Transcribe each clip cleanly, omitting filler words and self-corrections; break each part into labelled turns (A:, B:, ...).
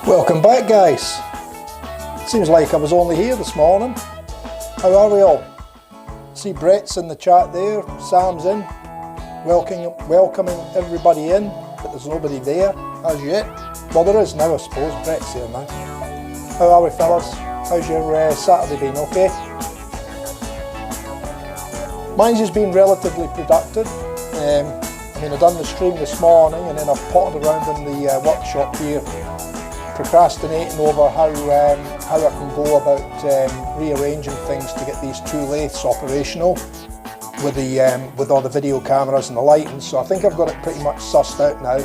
A: Welcome back, guys. Seems like I was only here this morning. How are we all? See Brett's in the chat there, Sam's in, welcoming everybody in, but there's nobody there as yet. Well, there is now, I suppose. Brett's here now. How are we, fellas? How's your Saturday been? Okay? Mine's has been relatively productive. I mean, I've done the stream this morning, and then I've potted around in the workshop here, procrastinating over how I can go about rearranging things to get these two lathes operational with all the video cameras and the lighting. So I think I've got it pretty much sussed out now.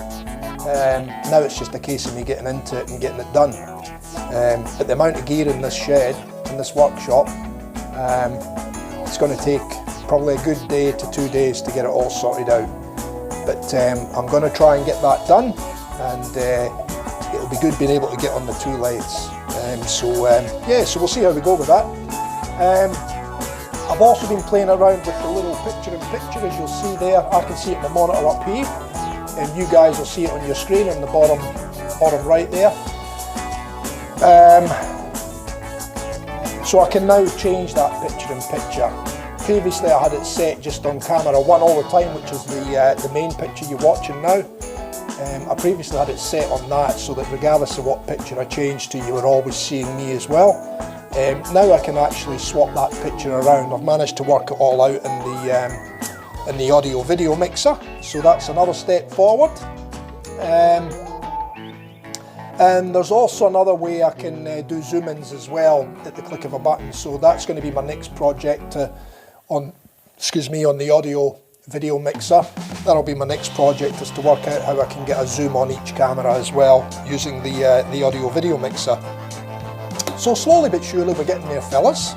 A: Now it's just a case of me getting into it and getting it done. But the amount of gear in this shed, in this workshop, it's going to take probably a good day to 2 days to get it all sorted out. But I'm going to try and get that done, and it'll be good being able to get on the two lathes. Yeah, so we'll see how we go with that. I've also been playing around with the little picture-in-picture, as you'll see there. I can see it in the monitor up here, and you guys will see it on your screen in the bottom right there. So I can now change that picture-in-picture. Previously I had it set just on camera 1 all the time, which is the main picture you're watching now. I previously had it set on that, so that regardless of what picture I changed to, you were always seeing me as well. Now I can actually swap that picture around. I've managed to work it all out in the audio video mixer, so that's another step forward. And there's also another way I can do zoom-ins as well at the click of a button, so that's going to be my next project on the audio video mixer. That'll be my next project, is to work out how I can get a zoom on each camera as well using the audio video mixer. So slowly but surely we're getting there, fellas.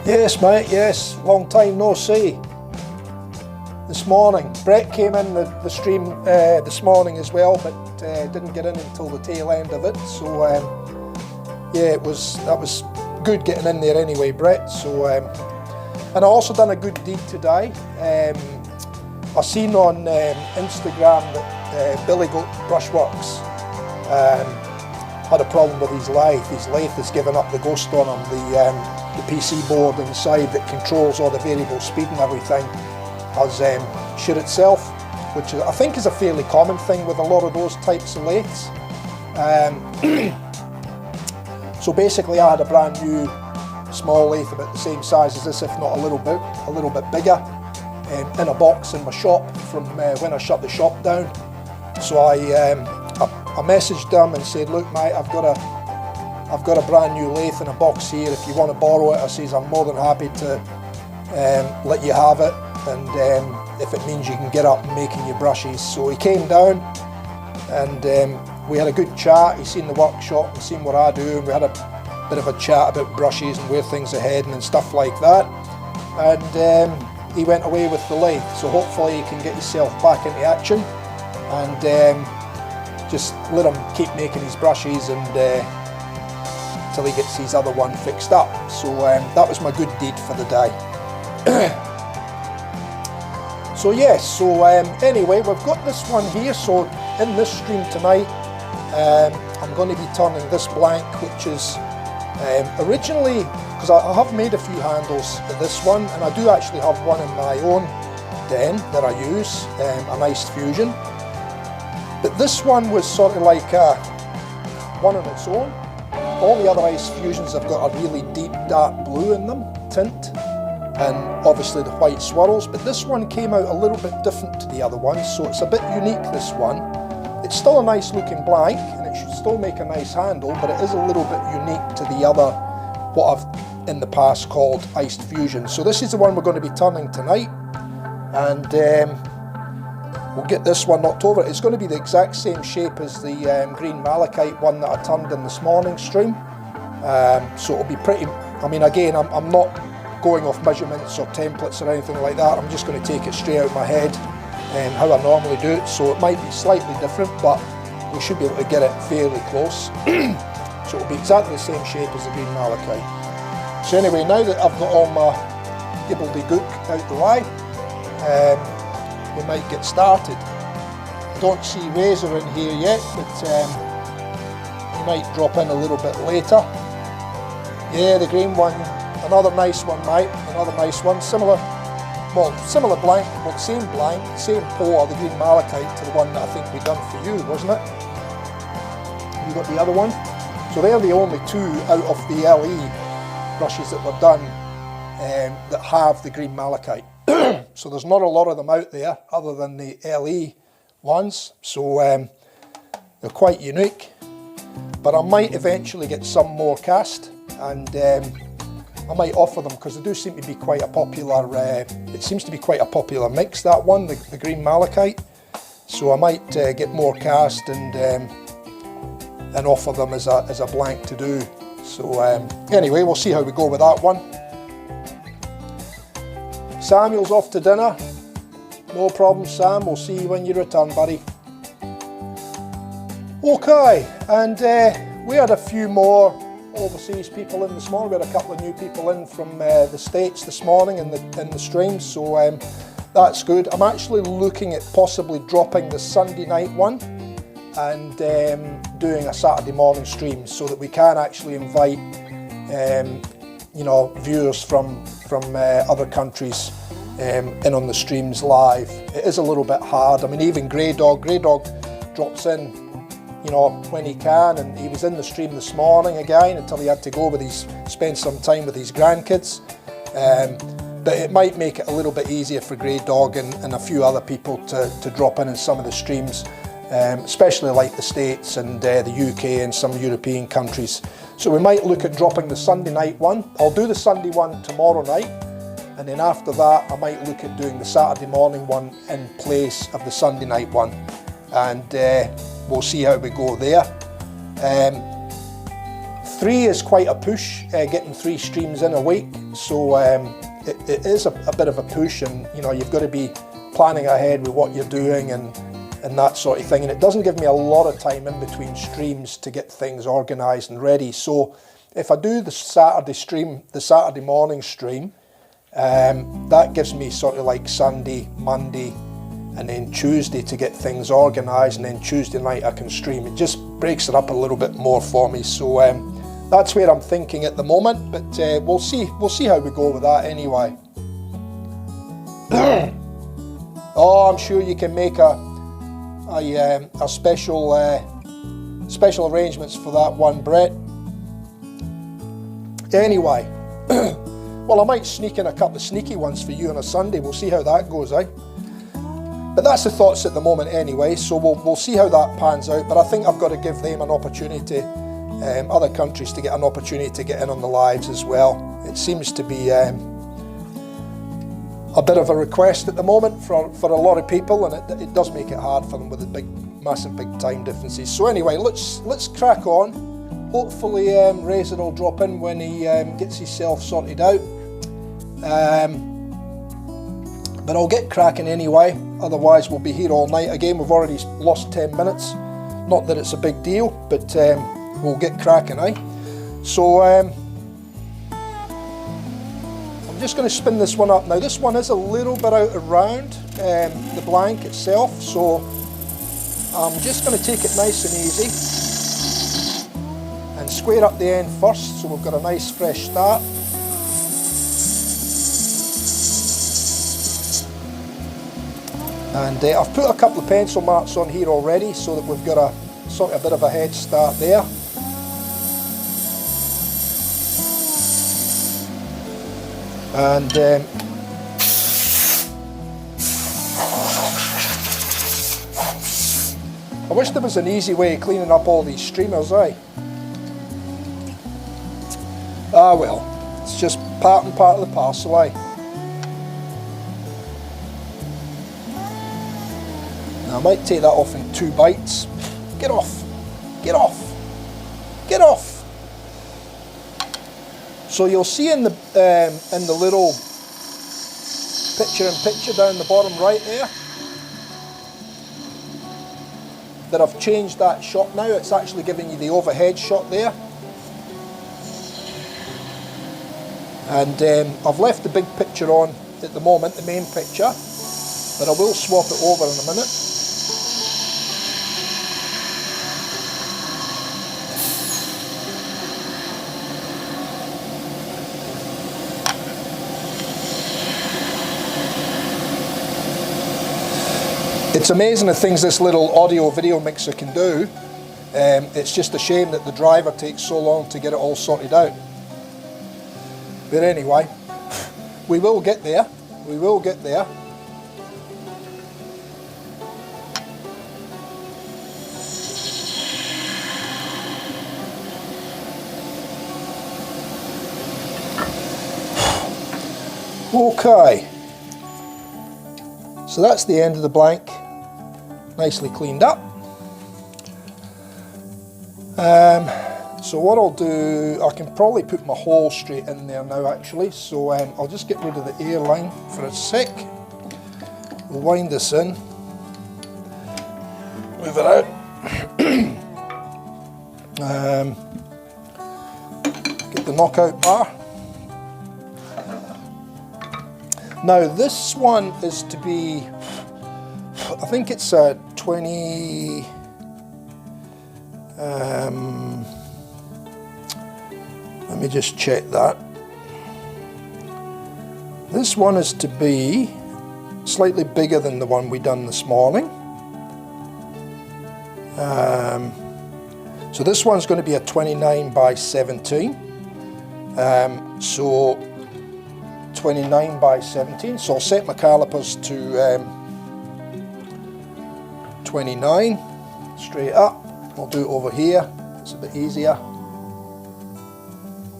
A: Yes, mate, yes, long time no see. This morning, Brett came in the stream this morning as well, but didn't get in until the tail end of it. So yeah, that was good getting in there anyway, Brett. So and I also done a good deed today. I seen on Instagram that Billy Goat Brushworks had a problem with his lathe. His lathe has given up the ghost on him. The PC board inside that controls all the variable speed and everything has shit itself, which I think is a fairly common thing with a lot of those types of lathes. So basically I had a brand new small lathe about the same size as this, if not a little bit bigger. in a box in my shop from when I shut the shop down. So I messaged them and said, look mate, I've got a brand new lathe in a box here, if you want to borrow it. I says, I'm more than happy to let you have it, and if it means you can get up and making your brushes. So he came down and we had a good chat. He seen the workshop and seen what I do, and we had a bit of a chat about brushes and where things are heading and stuff like that. And he went away with the lathe, so hopefully he can get himself back into action and just let him keep making his brushes and till he gets his other one fixed up. So that was my good deed for the day. So yes, so anyway, we've got this one here. So in this stream tonight, I'm going to be turning this blank, which is originally, because I have made a few handles to this one, and I do actually have one in my own den that I use, a nice fusion. But this one was sort of like one on its own. All the other ice fusions have got a really deep dark blue in them, tint, and obviously the white swirls, but this one came out a little bit different to the other ones, so it's a bit unique, this one. It's still a nice looking blank, and it should still make a nice handle, but it is a little bit unique to the other, what I've in the past called iced fusion. So this is the one we're going to be turning tonight, and we'll get this one knocked over. It's going to be the exact same shape as the green malachite one that I turned in this morning's stream. So it'll be pretty, I mean, again, I'm not going off measurements or templates or anything like that. I'm just going to take it straight out of my head and how I normally do it. So it might be slightly different, but we should be able to get it fairly close. So it'll be exactly the same shape as the green malachite. So anyway, now that I've got all my gobbledygook out the way, we might get started. I don't see Razor in here yet, but he might drop in a little bit later. Yeah, the green one, another nice one, mate, another nice one. Similar blank, well, same blank, same pour, the green malachite to the one that I think we done for you, wasn't it? You got the other one? So they're the only two out of the LE brushes that we've done that have the green malachite. So there's not a lot of them out there other than the LE ones, so they're quite unique. But I might eventually get some more cast, and I might offer them because they do seem to be quite a popular, it seems to be quite a popular mix, that one, the green malachite. So I might get more cast and offer them as a blank to do. So anyway, we'll see how we go with that one. Samuel's off to dinner. No problem, Sam. We'll see you when you return, buddy. Okay, and we had a few more overseas people in this morning. We had a couple of new people in from the States this morning in the stream, so that's good. I'm actually looking at possibly dropping the Sunday night one and doing a Saturday morning stream so that we can actually invite you know, viewers from other countries in on the streams live. It is a little bit hard. I mean, even Grey Dog drops in, you know, when he can, and he was in the stream this morning again until he had to go spend some time with his grandkids. But it might make it a little bit easier for Grey Dog and a few other people to drop in some of the streams, especially like the States and the UK and some European countries. So we might look at dropping the Sunday night one. I'll do the Sunday one tomorrow night, and then after that I might look at doing the Saturday morning one in place of the Sunday night one, and we'll see how we go there. 3 is quite a push, getting 3 streams in a week, so it is a bit of a push, and you know, you've got to be planning ahead with what you're doing and that sort of thing, and it doesn't give me a lot of time in between streams to get things organised and ready. So if I do the Saturday stream, the Saturday morning stream, that gives me sort of like Sunday, Monday and then Tuesday to get things organised, and then Tuesday night I can stream. It just breaks it up a little bit more for me, so that's where I'm thinking at the moment, but we'll see how we go with that anyway. Oh, I'm sure you can make a special arrangements for that one, Brett. Anyway, Well, I might sneak in a couple of sneaky ones for you on a Sunday. We'll see how that goes, eh? But that's the thoughts at the moment anyway, so we'll see how that pans out. But I think I've got to give them an opportunity, other countries, to get an opportunity to get in on the lives as well. It seems to be a bit of a request at the moment for a lot of people, and it does make it hard for them with the massive big time differences. So anyway, let's crack on. Hopefully Resin will drop in when he gets himself sorted out. But I'll get cracking anyway, otherwise we'll be here all night again. We've already lost 10 minutes. Not that it's a big deal, but we'll get cracking, eh? So I'm just going to spin this one up. Now this one is a little bit out of round, the blank itself, so I'm just going to take it nice and easy and square up the end first, so we've got a nice fresh start. And I've put a couple of pencil marks on here already, so that we've got a sort of a bit of a head start there. And I wish there was an easy way of cleaning up all these streamers, eh? Ah well, it's just part and part of the parcel, eh? Now I might take that off in 2 bites. Get off! Get off! Get off! So you'll see in the little picture down the bottom right there that I've changed that shot now. It's actually giving you the overhead shot there. And I've left the big picture on at the moment, the main picture, but I will swap it over in a minute. It's amazing the things this little audio video mixer can do. It's just a shame that the driver takes so long to get it all sorted out. But anyway, we will get there. We will get there. Okay. So that's the end of the blank. Nicely cleaned up. So what I'll do, I can probably put my hole straight in there now actually, so I'll just get rid of the air line for a sec. We'll wind this in, move it out, get the knockout bar. Now this one is to be, I think it's a 20, let me just check that. This one is to be slightly bigger than the one we done this morning. So this one's going to be a 29 by 17. So 29 by 17. So I'll set my calipers to 29 straight up. I'll do it over here. It's a bit easier.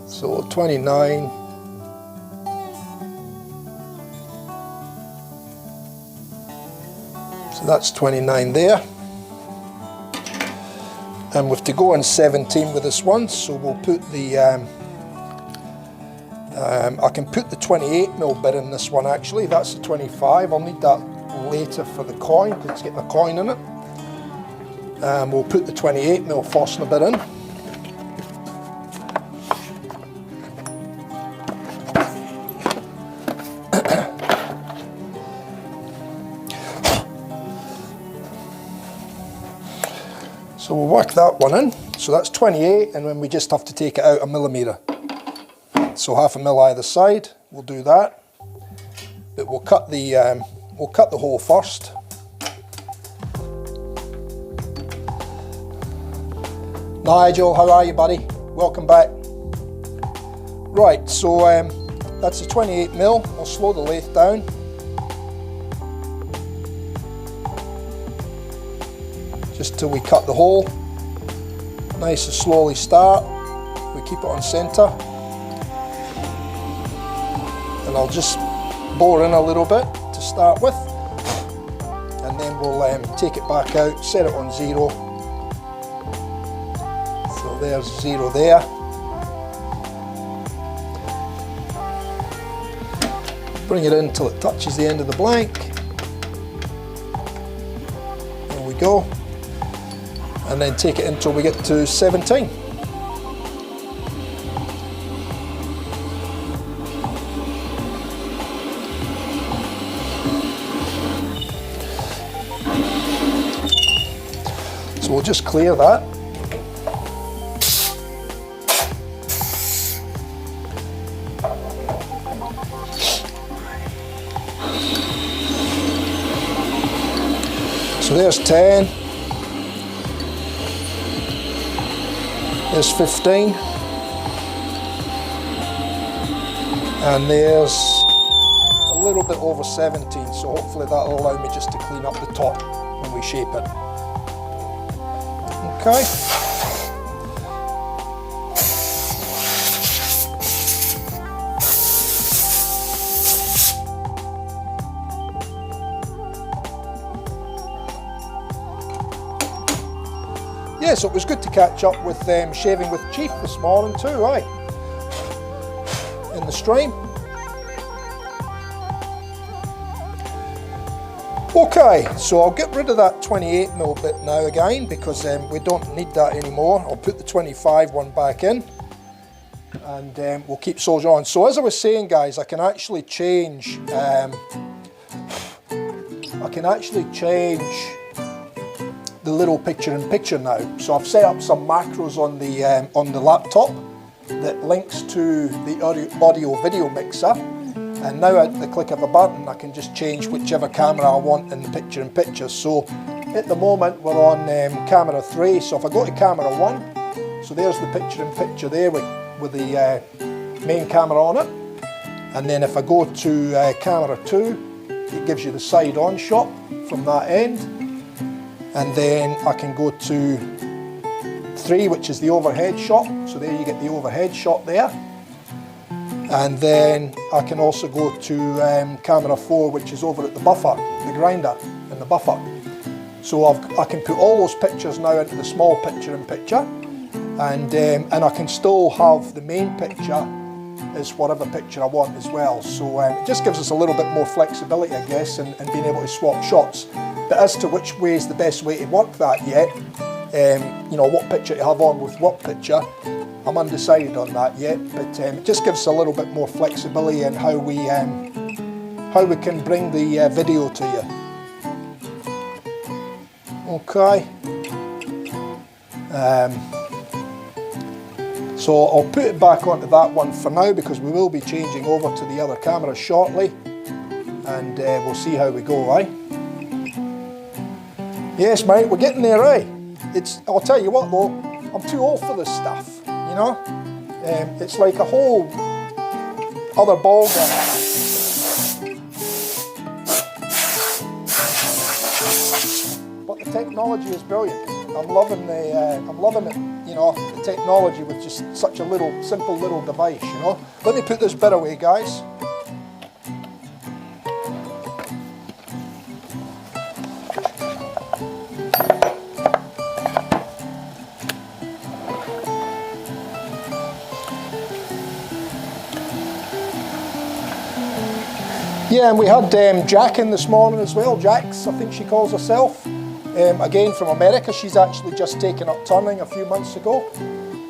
A: So 29. So that's 29 there. And we have to go on 17 with this one, so we'll put the, I can put the 28mm bit in this one actually, that's the 25, I'll need that later for the coin, let's get the coin in it. We'll put the 28mm Forstner bit in. So we'll work that one in. So that's 28, and then we just have to take it out a millimetre. So 1/2 mil either side. We'll do that. But we'll cut the hole first. Nigel, how are you, buddy? Welcome back. Right, so that's the 28mm. I'll slow the lathe down. Just till we cut the hole. Nice and slowly start. We keep it on centre. And I'll just bore in a little bit to start with. And then we'll take it back out, set it on 0. So there's 0 there. Bring it in until it touches the end of the blank. There we go. And then take it until we get to 17. So we'll just clear that. So there's 10, there's 15, and there's a little bit over 17, so hopefully that'll allow me just to clean up the top when we shape it. Okay. Yeah, so it was good to catch up with shaving with Chief this morning too, right? In the stream. Okay, so I'll get rid of that 28mm bit now again because we don't need that anymore. I'll put the 25 one back in and we'll keep soldier on. So as I was saying, guys, I can actually change the little picture-in-picture now. So I've set up some macros on the laptop that links to the audio-video mixer, and now at the click of a button I can just change whichever camera I want in the picture-in-picture. So at the moment we're on camera 3, so if I go to camera 1, so there's the picture-in-picture there with the main camera on it, and then if I go to camera 2, it gives you the side-on shot from that end. And then I can go to 3, which is the overhead shot. So there you get the overhead shot there. And then I can also go to camera 4, which is over at the buffer, the grinder and the buffer. So I can put all those pictures now into the small picture-in-picture, and I can still have the main picture as whatever picture I want as well. So it just gives us a little bit more flexibility, I guess, and being able to swap shots. But as to which way is the best way to work that yet, you know, what picture to have on with what picture, I'm undecided on that yet. But it just gives us a little bit more flexibility in how we can bring the video to you. Okay. So I'll put it back onto that one for now because we will be changing over to the other camera shortly, and we'll see how we go, right? Yes, mate, we're getting there, right? I'll tell you what though, I'm too old for this stuff, you know? It's like a whole other ball game. But the technology is brilliant. I'm loving it, you know, the technology with just such a simple little device, you know? Let me put this bit away, guys. Yeah, and we had Jack in this morning as well. Jax, I think she calls herself. Again from America. She's actually just taken up turning a few months ago,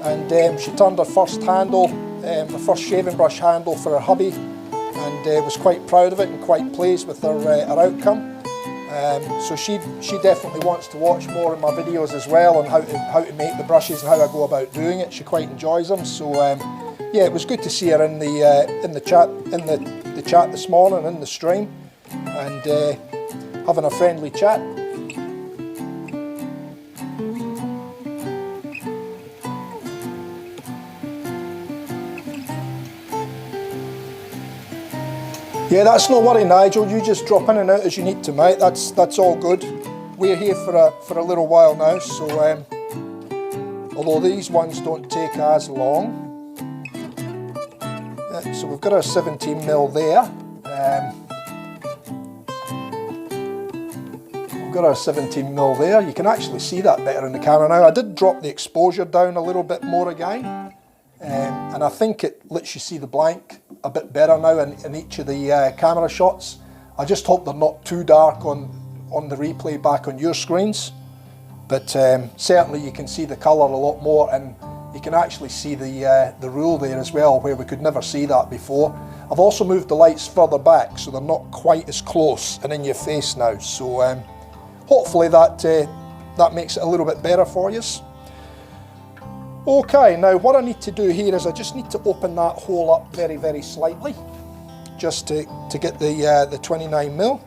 A: and she turned her first handle, the first shaving brush handle for her hubby, and was quite proud of it and quite pleased with her outcome. So she definitely wants to watch more of my videos as well on how to make the brushes and how I go about doing it. She quite enjoys them. So yeah, it was good to see her in the chat this morning in the stream, and having a friendly chat. Yeah, that's no worry, Nigel. You just drop in and out as you need to, mate. That's all good. We're here for a little while now, so although these ones don't take as long. So we've got our 17mm there. We've got our 17mm there. You can actually see that better in the camera now. I did drop the exposure down a little bit more again, and I think it lets you see the blank a bit better now in each of the camera shots. I just hope they're not too dark on the replay back on your screens, but certainly you can see the colour a lot more, and you can actually see the rule there as well, where we could never see that before. I've also moved the lights further back so they're not quite as close and in your face now, so hopefully that makes it a little bit better for you. Okay, now what I need to do here is I just need to open that hole up very, very slightly, just to get the 29mm.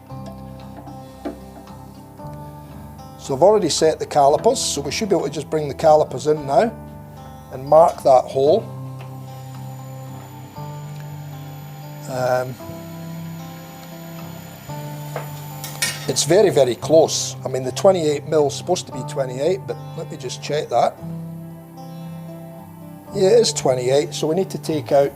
A: So I've already set the calipers, so we should be able to just bring the calipers in now and mark that hole. It's very, very close. I mean, the 28mm is supposed to be 28, but let me just check that. Yeah, it is 28, so we need to take out,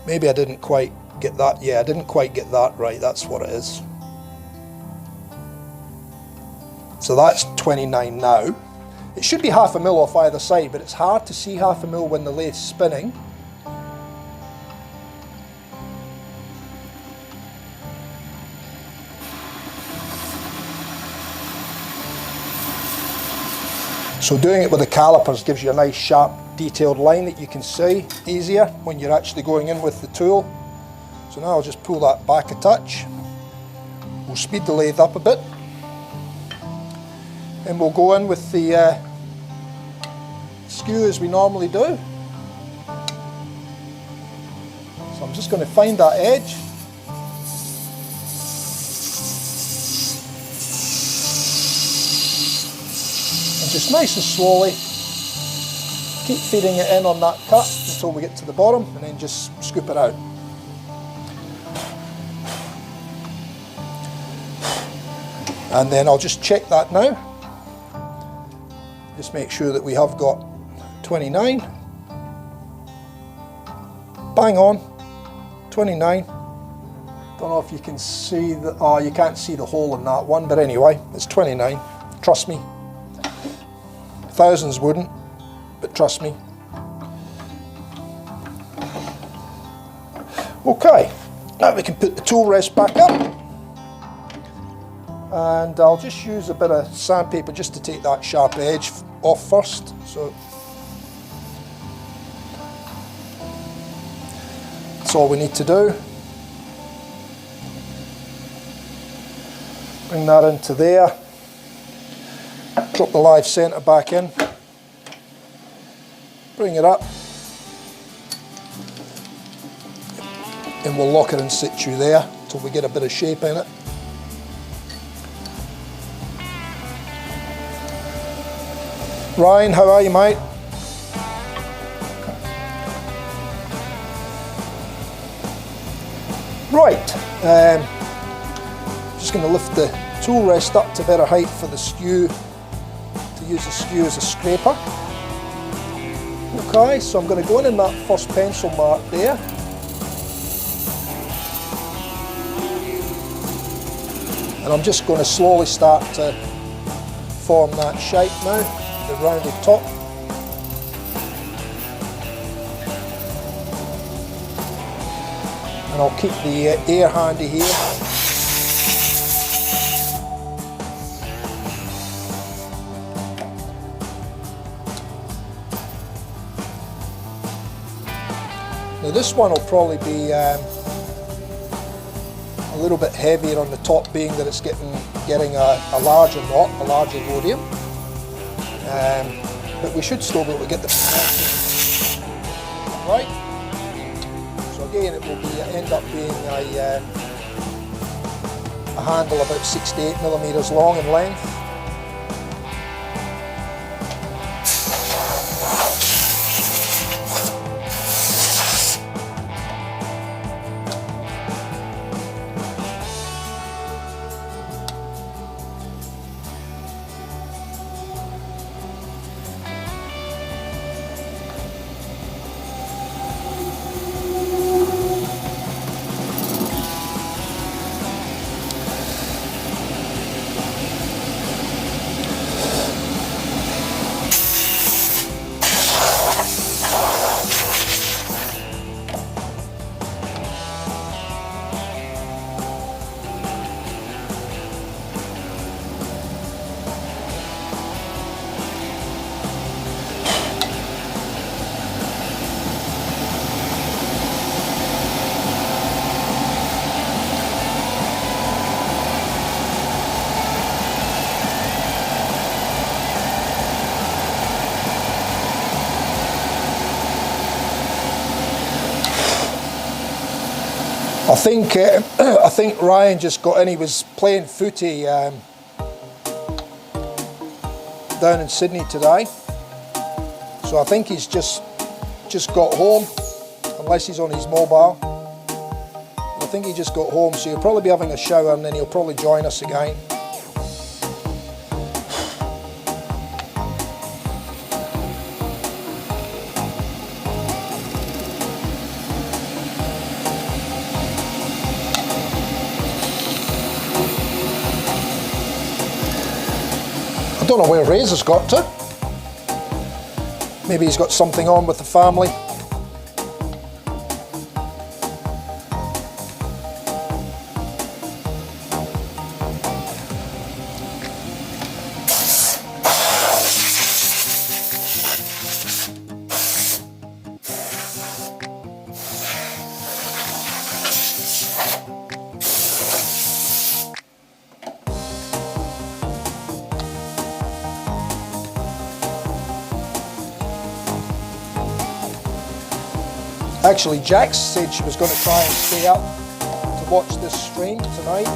A: maybe I didn't quite get that, yeah, I didn't quite get that right, that's what it is. So that's 29 now. It should be 0.5mm off either side, but it's hard to see 0.5mm when the lathe's spinning. So doing it with the calipers gives you a nice sharp detailed line that you can see easier when you're actually going in with the tool. So now I'll just pull that back a touch. We'll speed the lathe up a bit, and we'll go in with the skew as we normally do. So I'm just going to find that edge. And just nice and slowly keep feeding it in on that cut until we get to the bottom, and then just scoop it out. And then I'll just check that now. Just make sure that we have got 29. Bang on, 29. Don't know if you can see the, oh, you can't see the hole in that one, but anyway, it's 29. Trust me. Thousands wouldn't, but trust me. Okay, now we can put the tool rest back up, and I'll just use a bit of sandpaper just to take that sharp edge off first. So that's all we need to do. Bring that into there. Drop the live centre back in. Bring it up. And we'll lock it in situ there until we get a bit of shape in it. Ryan, how are you, mate? Right, just going to lift the tool rest up to better height for the skew, to use the skew as a scraper. Okay, so I'm going to go in that first pencil mark there. And I'm just going to slowly start to form that shape now, the rounded top. And I'll keep the air handy here. Now this one will probably be a little bit heavier on the top, being that it's getting a larger knot, a larger rhodium. But we should still be able to get the proportion right. So again, it will end up being a handle about 6 to 8 millimeters long in length. I think Ryan just got in. He was playing footy down in Sydney today, so I think he's just got home, unless he's on his mobile. I think he just got home, so he'll probably be having a shower and then he'll probably join us again. I don't know where Razor's got to. Maybe he's got something on with the family. Actually, Jax said she was going to try and stay up to watch this stream tonight,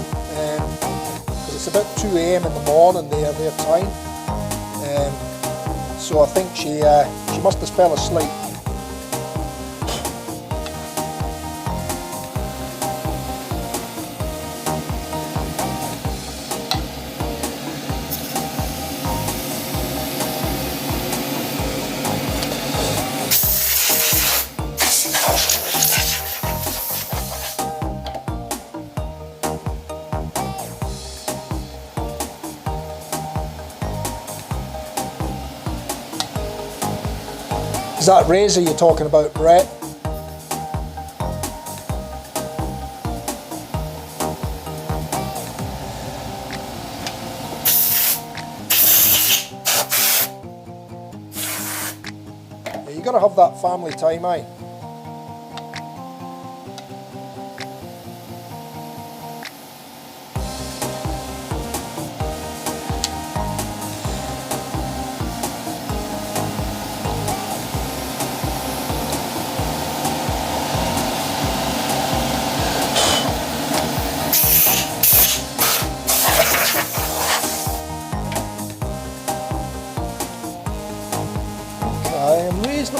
A: because it's about 2 AM in the morning their time. So I think she must have fell asleep. Is that Razor you're talking about, Brett? Yeah, you gotta have that family time, eh?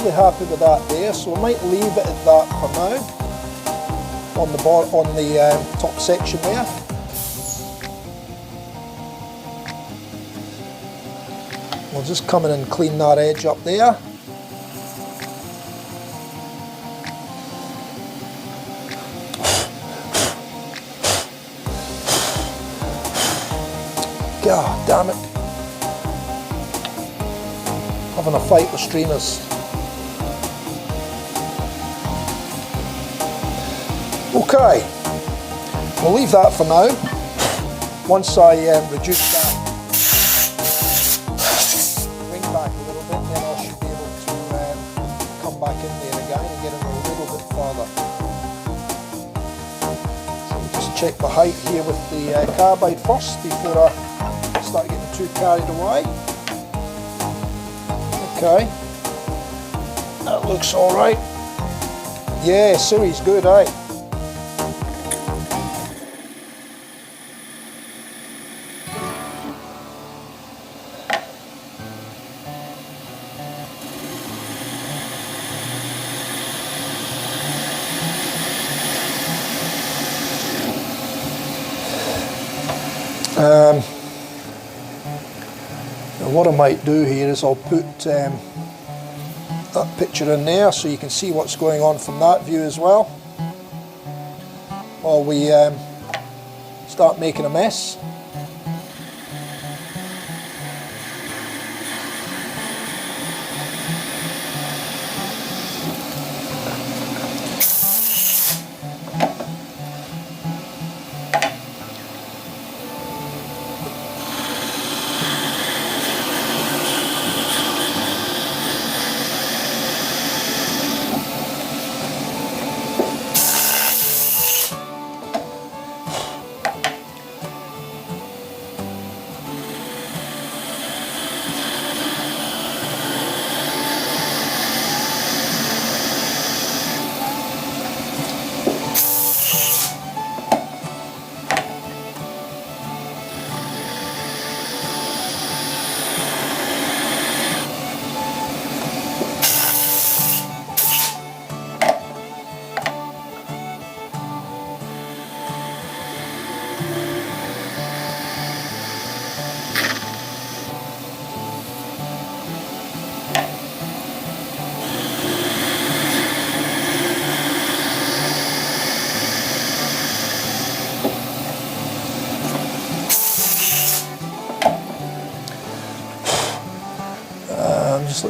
A: Happy with that there, so I might leave it at that for now on the top section there. We'll just come in and clean that edge up there. God damn it, having a fight with streamers. Okay, we'll leave that for now. Once I reduce that ring back a little bit, then I should be able to come back in there again and get in a little bit further. So we'll just check the height here with the carbide first before I start getting too carried away. Okay, that looks alright. Yeah, Suri's good, eh? What I might do here is I'll put that picture in there so you can see what's going on from that view as well, while we start making a mess.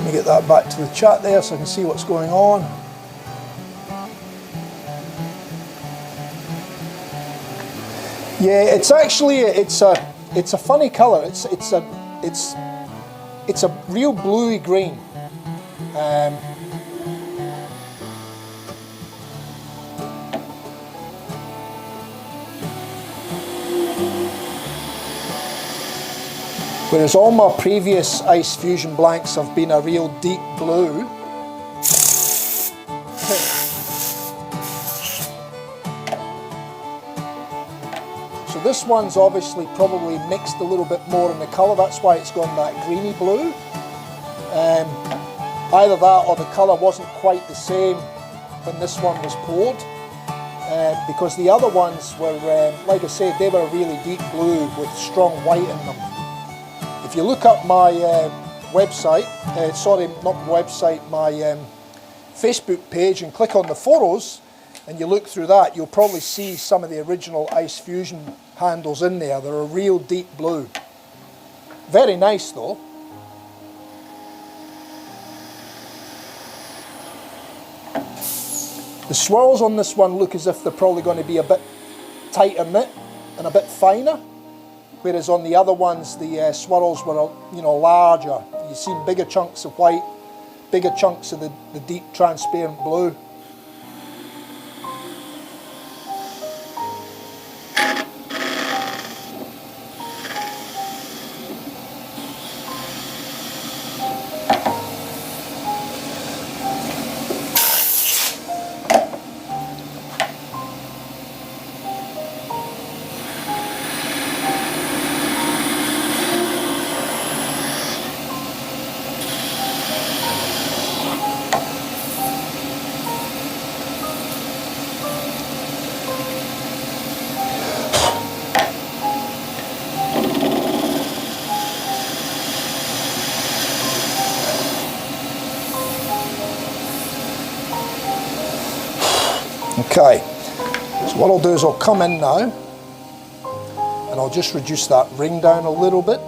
A: Let me get that back to the chat there so I can see what's going on. Yeah, it's actually it's a funny colour. It's a real bluey green. Whereas all my previous Ice Fusion blanks have been a real deep blue. So this one's obviously probably mixed a little bit more in the colour, that's why it's gone that greeny blue. Either that or the colour wasn't quite the same when this one was poured. Because the other ones were, like I said, they were a really deep blue with strong white in them. If you look up my website, sorry, not website, my Facebook page and click on the photos and you look through that, you'll probably see some of the original Ice Fusion handles in there. They're a real deep blue. Very nice though. The swirls on this one look as if they're probably going to be a bit tighter knit and a bit finer. Whereas on the other ones, the swirls were, you know, larger. You've seen bigger chunks of white, bigger chunks of the deep transparent blue. Okay, so what I'll do is I'll come in now and I'll just reduce that ring down a little bit.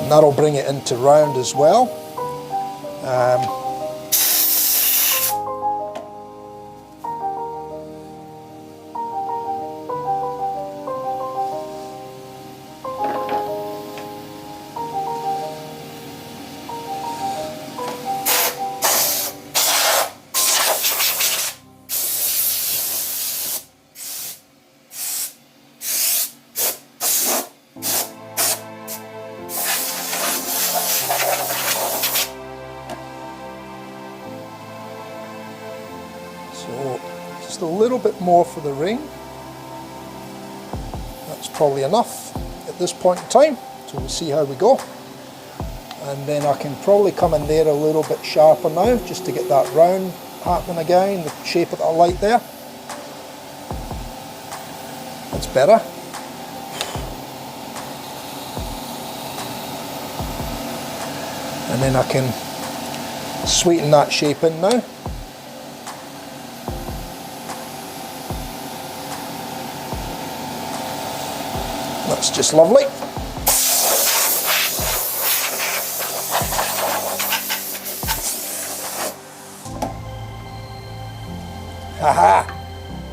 A: And that'll bring it into round as well. So just a little bit more for the ring. That's probably enough at this point in time, so we'll see how we go. And then I can probably come in there a little bit sharper now, just to get that round happening again, the shape that I like there. That's better. And then I can sweeten that shape in now. That's just lovely. Haha!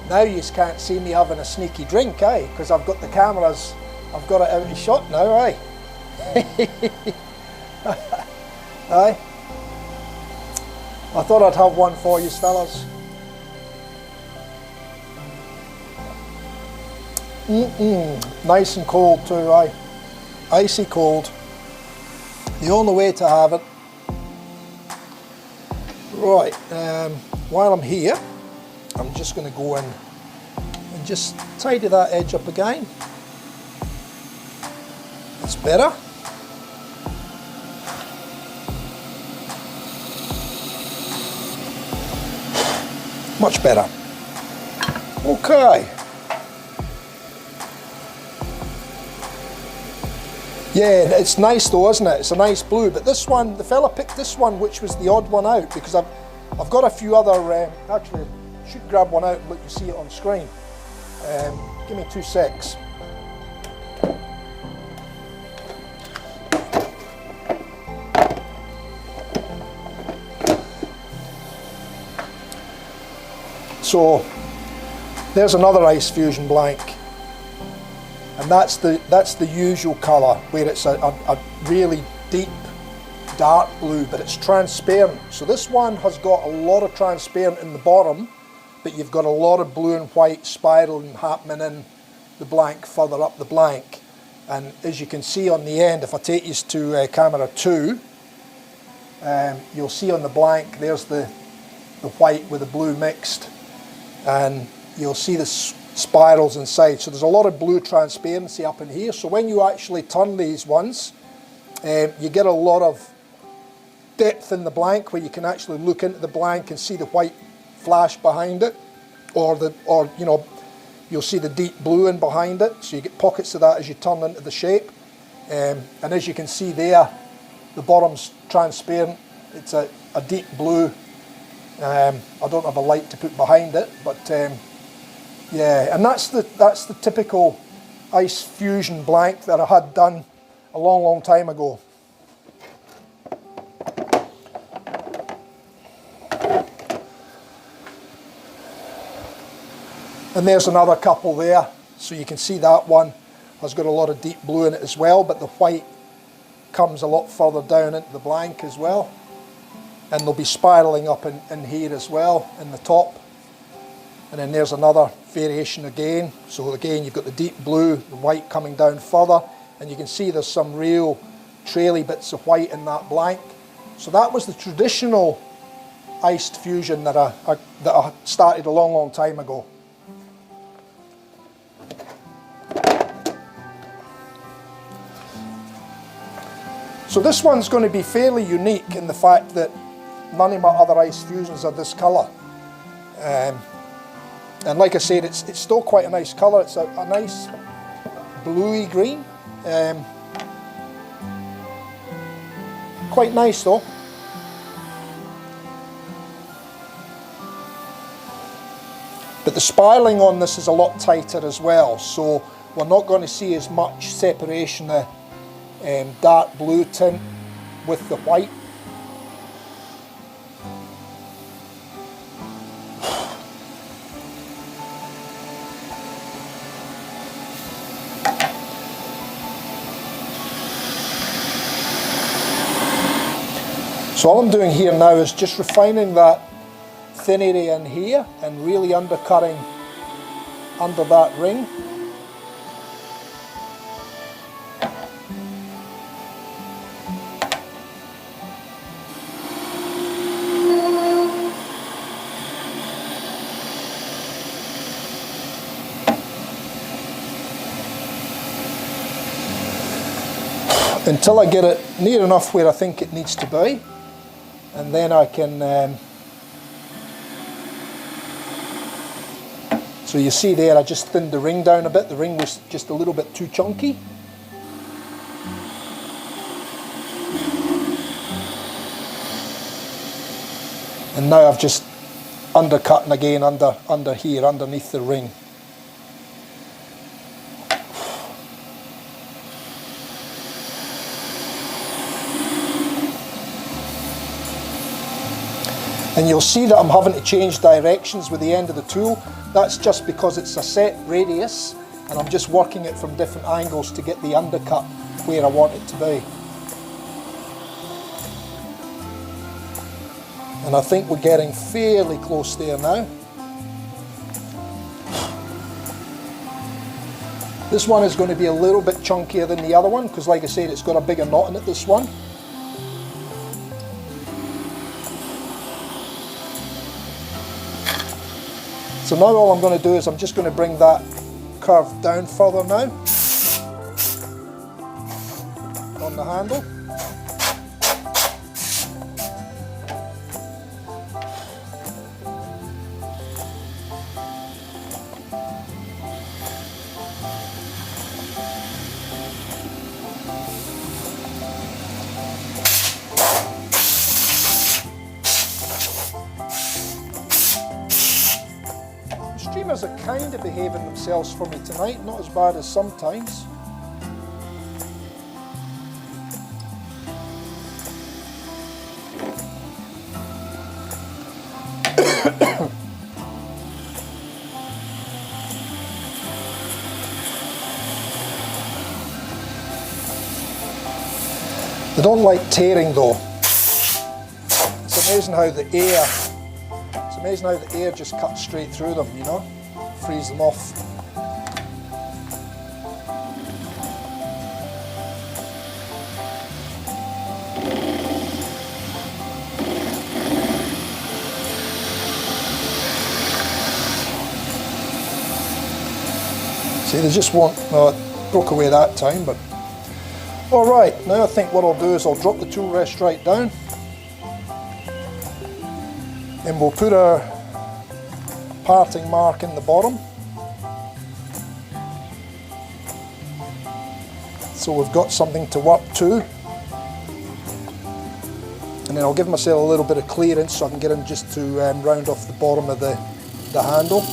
A: Now you can't see me having a sneaky drink, eh? Because I've got the cameras, I've got it out of shot now, eh? Aye. I thought I'd have one for you fellas. Nice and cold too, aye. Icy cold. The only way to have it. Right, while I'm here, I'm just going to go in and just tidy that edge up again. That's better. Much better. Okay. Yeah, it's nice though, isn't it? It's a nice blue, but this one, the fella picked this one, which was the odd one out, because I've got a few other, actually, I should grab one out and let you see it on screen. Give me 2 secs. So there's another ice fusion blank, and that's the usual colour, where it's a really deep dark blue, but it's transparent. So this one has got a lot of transparent in the bottom, but you've got a lot of blue and white spiraling happening in the blank further up the blank. And as you can see on the end, if I take you to camera 2, you'll see on the blank there's the white with the blue mixed, and you'll see the spirals inside. So there's a lot of blue transparency up in here. So when you actually turn these ones, you get a lot of depth in the blank, where you can actually look into the blank and see the white flash behind it, or you know, you'll see the deep blue in behind it. So you get pockets of that as you turn into the shape. And as you can see there, the bottom's transparent. It's a deep blue. I don't have a light to put behind it, but yeah, and that's the typical ice fusion blank that I had done a long time ago. And there's another couple there, so you can see that one has got a lot of deep blue in it as well, but the white comes a lot further down into the blank as well. And they'll be spiralling up in here as well, in the top. And then there's another variation again. So again, you've got the deep blue, the white coming down further, and you can see there's some real traily bits of white in that blank. So that was the traditional iced fusion that I started a long time ago. So this one's going to be fairly unique in the fact that none of my other ice fusions are this colour. And like I said, it's still quite a nice colour. It's a nice bluey green. Quite nice though. But the spiraling on this is a lot tighter as well, so we're not going to see as much separation of dark blue tint with the white. So all I'm doing here now is just refining that thin area in here and really undercutting under that ring. Until I get it near enough where I think it needs to be, and then I can so you see there, I just thinned the ring down a bit. The ring was just a little bit too chunky. And now I've just undercutting again under here, underneath the ring. And you'll see that I'm having to change directions with the end of the tool. That's just because it's a set radius and I'm just working it from different angles to get the undercut where I want it to be. And I think we're getting fairly close there now. This one is going to be a little bit chunkier than the other one because, like I said, it's got a bigger knot in it, this one. So now all I'm going to do is I'm just going to bring that curve down further now on the handle. Streamers are kind of behaving themselves for me tonight, not as bad as sometimes. They don't like tearing though. It's amazing how the air just cuts straight through them, you know, frees them off. See, they just won't, well, it broke away that time, but alright, now I think what I'll do is I'll drop the tool rest right down and we'll put our parting mark in the bottom. So we've got something to work to. And then I'll give myself a little bit of clearance so I can get in just to round off the bottom of the handle.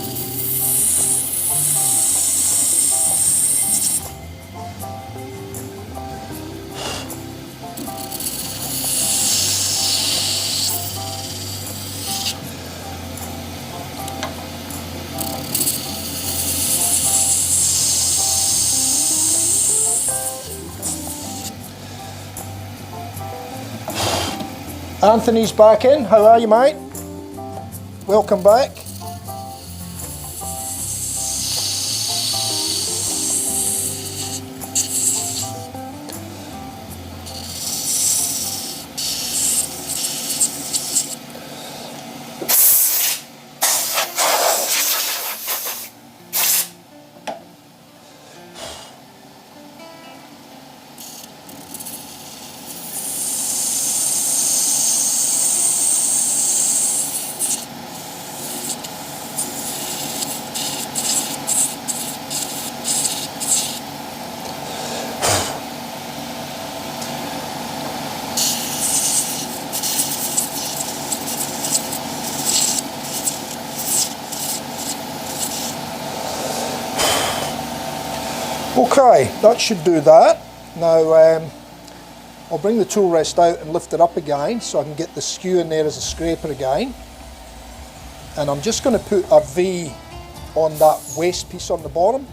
A: Anthony's back in. How are you, mate? Welcome back. Okay, that should do that. Now I'll bring the tool rest out and lift it up again so I can get the skew in there as a scraper again. And I'm just going to put a V on that waste piece on the bottom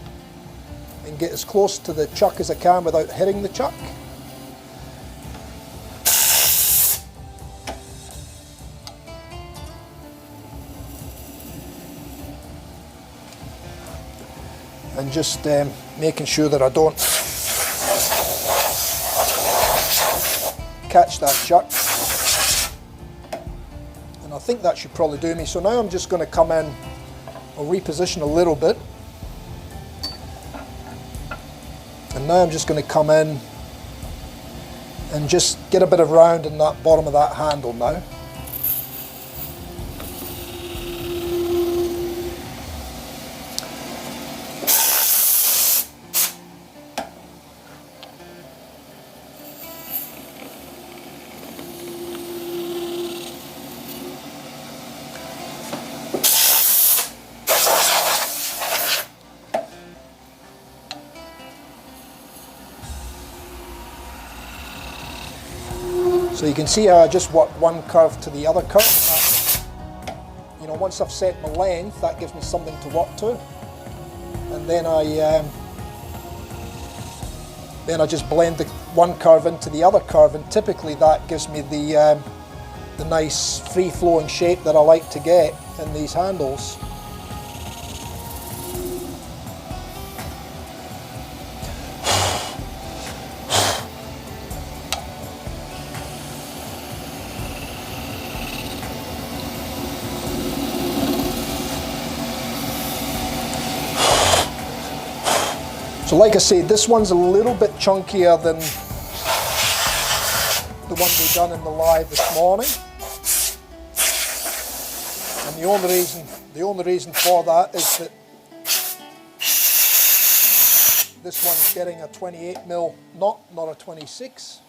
A: and get as close to the chuck as I can without hitting the chuck. And just making sure that I don't catch that chuck. And I think that should probably do me. So now I'm just going to come in, I'll reposition a little bit. And now I'm just going to come in and just get a bit of round in that bottom of that handle now. So you can see how I just worked one curve to the other curve. You know, once I've set my length, that gives me something to work to. And then I just blend the one curve into the other curve, and typically that gives me the nice free-flowing shape that I like to get in these handles. So like I said, this one's a little bit chunkier than the one we done in the live this morning. And the only reason for that is that this one's getting a 28mm knot, not a 26.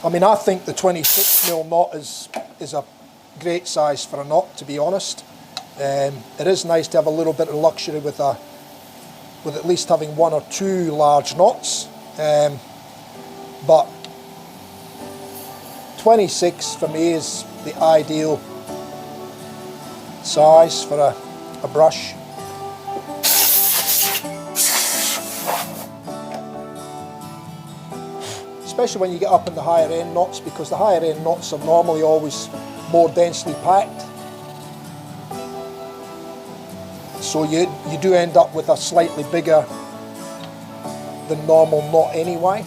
A: I mean, I think the 26mm knot is a great size for a knot, to be honest. It is nice to have a little bit of luxury with at least having one or two large knots, but 26 for me is the ideal size for a brush. especially when you get up in the higher end knots, because the higher end knots are normally always more densely packed. So you do end up with a slightly bigger than normal knot anyway.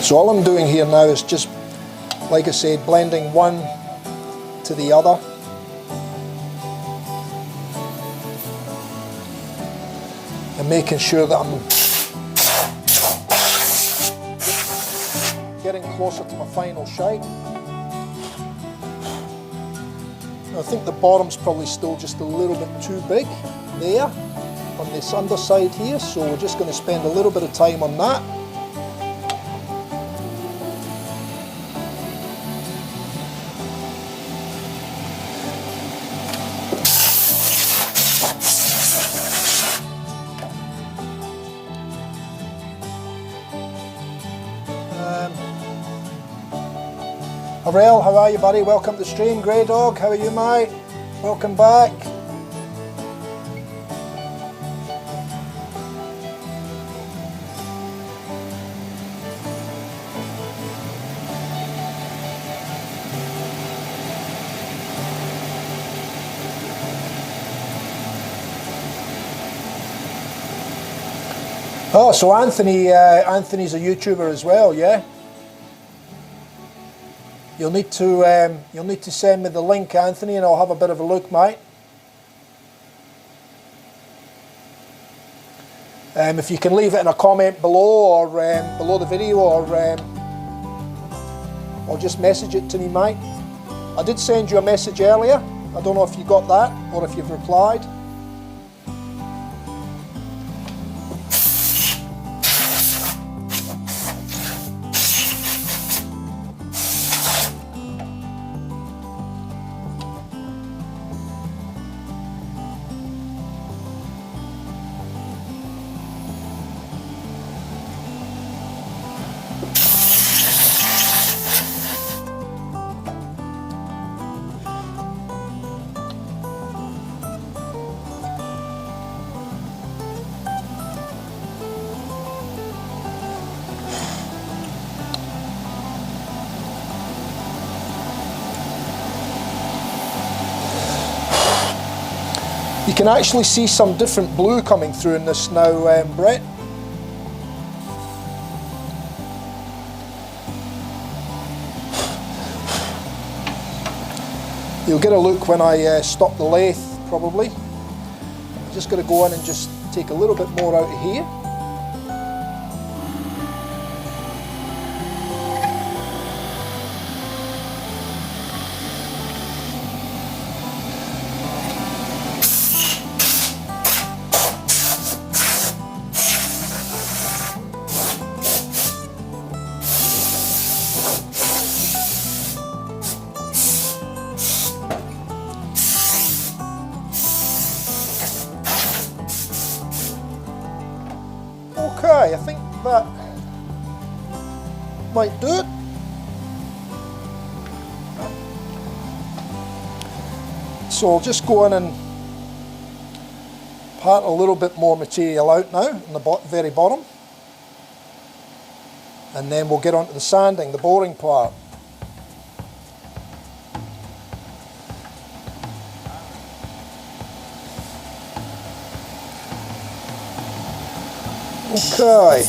A: So all I'm doing here now is just, like I said, blending one to the other. And making sure that I'm getting closer to my final shape. I think the bottom's probably still just a little bit too big there on this underside here, so we're just going to spend a little bit of time on that. Harrell, how are you, buddy? Welcome to the stream. Grey Dog, how are you, mate? Welcome back. Oh, so Anthony's a YouTuber as well, yeah? You'll need to send me the link, Anthony, and I'll have a bit of a look, mate. If you can leave it in a comment below, or below the video, or just message it to me, mate. I did send you a message earlier. I don't know if you got that or if you've replied. You can actually see some different blue coming through in this now, Brett. You'll get a look when I stop the lathe, probably. I'm just going to go in and just take a little bit more out of here. Okay, I think that might do it. So I'll just go in and part a little bit more material out now in the very bottom, and then we'll get on to the sanding, the boring part. Okay.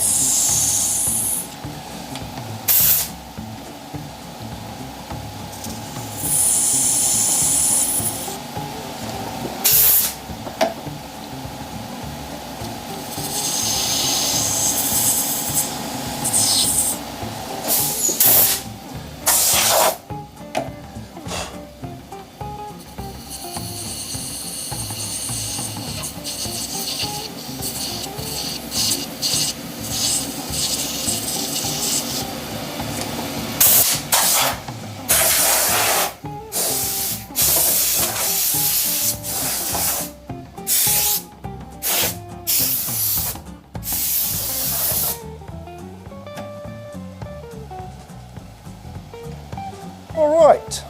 A: All right.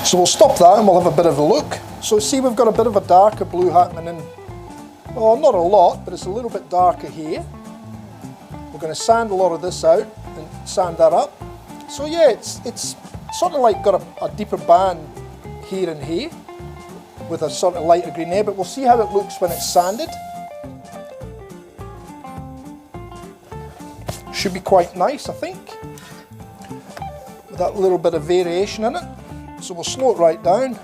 A: So we'll stop that and we'll have a bit of a look. So see, we've got a bit of a darker blue happening in, oh, not a lot, but it's a little bit darker here. We're going to sand a lot of this out and sand that up. So yeah, it's sort of like got a deeper band here and here with a sort of lighter green there, but we'll see how it looks when it's sanded. Should be quite nice, I think, with that little bit of variation in it. So we'll slow it right down.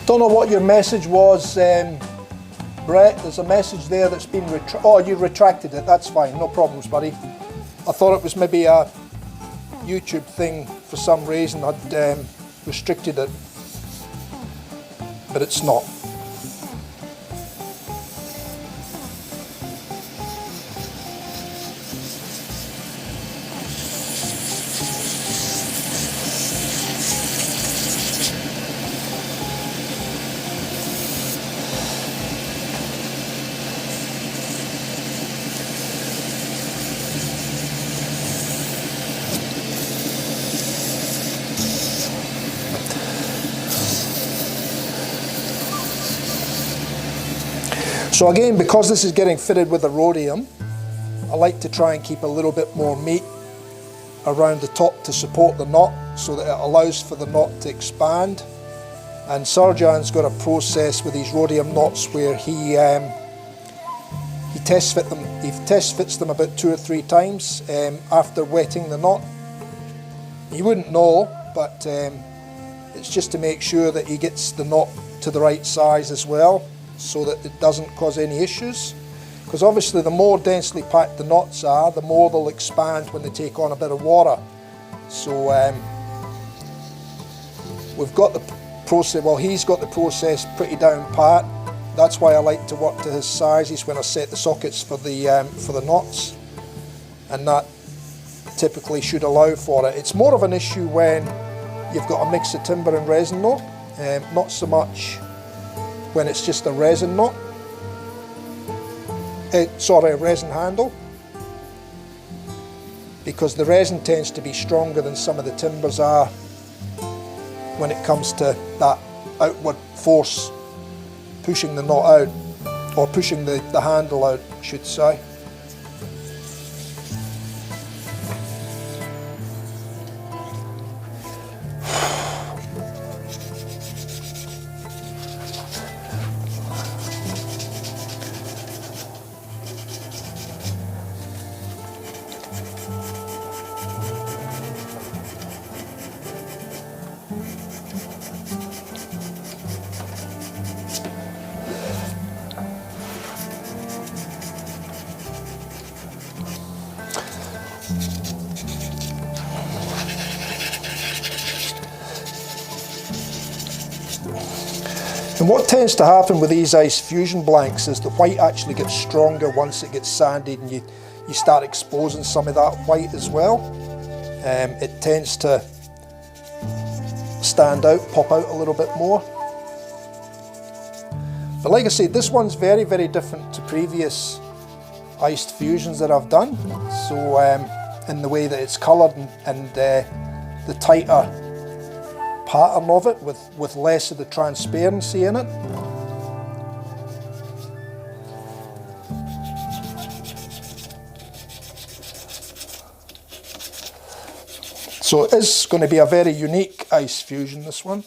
A: Don't know what your message was, Brett. There's a message there that's been oh, you retracted it. That's fine, no problems, buddy. I thought it was maybe a YouTube thing for some reason. I'd restricted it, but it's not. So again, because this is getting fitted with a rhodium, I like to try and keep a little bit more meat around the top to support the knot so that it allows for the knot to expand. And Sarjan's got a process with these rhodium knots where he test fits them about 2 or 3 times after wetting the knot. You wouldn't know, but it's just to make sure that he gets the knot to the right size as well, so that it doesn't cause any issues. Because obviously the more densely packed the knots are, the more they'll expand when they take on a bit of water. So we've got the process, well, he's got the process pretty down pat. That's why I like to work to his sizes when I set the sockets for the knots, and that typically should allow for it. It's more of an issue when you've got a mix of timber and resin knot, not so much when it's just a resin knot, sorry, a resin handle, because the resin tends to be stronger than some of the timbers are when it comes to that outward force pushing the knot out, or pushing the handle out, I should say. And what tends to happen with these ice fusion blanks is the white actually gets stronger once it gets sanded, and you start exposing some of that white as well. It tends to stand out, pop out a little bit more. But like I said, this one's very, very different to previous iced fusions that I've done. So in the way that it's coloured and the tighter pattern of it with less of the transparency in it. So it is going to be a very unique ice fusion, this one.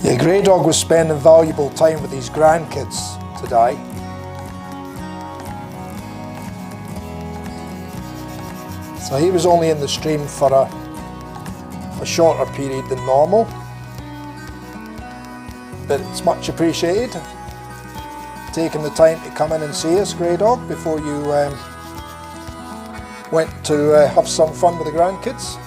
A: Yeah, Grey Dog was spending valuable time with his grandkids today. So he was only in the stream for a shorter period than normal, but it's much appreciated taking the time to come in and see us, Grey Dog, before you went to have some fun with the grandkids.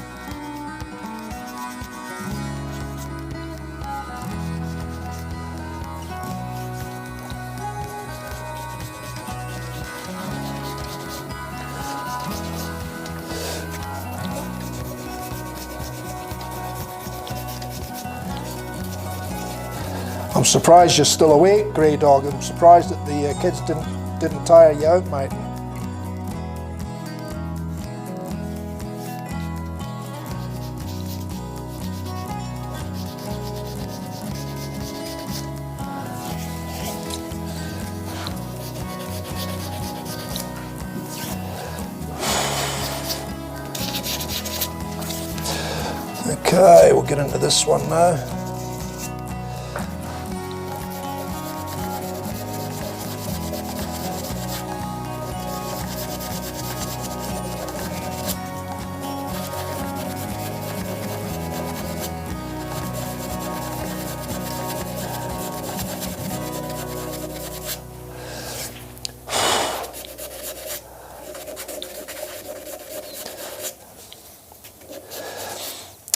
A: I'm surprised you're still awake, Grey Dog. I'm surprised that the kids didn't tire you out, mate. Okay, we'll get into this one now.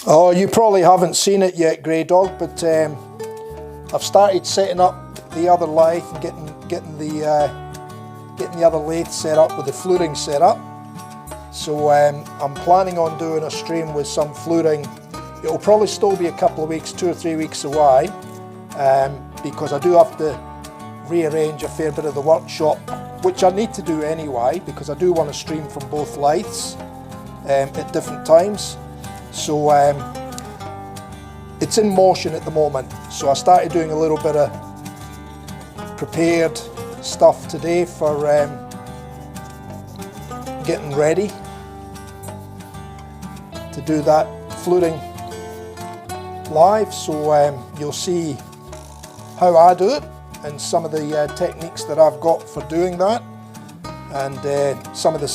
A: Oh, you probably haven't seen it yet, Grey Dog, but I've started setting up the other lathe and getting the other lathe set up with the fluting set up. So I'm planning on doing a stream with some fluting. It'll probably still be a couple of weeks, 2 or 3 weeks away, because I do have to rearrange a fair bit of the workshop, which I need to do anyway, because I do want to stream from both lathes at different times. So it's in motion at the moment. So I started doing a little bit of prepared stuff today for getting ready to do that fluting live. So you'll see how I do it and some of the techniques that I've got for doing that, and some of the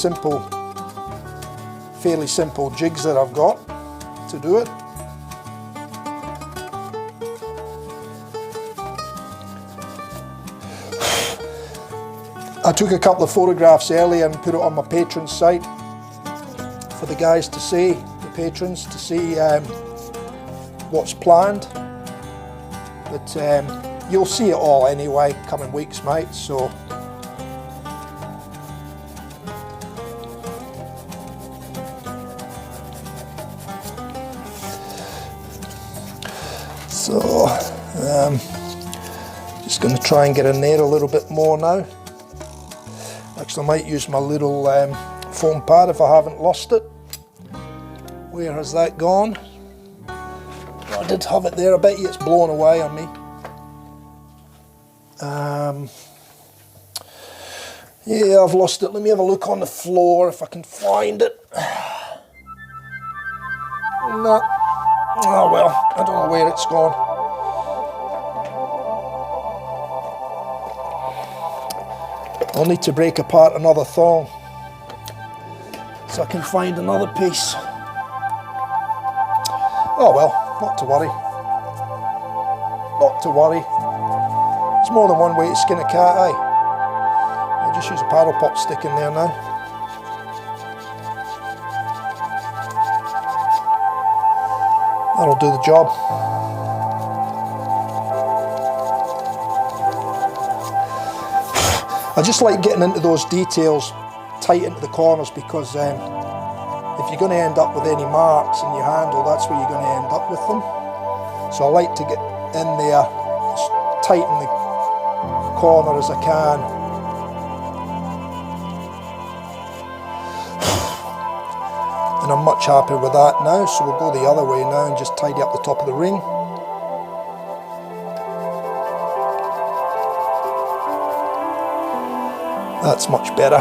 A: fairly simple jigs that I've got to do it. I took a couple of photographs earlier and put it on my Patreon site for the guys to see, the patrons, to see what's planned. But you'll see it all anyway coming weeks, mate, so just going to try and get in there a little bit more now. Actually, I might use my little foam pad if I haven't lost it. Where has that gone? I did have it there. I bet you it's blown away on me. Yeah, I've lost it. Let me have a look on the floor if I can find it. No. Oh well, I don't know where it's gone. I'll need to break apart another thong so I can find another piece. Oh well, not to worry. Not to worry. There's more than one way to skin a cat, eh? I'll just use a paddle pop stick in there now. That'll do the job. I just like getting into those details tight into the corners, because if you're going to end up with any marks in your handle, that's where you're going to end up with them. So I like to get in there as tight in the corner as I can. And I'm much happier with that now, so we'll go the other way now and just tidy up the top of the ring. That's much better.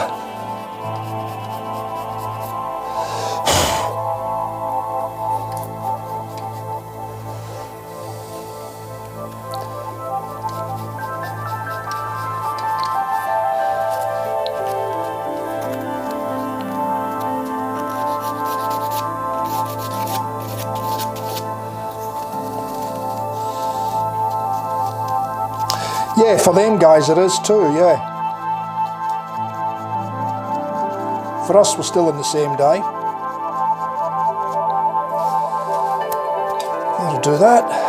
A: Yeah, for them guys it is too, yeah. For us, we're still in the same day. That'll do that.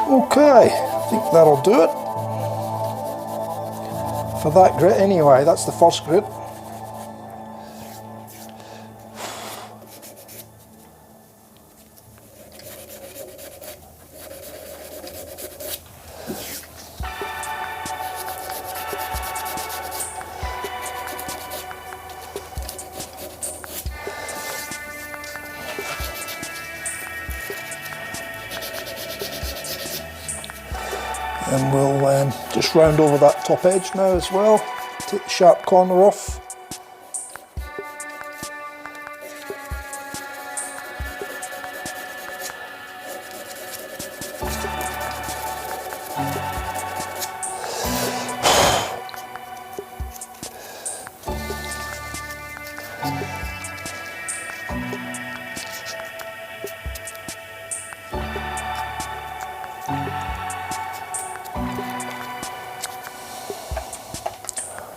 A: Okay, I think that'll do it for that grit anyway. That's the first grit. And we'll just round over that top edge now as well, take the sharp corner off.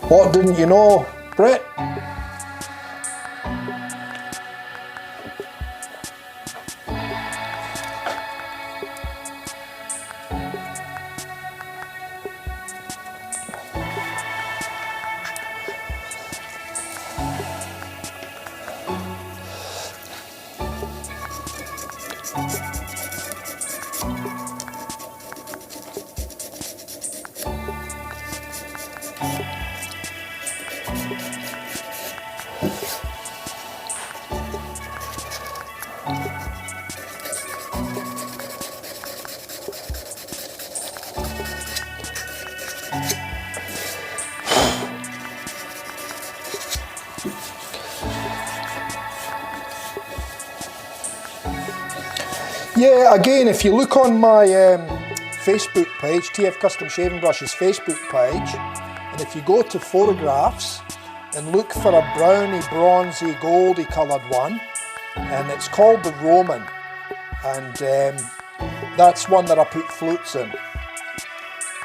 A: What didn't you know, Brett? Yeah, again, if you look on my Facebook page, TF Custom Shaving Brushes Facebook page, and if you go to photographs and look for a browny, bronzy, goldy coloured one, and it's called the Roman, and that's one that I put flutes in.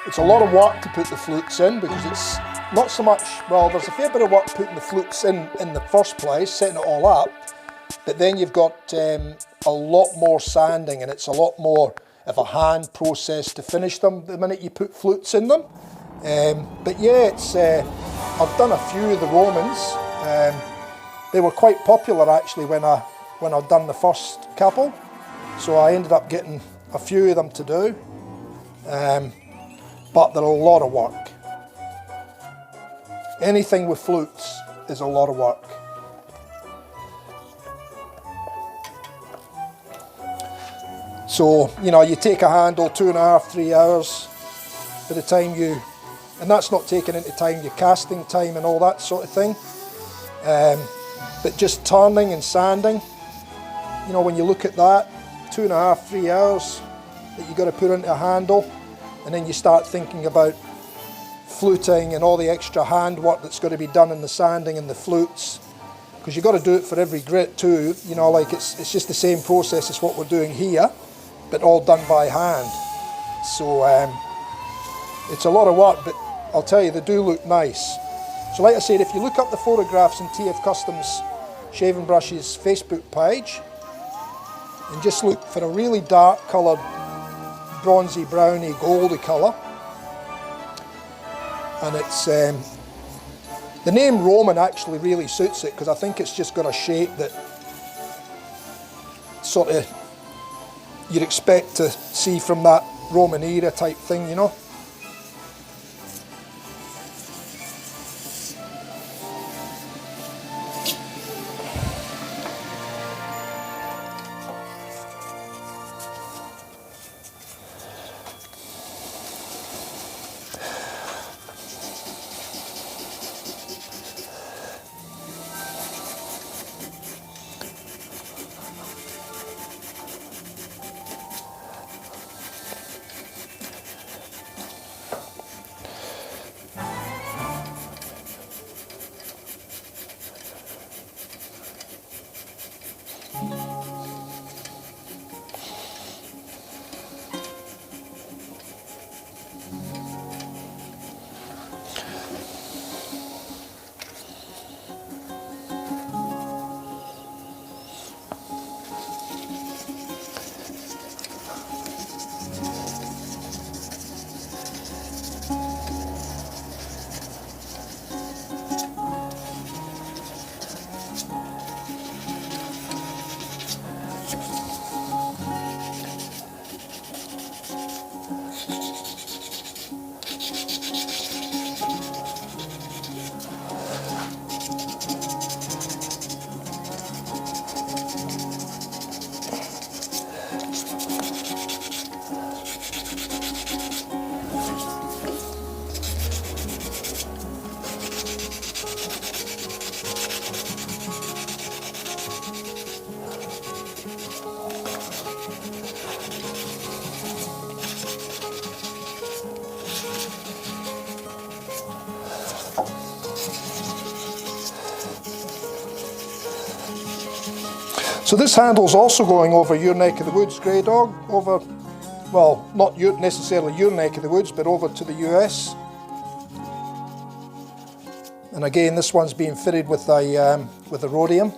A: It's a lot of work to put the flutes in, because it's not so much, well, there's a fair bit of work putting the flutes in the first place, setting it all up, but then you've got a lot more sanding, and it's a lot more of a hand process to finish them the minute you put flutes in them. But yeah, it's I've done a few of the Romans. They were quite popular actually when I'd done the first couple, so I ended up getting a few of them to do. But they're a lot of work. Anything with flutes is a lot of work. So, you know, you take a handle 2.5, 3 hours by the time you, and that's not taking into time your casting time and all that sort of thing. But just turning and sanding, you know, when you look at that, 2.5, 3 hours that you got to put into a handle, and then you start thinking about fluting and all the extra hand work that's got to be done in the sanding and the flutes, because you've got to do it for every grit too, you know, like it's just the same process as what we're doing here, but all done by hand. So it's a lot of work, but I'll tell you, they do look nice. So like I said, if you look up the photographs in TF Customs Shaving Brushes Facebook page, and just look for a really dark coloured, bronzy, browny, goldy colour, and it's the name Roman actually really suits it, because I think it's just got a shape that sort of you'd expect to see from that Roman era type thing, you know. So this handle's also going over your neck of the woods, Grey Dog, over, well, not necessarily your neck of the woods, but over to the US. And again, this one's being fitted with a rhodium.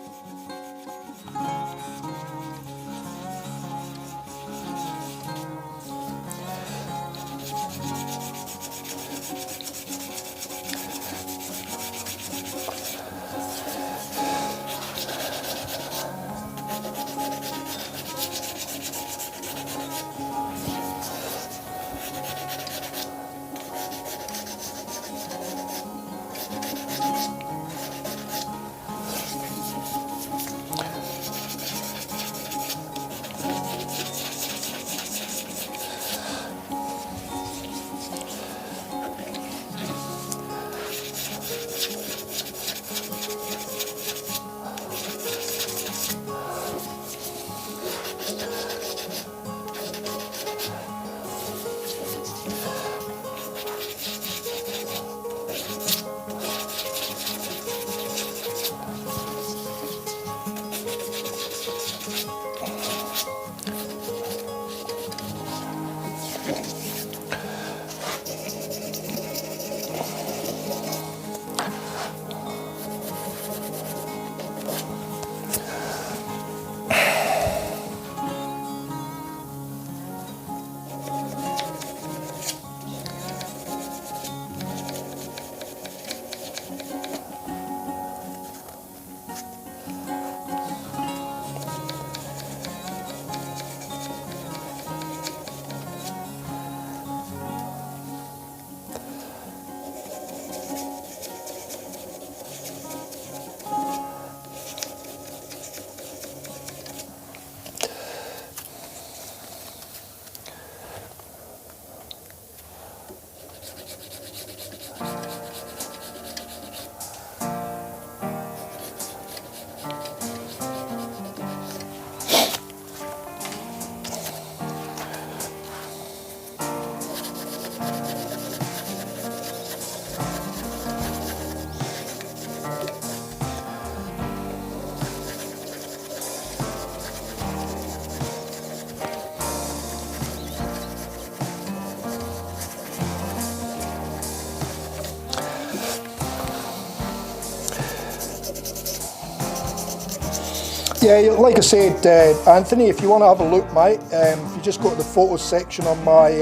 A: Yeah, like I said, Anthony, if you want to have a look, mate, if you just go to the photos section on my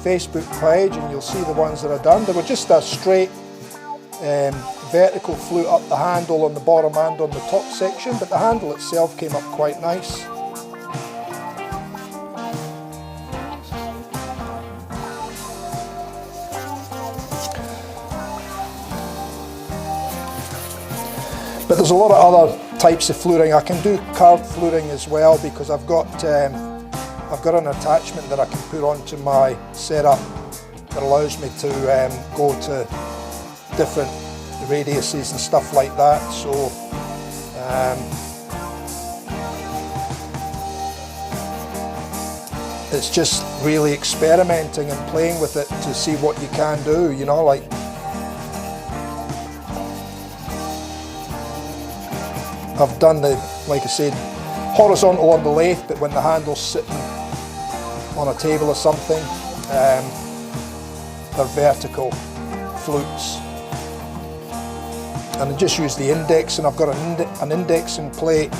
A: Facebook page and you'll see the ones that I've done. They were just a straight vertical flute up the handle on the bottom and on the top section, but the handle itself came up quite nice. But there's a lot of other types of fluting. I can do curved fluting as well, because I've got an attachment that I can put onto my setup that allows me to go to different radiuses and stuff like that. So it's just really experimenting and playing with it to see what you can do, you know, like I've done the, like I said, horizontal on the lathe, but when the handle's sitting on a table or something, they're vertical flutes. And I just use the index, and I've got an indexing plate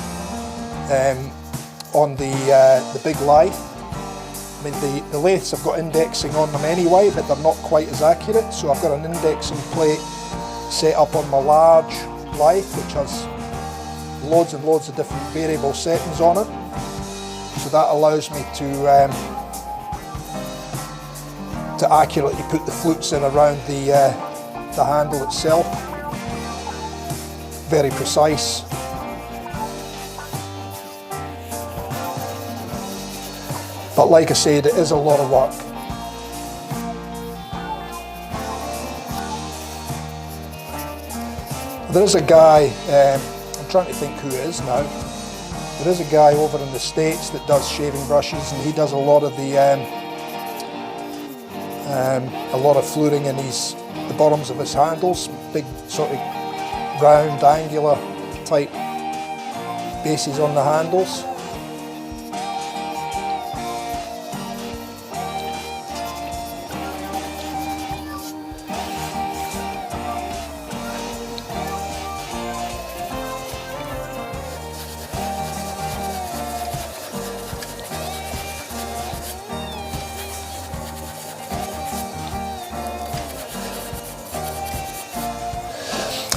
A: on the big lathe. I mean, the lathes have got indexing on them anyway, but they're not quite as accurate, so I've got an indexing plate set up on my large lathe, which has loads and loads of different variable settings on it. So that allows me to accurately put the flutes in around the handle itself. Very precise. But like I said, it is a lot of work. There is a guy, I'm trying to think who it is now. There is a guy over in the States that does shaving brushes, and he does a lot of fluting in the bottoms of his handles, big sort of round, angular type bases on the handles.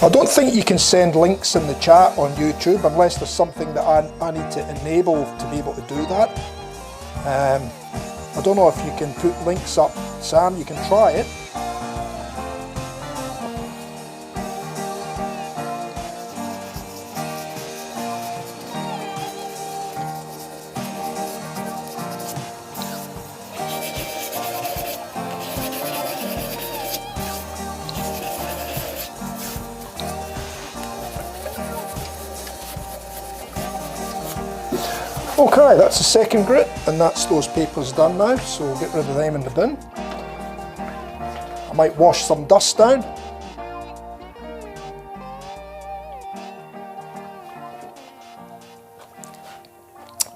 A: I don't think you can send links in the chat on YouTube unless there's something that I need to enable to be able to do that. I don't know if you can put links up, Sam, you can try it. Okay, that's the second grit, and that's those papers done now, so we'll get rid of them in the bin. I might wash some dust down.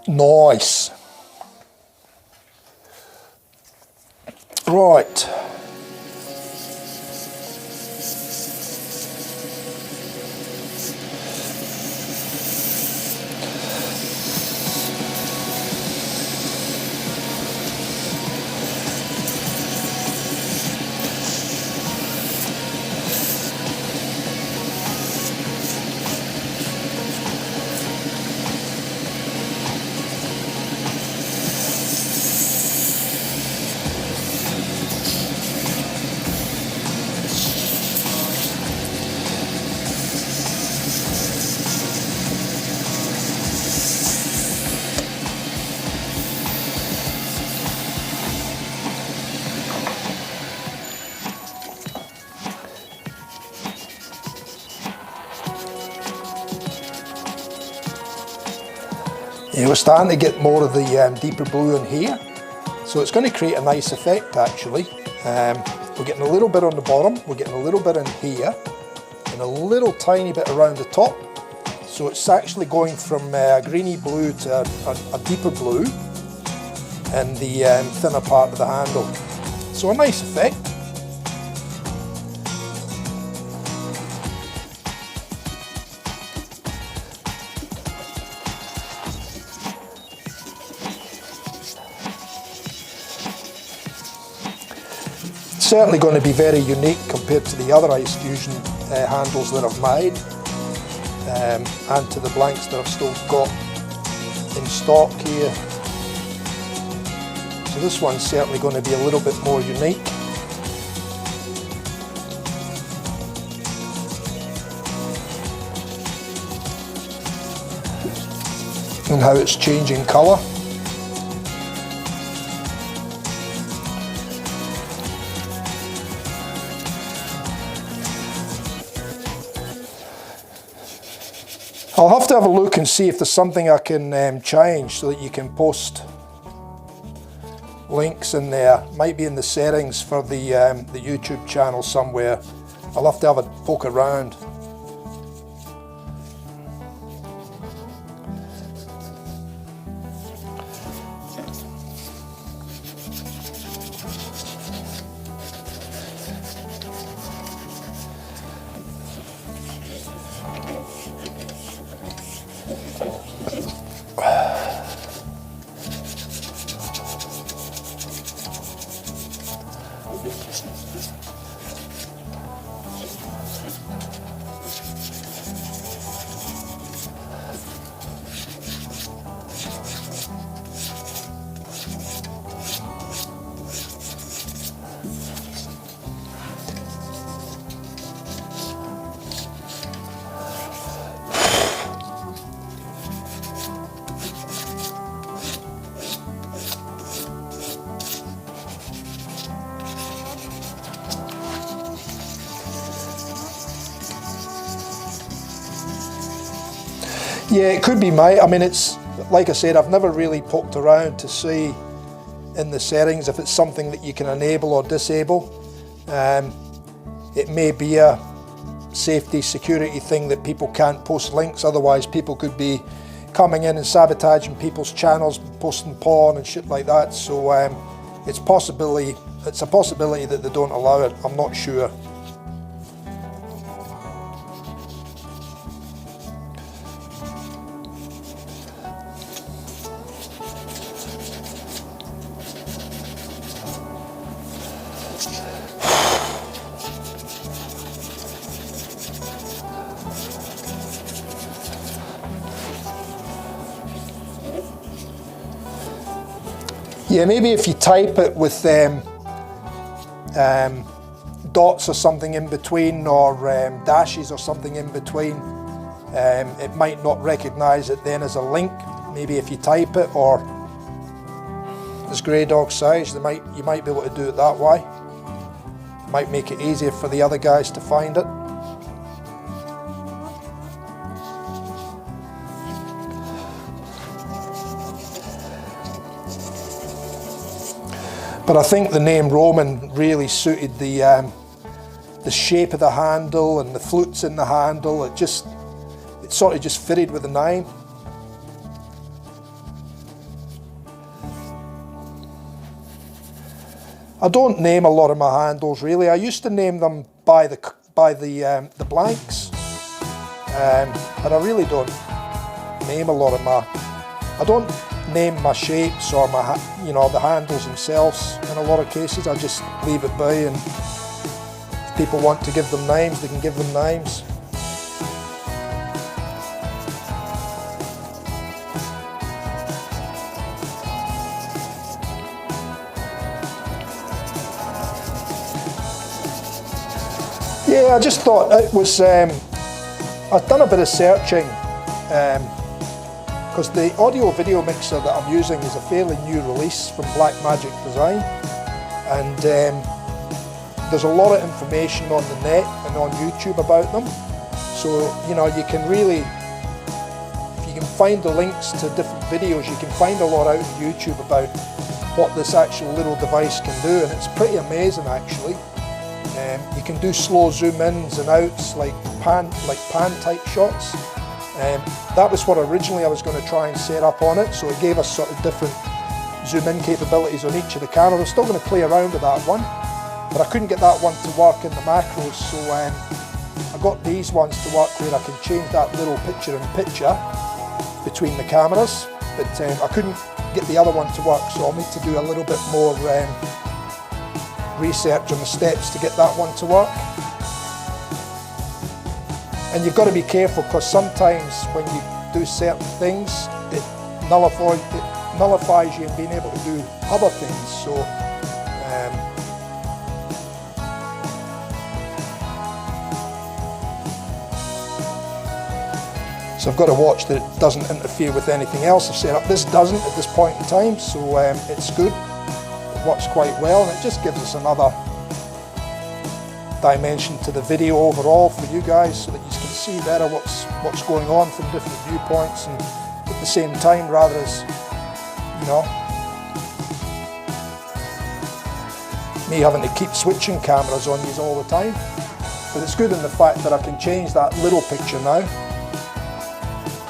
A: Nice. Right. Yeah, we're starting to get more of the deeper blue in here, so it's going to create a nice effect actually. We're getting a little bit on the bottom, we're getting a little bit in here, and a little tiny bit around the top. So it's actually going from a greeny blue to a deeper blue in the thinner part of the handle. So a nice effect. certainly going to be very unique compared to the other ice fusion handles that I've made, and to the blanks that I've still got in stock here. So this one's certainly going to be a little bit more unique. And how it's changing colour. I'll have to have a look and see if there's something I can change so that you can post links in there. Might be in the settings for the YouTube channel somewhere. I'll have to have a poke around. Yeah, it could be I mean, it's like I said, I've never really poked around to see in the settings if it's something that you can enable or disable. It may be a safety security thing that people can't post links, otherwise people could be coming in and sabotaging people's channels, posting porn and shit like that. So it's a possibility that they don't allow it. I'm not sure. Yeah, maybe if you type it with dots or something in between, or dashes or something in between, it might not recognise it then as a link. Maybe if you type it, or as grey dog size, you might be able to do it that way. Might make it easier for the other guys to find it. But I think the name Roman really suited the shape of the handle and the flutes in the handle. It sort of just fitted with the name. I don't name a lot of my handles really. I used to name them by the blanks, but I really don't name a lot of I don't name my shapes or the handles themselves in a lot of cases. I just leave it be, and if people want to give them names, they can give them names. Yeah, I just thought it was, I've done a bit of searching, because the audio video mixer that I'm using is a fairly new release from Blackmagic Design, and there's a lot of information on the net and on YouTube about them. So you can really, if you can find the links to different videos, you can find a lot out on YouTube about what this actual little device can do, and it's pretty amazing actually. You can do slow zoom ins and outs like pan type shots. That was what originally I was going to try and set up on it, so it gave us sort of different zoom in capabilities on each of the cameras. I'm still going to play around with that one, but I couldn't get that one to work in the macros, so I got these ones to work where I can change that little picture between the cameras, but I couldn't get the other one to work, so I'll need to do a little bit more research on the steps to get that one to work. And you've got to be careful, because sometimes when you do certain things, it nullifies you in being able to do other things. So I've got to watch that it doesn't interfere with anything else I've set up. This doesn't at this point in time, so it's good. It works quite well, and it just gives us another dimension to the video overall for you guys, so that you can see better what's going on from different viewpoints, and at the same time, rather as, you know, me having to keep switching cameras on these all the time. But it's good in the fact that I can change that little picture now,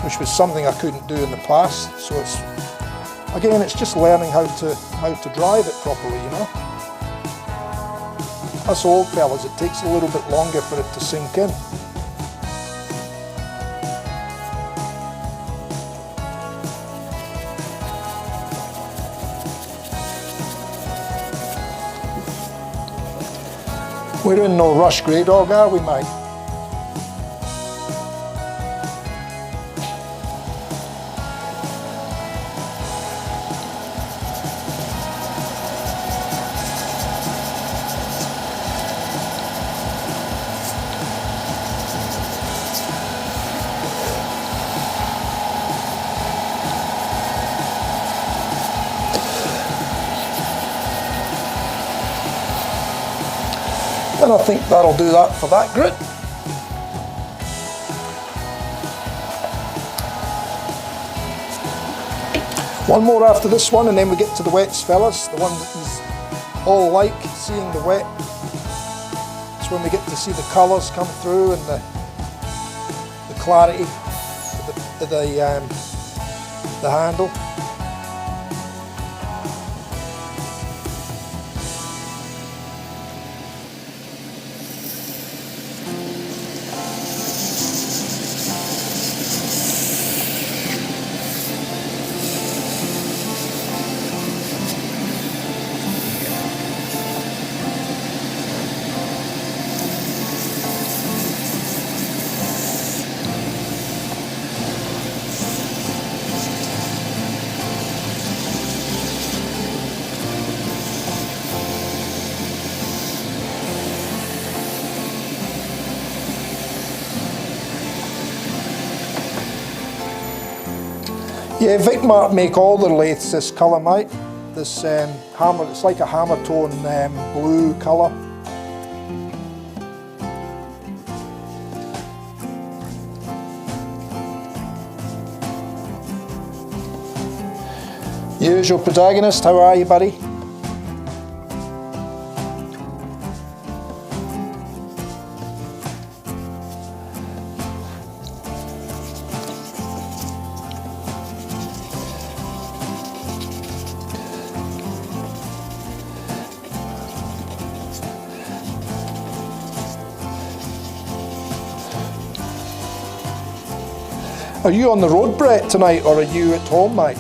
A: which was something I couldn't do in the past. So it's, again, it's just learning how to drive it properly, you know. Us old fellas, it takes a little bit longer for it to sink in. We're in no rush, Grey Dog, are we, mate? And I think that'll do that for that grit. One more after this one, and then we get to the wets, fellas. The one that is all like, seeing the wet. It's when we get to see the colours come through, and the clarity of the handle. Yeah, Vicmart make all their lathes this colour, mate. This hammer, it's like a hammer tone blue colour. Usual protagonist, how are you, buddy? Are you on the road, Brett, tonight, or are you at home, mate?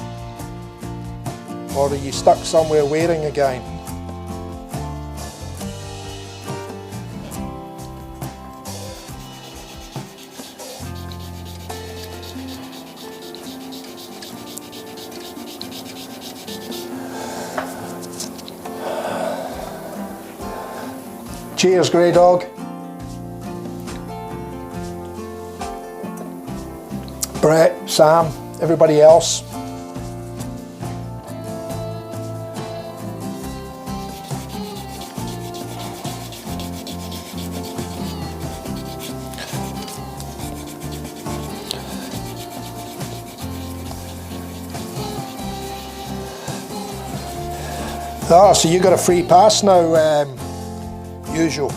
A: Or are you stuck somewhere waiting again? Cheers, Grey Dog. Brett, Sam, everybody else. Ah, so you got a free pass now, usual.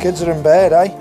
A: Kids are in bed, eh?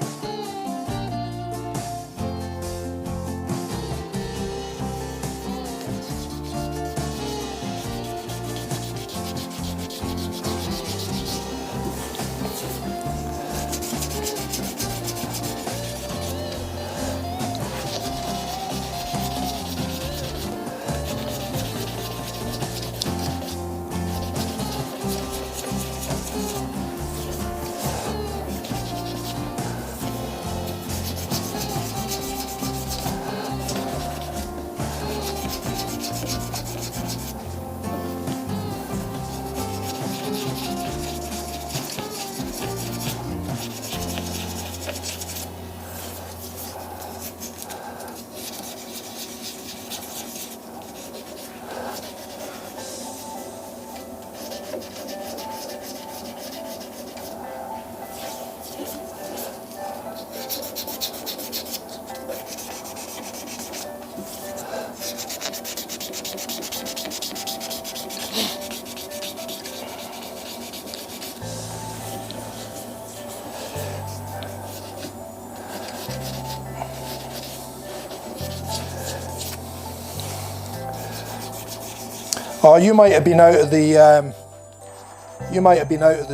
A: Oh, you might have been out of the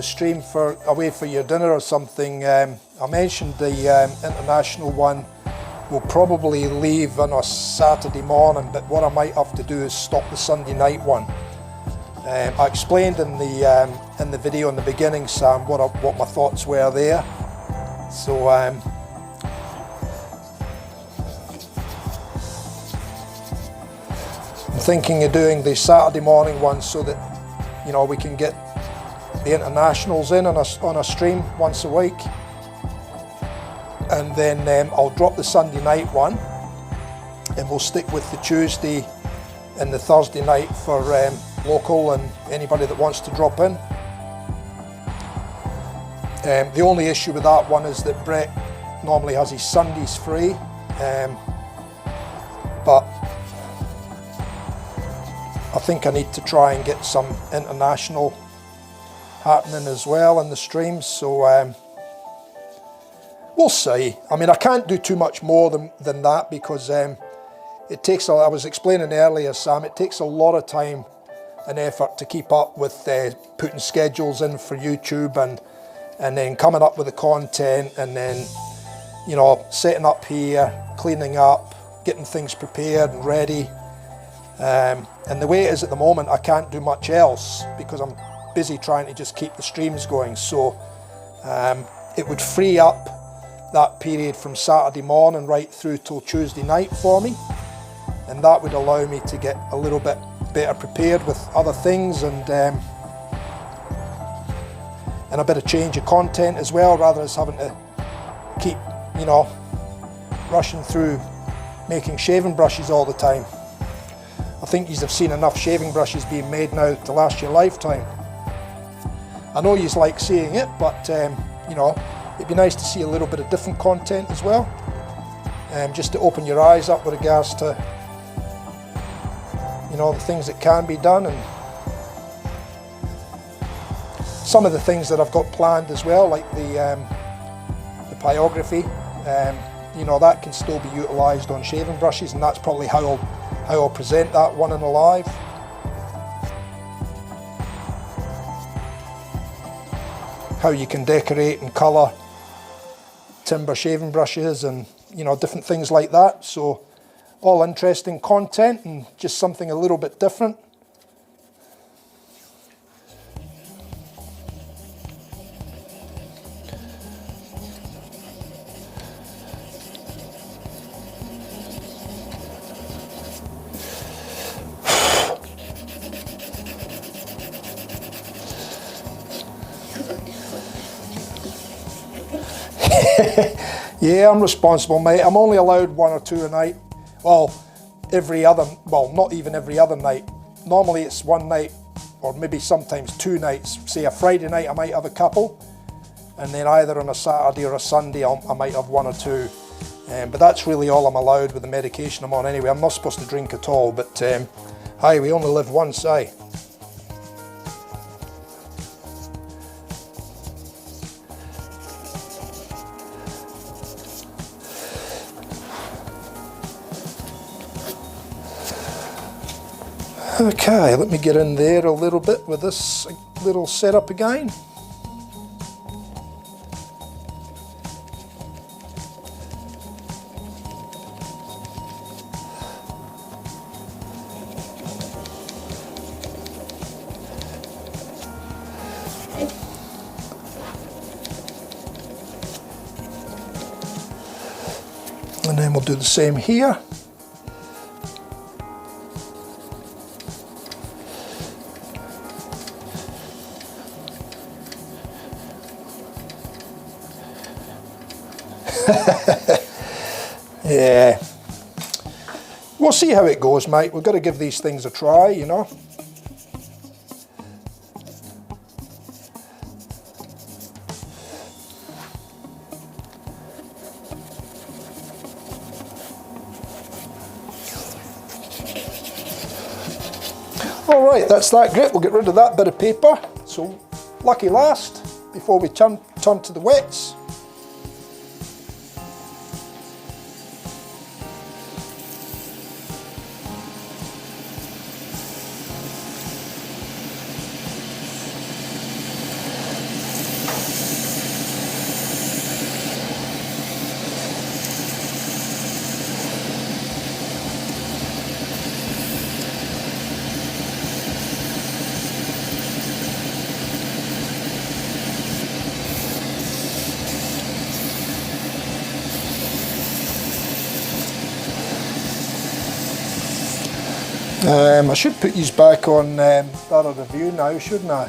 A: stream away for your dinner or something. I mentioned the international one will probably leave on a Saturday morning, but what I might have to do is stop the Sunday night one. I explained in the video in the beginning, Sam, what my thoughts were there. So I'm thinking of doing the Saturday morning one so that, you know, we can get the internationals in on a stream once a week, and then I'll drop the Sunday night one, and we'll stick with the Tuesday and the Thursday night for local and anybody that wants to drop in. The only issue with that one is that Brett normally has his Sundays free, but I think I need to try and get some international happening as well in the streams, so we'll see. I mean, I can't do too much more than that because it takes, I was explaining earlier, Sam, it takes a lot of time and effort to keep up with putting schedules in for YouTube and then coming up with the content, and then, you know, setting up here, cleaning up, getting things prepared and ready. And the way it is at the moment, I can't do much else because I'm busy trying to just keep the streams going. So it would free up that period from Saturday morning right through till Tuesday night for me, and that would allow me to get a little bit better prepared with other things, and a bit of change of content as well, rather than having to keep, you know, rushing through making shaving brushes all the time. I think you've seen enough shaving brushes being made now to last your lifetime. I know you like seeing it, but you know, it'd be nice to see a little bit of different content as well, just to open your eyes up with regards to, you know, the things that can be done, and some of the things that I've got planned as well, like the pyography. You know, that can still be utilised on shaving brushes, and that's probably how I'll present that one in a live. How you can decorate and colour timber shaving brushes, and, you know, different things like that. So all interesting content and just something a little bit different. Yeah, I'm responsible, mate. I'm only allowed one or two a night. Well, not even every other night. Normally it's one night, or maybe sometimes two nights. Say a Friday night I might have a couple, and then either on a Saturday or a Sunday I might have one or two. But that's really all I'm allowed with the medication I'm on anyway. I'm not supposed to drink at all, but hi, we only live once, aye. Okay, let me get in there a little bit with this little setup again. And then we'll do the same here. Yeah, we'll see how it goes, mate. We've got to give these things a try, you know. All right, that's that grit. We'll get rid of that bit of paper. So lucky last before we turn to the wets. I should put these back on that other view now, shouldn't I?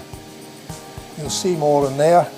A: You'll see more in there.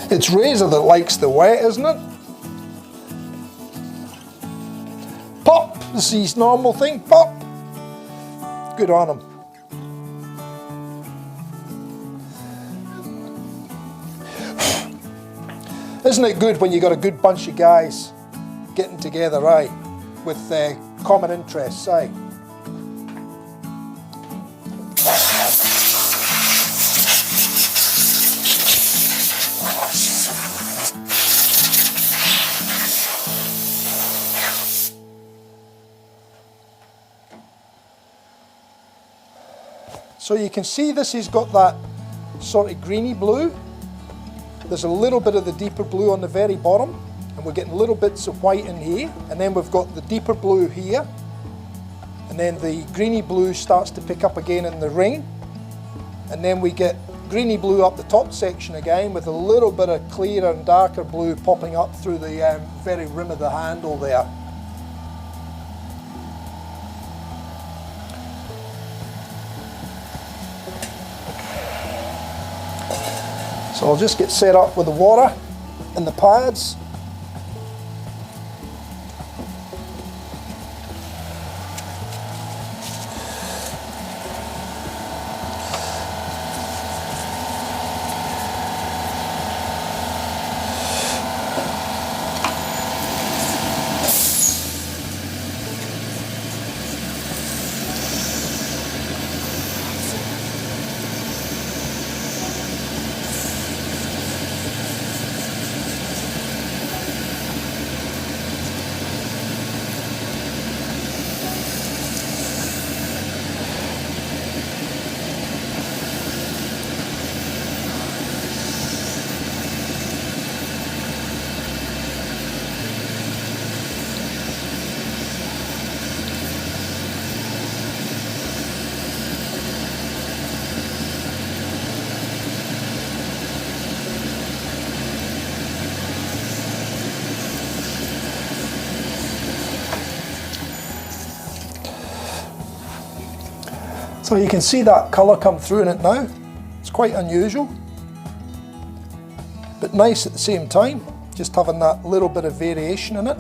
A: It's Razor that likes the wet, isn't it? Pop! This is his normal thing. Pop! Good on him. Isn't it good when you got a good bunch of guys getting together, right? With common interests, eh? So you can see this has got that sort of greeny blue. There's a little bit of the deeper blue on the very bottom, and we're getting little bits of white in here, and then we've got the deeper blue here, and then the greeny blue starts to pick up again in the ring, and then we get greeny blue up the top section again with a little bit of clearer and darker blue popping up through the very rim of the handle there. So I'll just get set up with the water and the pads. So you can see that colour come through in it now. It's quite unusual, but nice at the same time. just having that little bit of variation in it.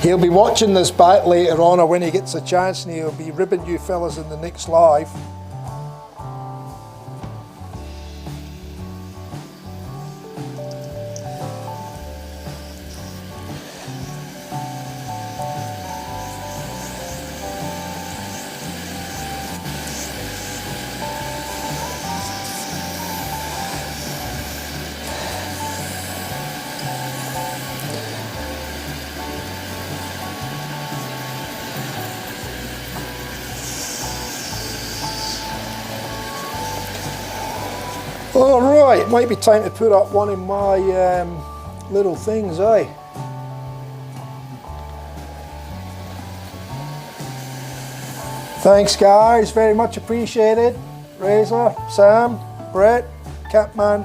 A: He'll be watching this back later on, or when he gets a chance, and he'll be ribbing you fellas in the next live. Alright, it might be time to put up one of my little things, eh? Thanks guys, very much appreciated. Razor, Sam, Brett, Catman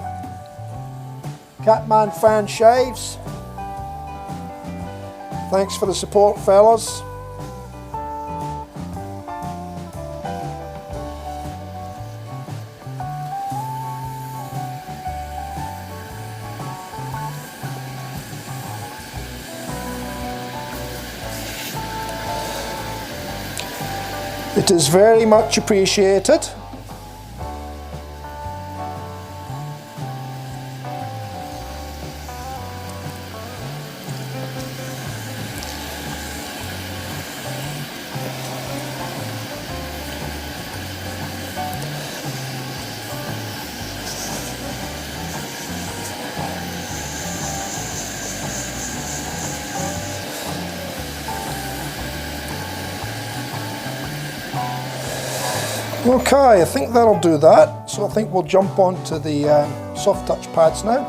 A: Fan Shaves. Thanks for the support, fellas. It is very much appreciated. Okay, I think that'll do that. So I think we'll jump on to the soft touch pads now.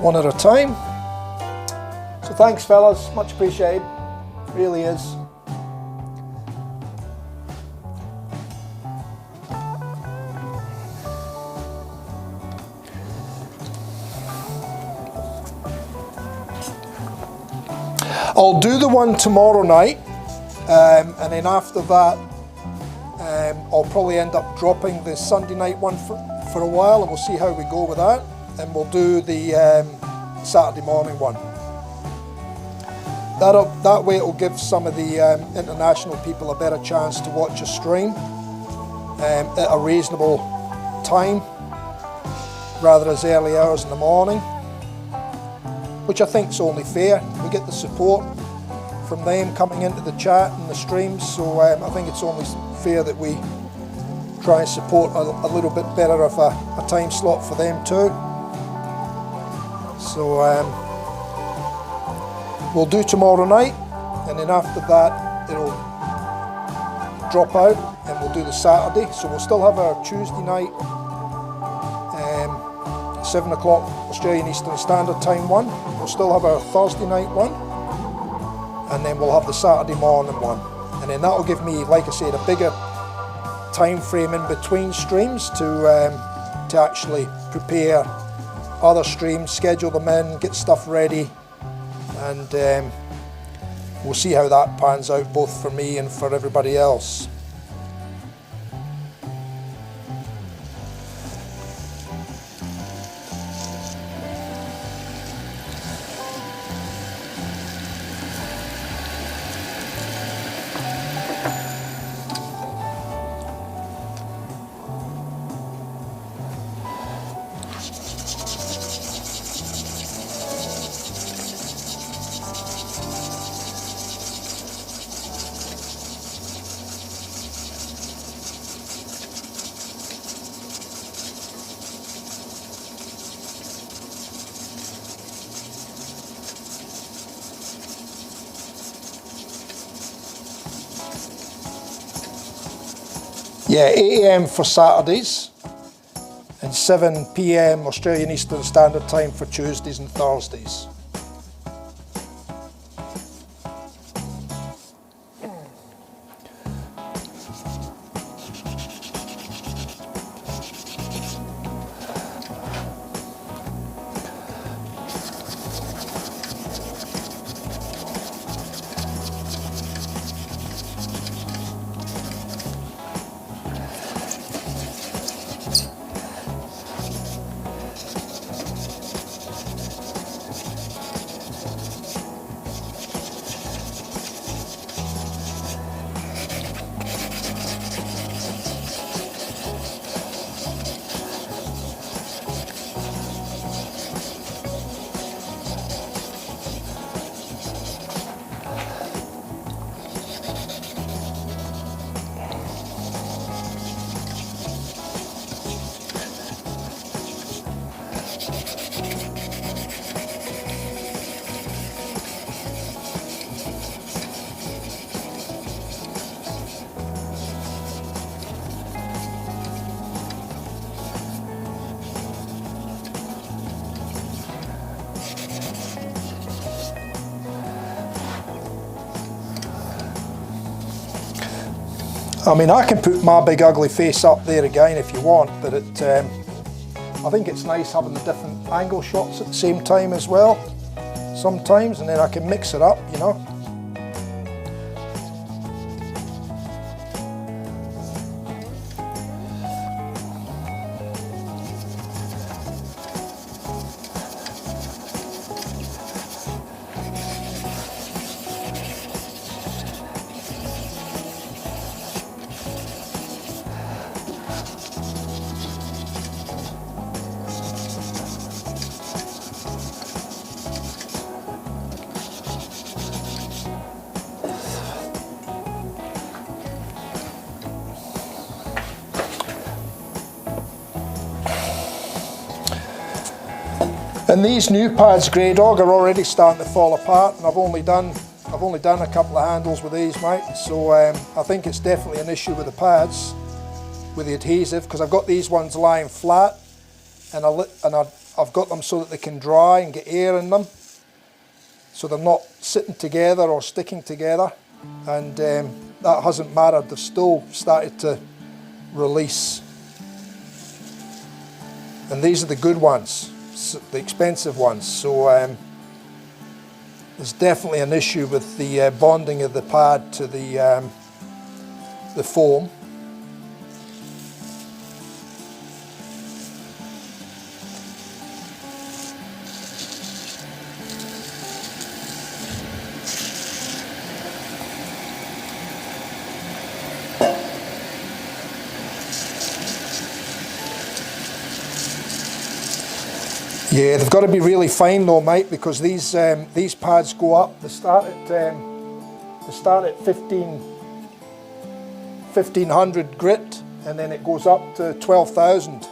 A: One at a time. So thanks fellas, much appreciated, really is. I'll do the one tomorrow night. And then after that, I'll probably end up dropping the Sunday night one for a while, and we'll see how we go with that. And we'll do the Saturday morning one. That way it'll give some of the international people a better chance to watch a stream at a reasonable time, rather as early hours in the morning, which I think is only fair. We get the support from them coming into the chat and the streams, so I think it's only fair that we try and support a little bit better of a time slot for them too. So we'll do tomorrow night, and then after that it'll drop out and we'll do the Saturday. So we'll still have our Tuesday night 7 o'clock Australian Eastern Standard Time one. We'll still have our Thursday night one, and then we'll have the Saturday morning one. And then that'll give me, like I said, a bigger time frame in between streams to actually prepare other streams, schedule them in, get stuff ready, and we'll see how that pans out both for me and for everybody else. Yeah, 8 AM for Saturdays and 7 PM Australian Eastern Standard Time for Tuesdays and Thursdays. I mean, I can put my big ugly face up there again if you want, but I think it's nice having the different angle shots at the same time as well sometimes, and then I can mix it up, you know. And these new pads, Grey Dog, are already starting to fall apart, and I've only done a couple of handles with these, mate. So I think it's definitely an issue with the pads, with the adhesive, because I've got these ones lying flat, and I've got them so that they can dry and get air in them, so they're not sitting together or sticking together. And that hasn't mattered; they've still started to release. And these are the good ones, the expensive ones. So there's definitely an issue with the bonding of the pad to the foam. Yeah, they've got to be really fine though, mate, because these pads go up. They start at 1500 grit, and then it goes up to 12,000.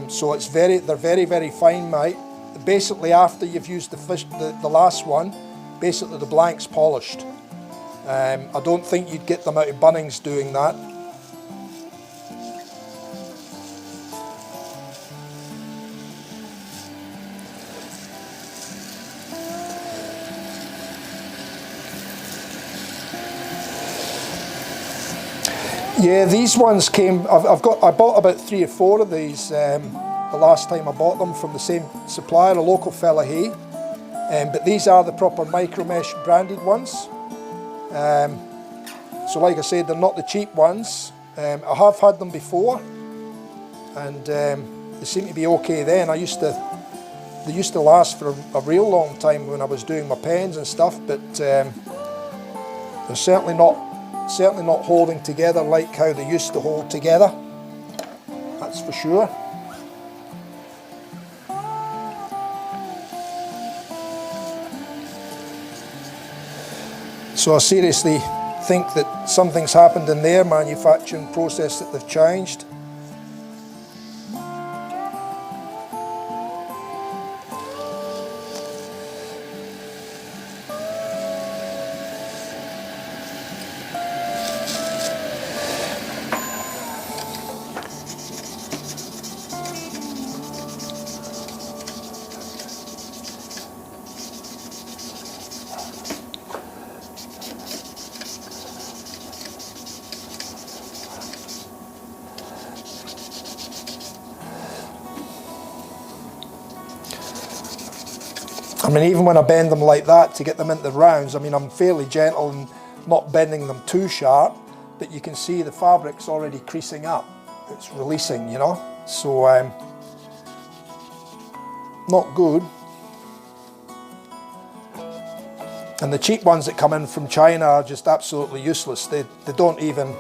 A: So it's they're very, very fine, mate. Basically, after you've used the last one, basically the blank's polished. I don't think you'd get them out of Bunnings doing that. Yeah, these ones came, I bought about 3 or 4 of these the last time I bought them from the same supplier, a local fella here. But these are the proper micro mesh branded ones. So like I said, they're not the cheap ones. I have had them before, and they seem to be okay then. They used to last for a real long time when I was doing my pens and stuff, but they're certainly not holding together like how they used to hold together. That's for sure. So I seriously think that something's happened in their manufacturing process that they've changed. I mean, even when I bend them like that to get them into the rounds, I mean, I'm fairly gentle and not bending them too sharp, but you can see the fabric's already creasing up. It's releasing, you know, so not good. And the cheap ones that come in from China are just absolutely useless. They don't even,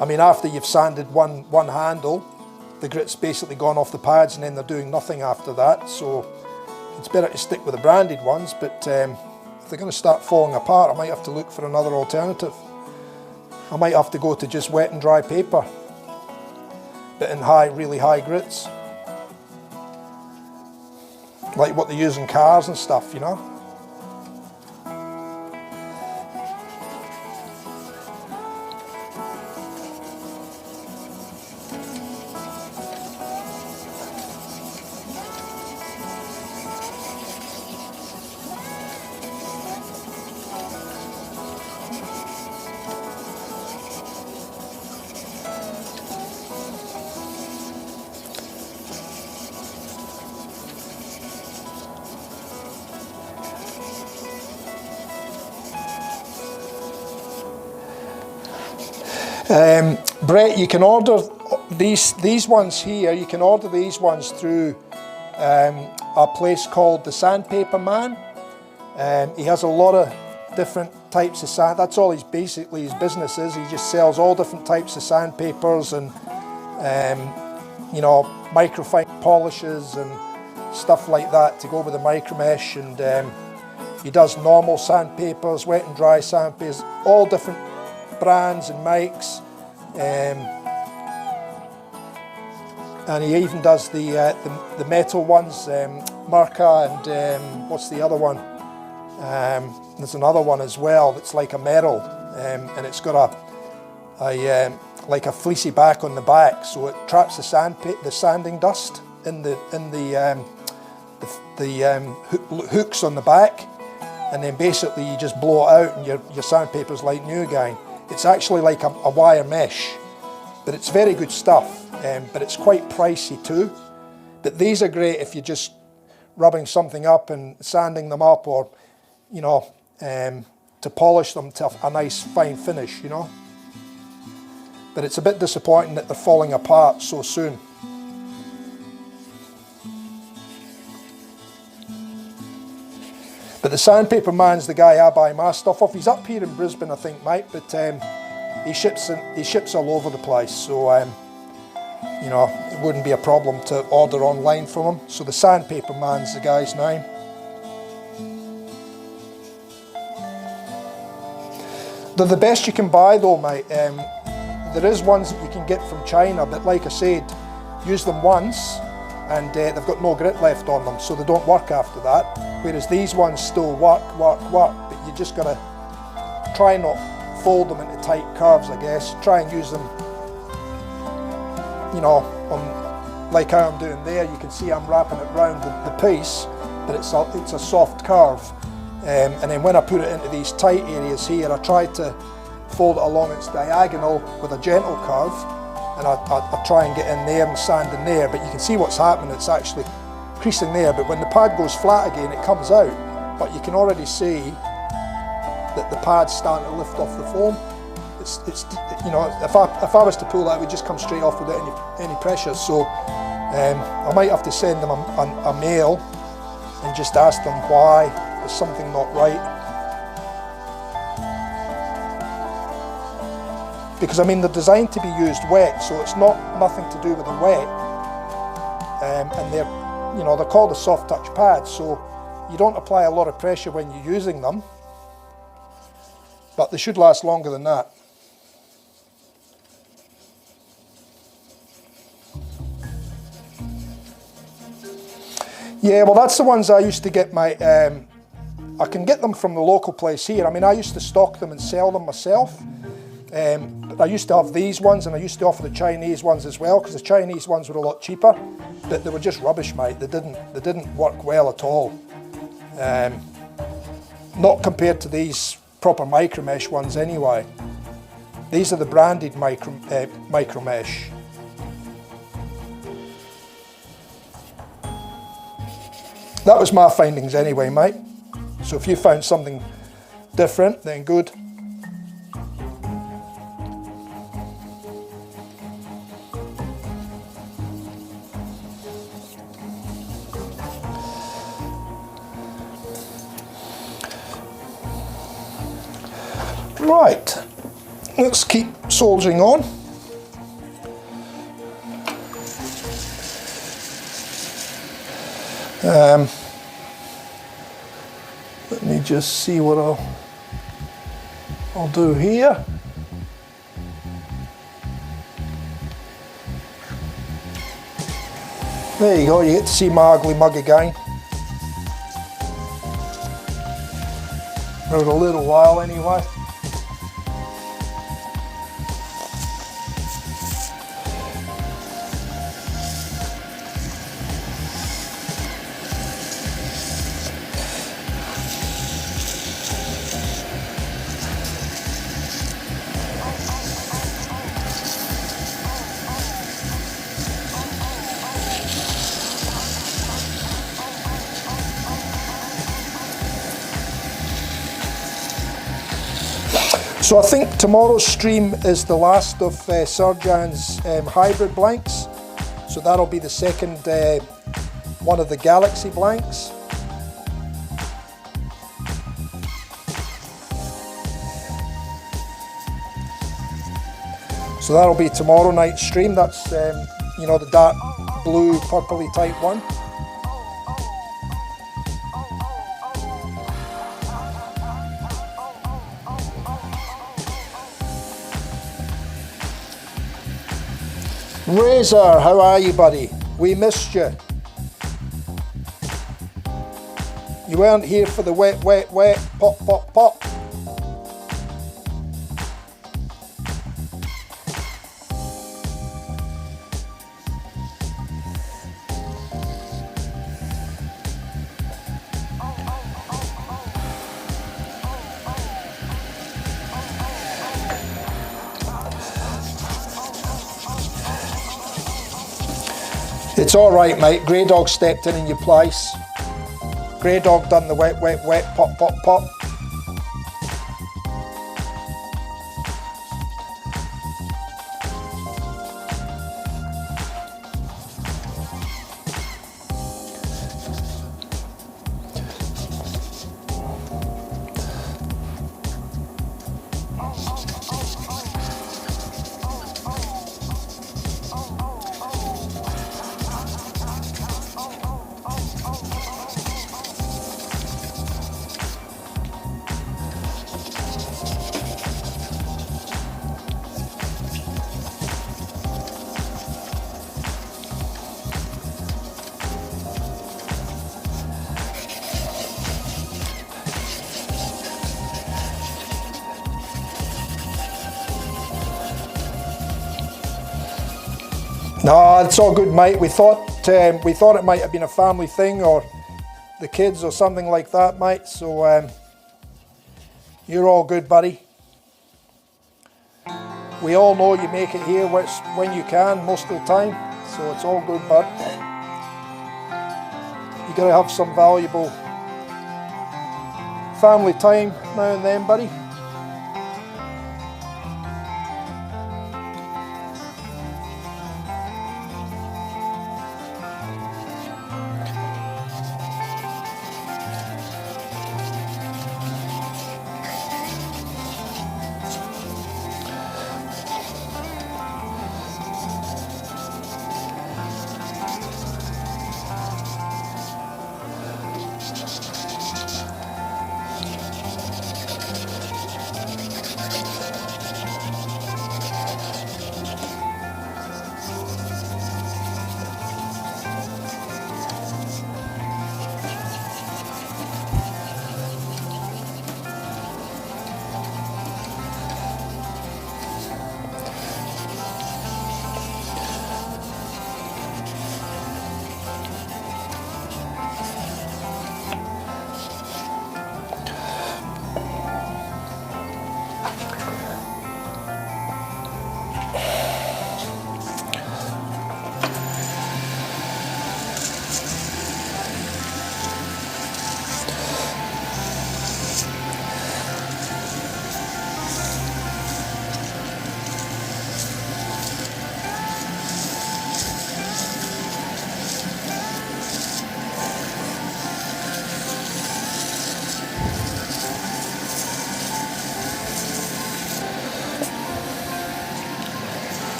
A: I mean, after you've sanded one handle, the grit's basically gone off the pads, and then they're doing nothing after that. So it's better to stick with the branded ones, but if they're going to start falling apart, I might have to look for another alternative. I might have to go to just wet and dry paper, but in really high grits, like what they use in cars and stuff, you know. Brett, you can order these ones here, you can order these ones through a place called the Sandpaper Man. He has a lot of different types of sand. That's all basically his business is. He just sells all different types of sandpapers and you know, microfine polishes and stuff like that to go with the micro mesh. And he does normal sandpapers, wet and dry sandpapers, all different brands and makes. And he even does the metal ones, Marca, and what's the other one? There's another one as well that's like a metal, and it's got a like a fleecy back on the back, so it traps the sanding dust in the hooks on the back, and then basically you just blow it out and your sandpaper's like new again. It's actually like a wire mesh, but it's very good stuff, but it's quite pricey too. But these are great if you're just rubbing something up and sanding them up, or, you know, to polish them to a nice fine finish, you know. But it's a bit disappointing that they're falling apart so soon. But the Sandpaper Man's the guy I buy my stuff off. He's up here in Brisbane, I think, mate, but he ships all over the place, so you know, it wouldn't be a problem to order online from him. So the Sandpaper Man's the guy's name. They're the best you can buy though, mate. There is ones that you can get from China, but like I said, use them once and they've got no grit left on them, so they don't work after that. Whereas these ones still work, but you just gotta try not fold them into tight curves, I guess. Try and use them, you know, on, like how I'm doing there. You can see I'm wrapping it around the piece, but it's a soft curve. And then when I put it into these tight areas here, I try to fold it along its diagonal with a gentle curve, and I try and get in there and sand in there, but you can see what's happening. It's actually creasing there, but when the pad goes flat again, it comes out, but you can already see that the pad's starting to lift off the foam. It's you know, if I was to pull that, it would just come straight off without any pressure. So I might have to send them a mail and just ask them why there's something not right. Because I mean, they're designed to be used wet, so it's nothing to do with the wet. And they're called a soft touch pads, so you don't apply a lot of pressure when you're using them, but they should last longer than that. Yeah, well, that's the ones I used to get my, I can get them from the local place here. I mean, I used to stock them and sell them myself. But I used to have these ones, and I used to offer the Chinese ones as well, because the Chinese ones were a lot cheaper, but they were just rubbish, mate. They didn't work well at all. Not compared to these proper micro mesh ones anyway. These are the branded micro mesh. That was my findings anyway, mate. So if you found something different, then good. Right, let's keep soldering on. Let me just see what I'll do here. There you go, you get to see my ugly mug again. For a little while anyway. So I think tomorrow's stream is the last of Serjan's hybrid blanks. So that'll be the second one of the Galaxy blanks. So that'll be tomorrow night's stream. That's you know, the dark blue purpley type one. Razor, how are you, buddy? We missed you. You weren't here for the wet, wet, wet, pop, pop, pop. It's all right, mate. Grey Dog stepped in your place. Grey Dog done the wet, wet, wet, pop, pop, pop. No, it's all good, mate. We thought it might have been a family thing, or the kids or something like that, mate. So you're all good, buddy. We all know you make it here when you can, most of the time. So it's all good, bud. You gotta have some valuable family time now and then, buddy.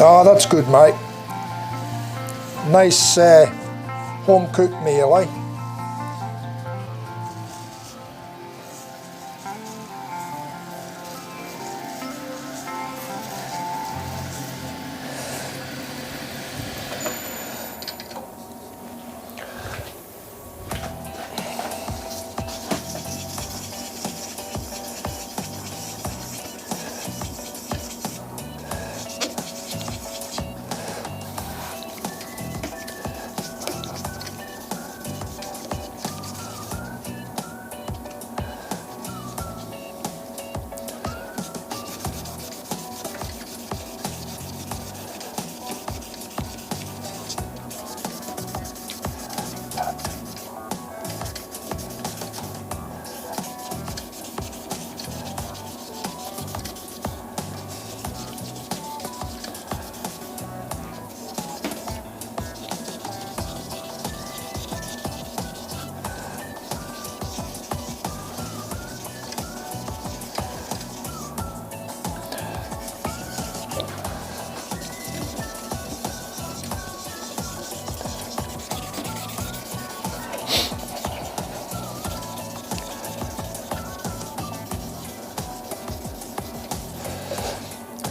A: Oh, that's good, mate. Nice home-cooked meal, eh?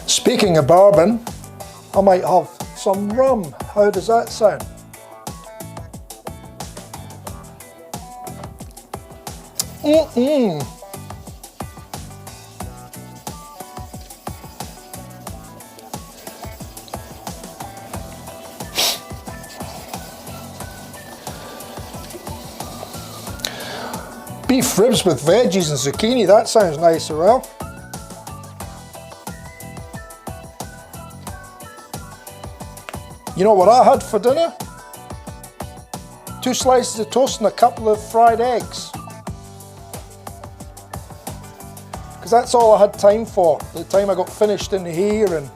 A: Speaking of bourbon, I might have some rum. How does that sound? Beef ribs with veggies and zucchini, that sounds nice as well. You know what I had for dinner? 2 slices of toast and a couple of fried eggs. Because that's all I had time for. By the time I got finished in here and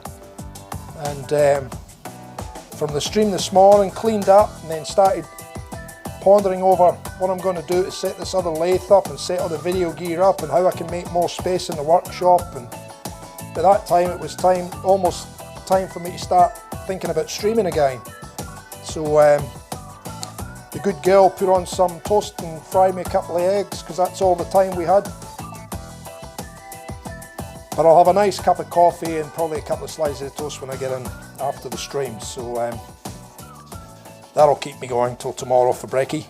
A: from the stream this morning, cleaned up and then started pondering over what I'm going to do to set this other lathe up and set all the video gear up and how I can make more space in the workshop. And by that time it was almost time for me to start thinking about streaming again. So the good girl put on some toast and fried me a couple of eggs because that's all the time we had. But I'll have a nice cup of coffee and probably a couple of slices of toast when I get in after the stream. So that'll keep me going till tomorrow for brekkie.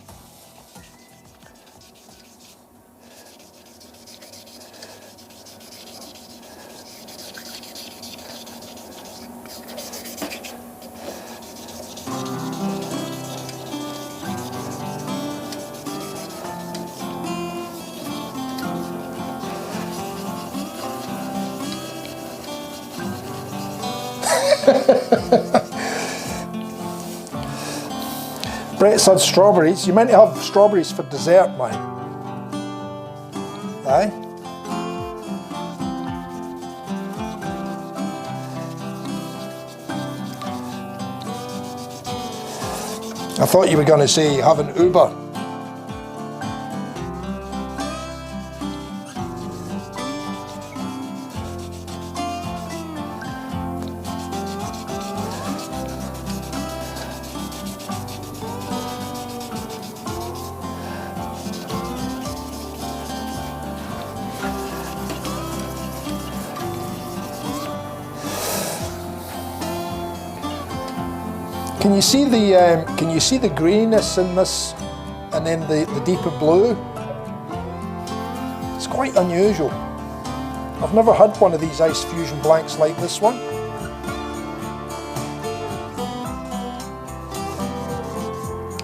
A: Brett's had strawberries. You meant to have strawberries for dessert, man. Aye? I thought you were going to say you have an Uber. Can you see the greeniness in this, and then the deeper blue? It's quite unusual. I've never had one of these ice fusion blanks like this one.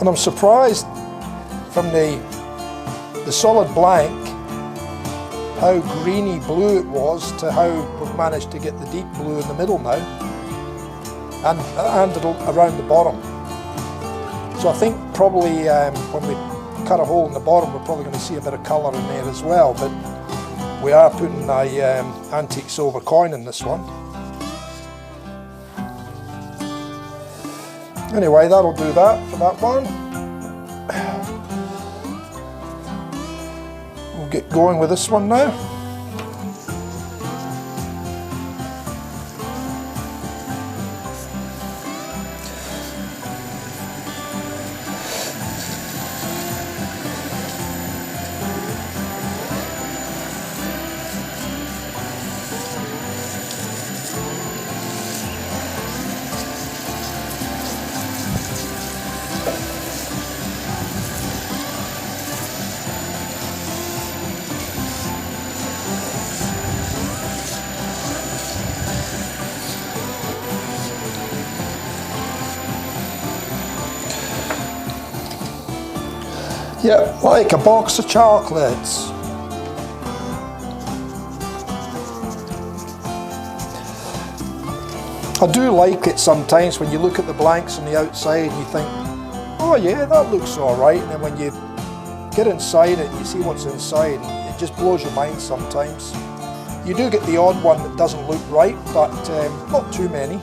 A: And I'm surprised from the solid blank how greeny blue it was to how we've managed to get the deep blue in the middle now. And around the bottom. So I think probably when we cut a hole in the bottom, we're probably going to see a bit of colour in there as well, but we are putting a antique silver coin in this one. Anyway, that'll do that for that one. We'll get going with this one now. Yeah, like a box of chocolates. I do like it sometimes when you look at the blanks on the outside and you think, oh yeah, that looks alright, and then when you get inside it and you see what's inside, it just blows your mind sometimes. You do get the odd one that doesn't look right, but not too many.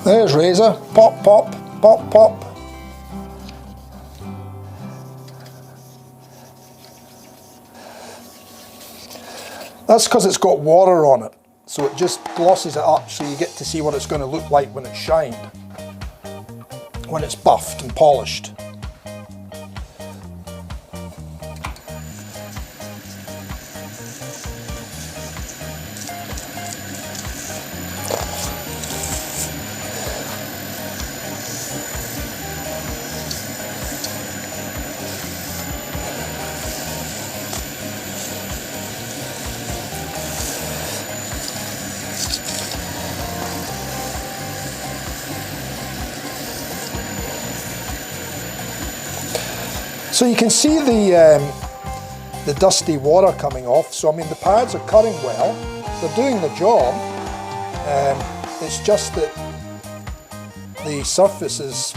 A: There's Razor. Pop, pop, pop, pop. That's because it's got water on it, so it just glosses it up so you get to see what it's going to look like when it's shined, when it's buffed and polished. So you can see the dusty water coming off. So I mean the pads are cutting well, they're doing the job. It's just that the surface is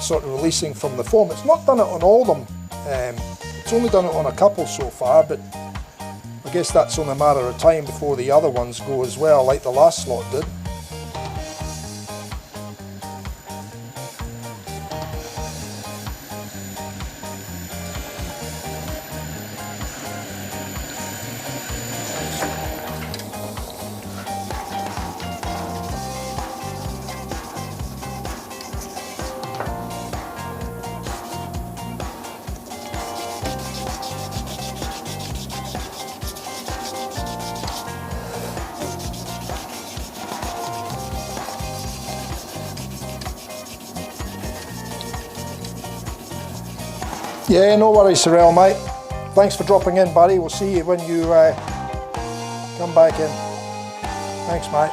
A: sort of releasing from the foam. It's not done it on all of them, it's only done it on a couple so far, but I guess that's only a matter of time before the other ones go as well, like the last lot did. Yeah, no worries, Sorrel, mate. Thanks for dropping in, buddy. We'll see you when you come back in. Thanks, mate.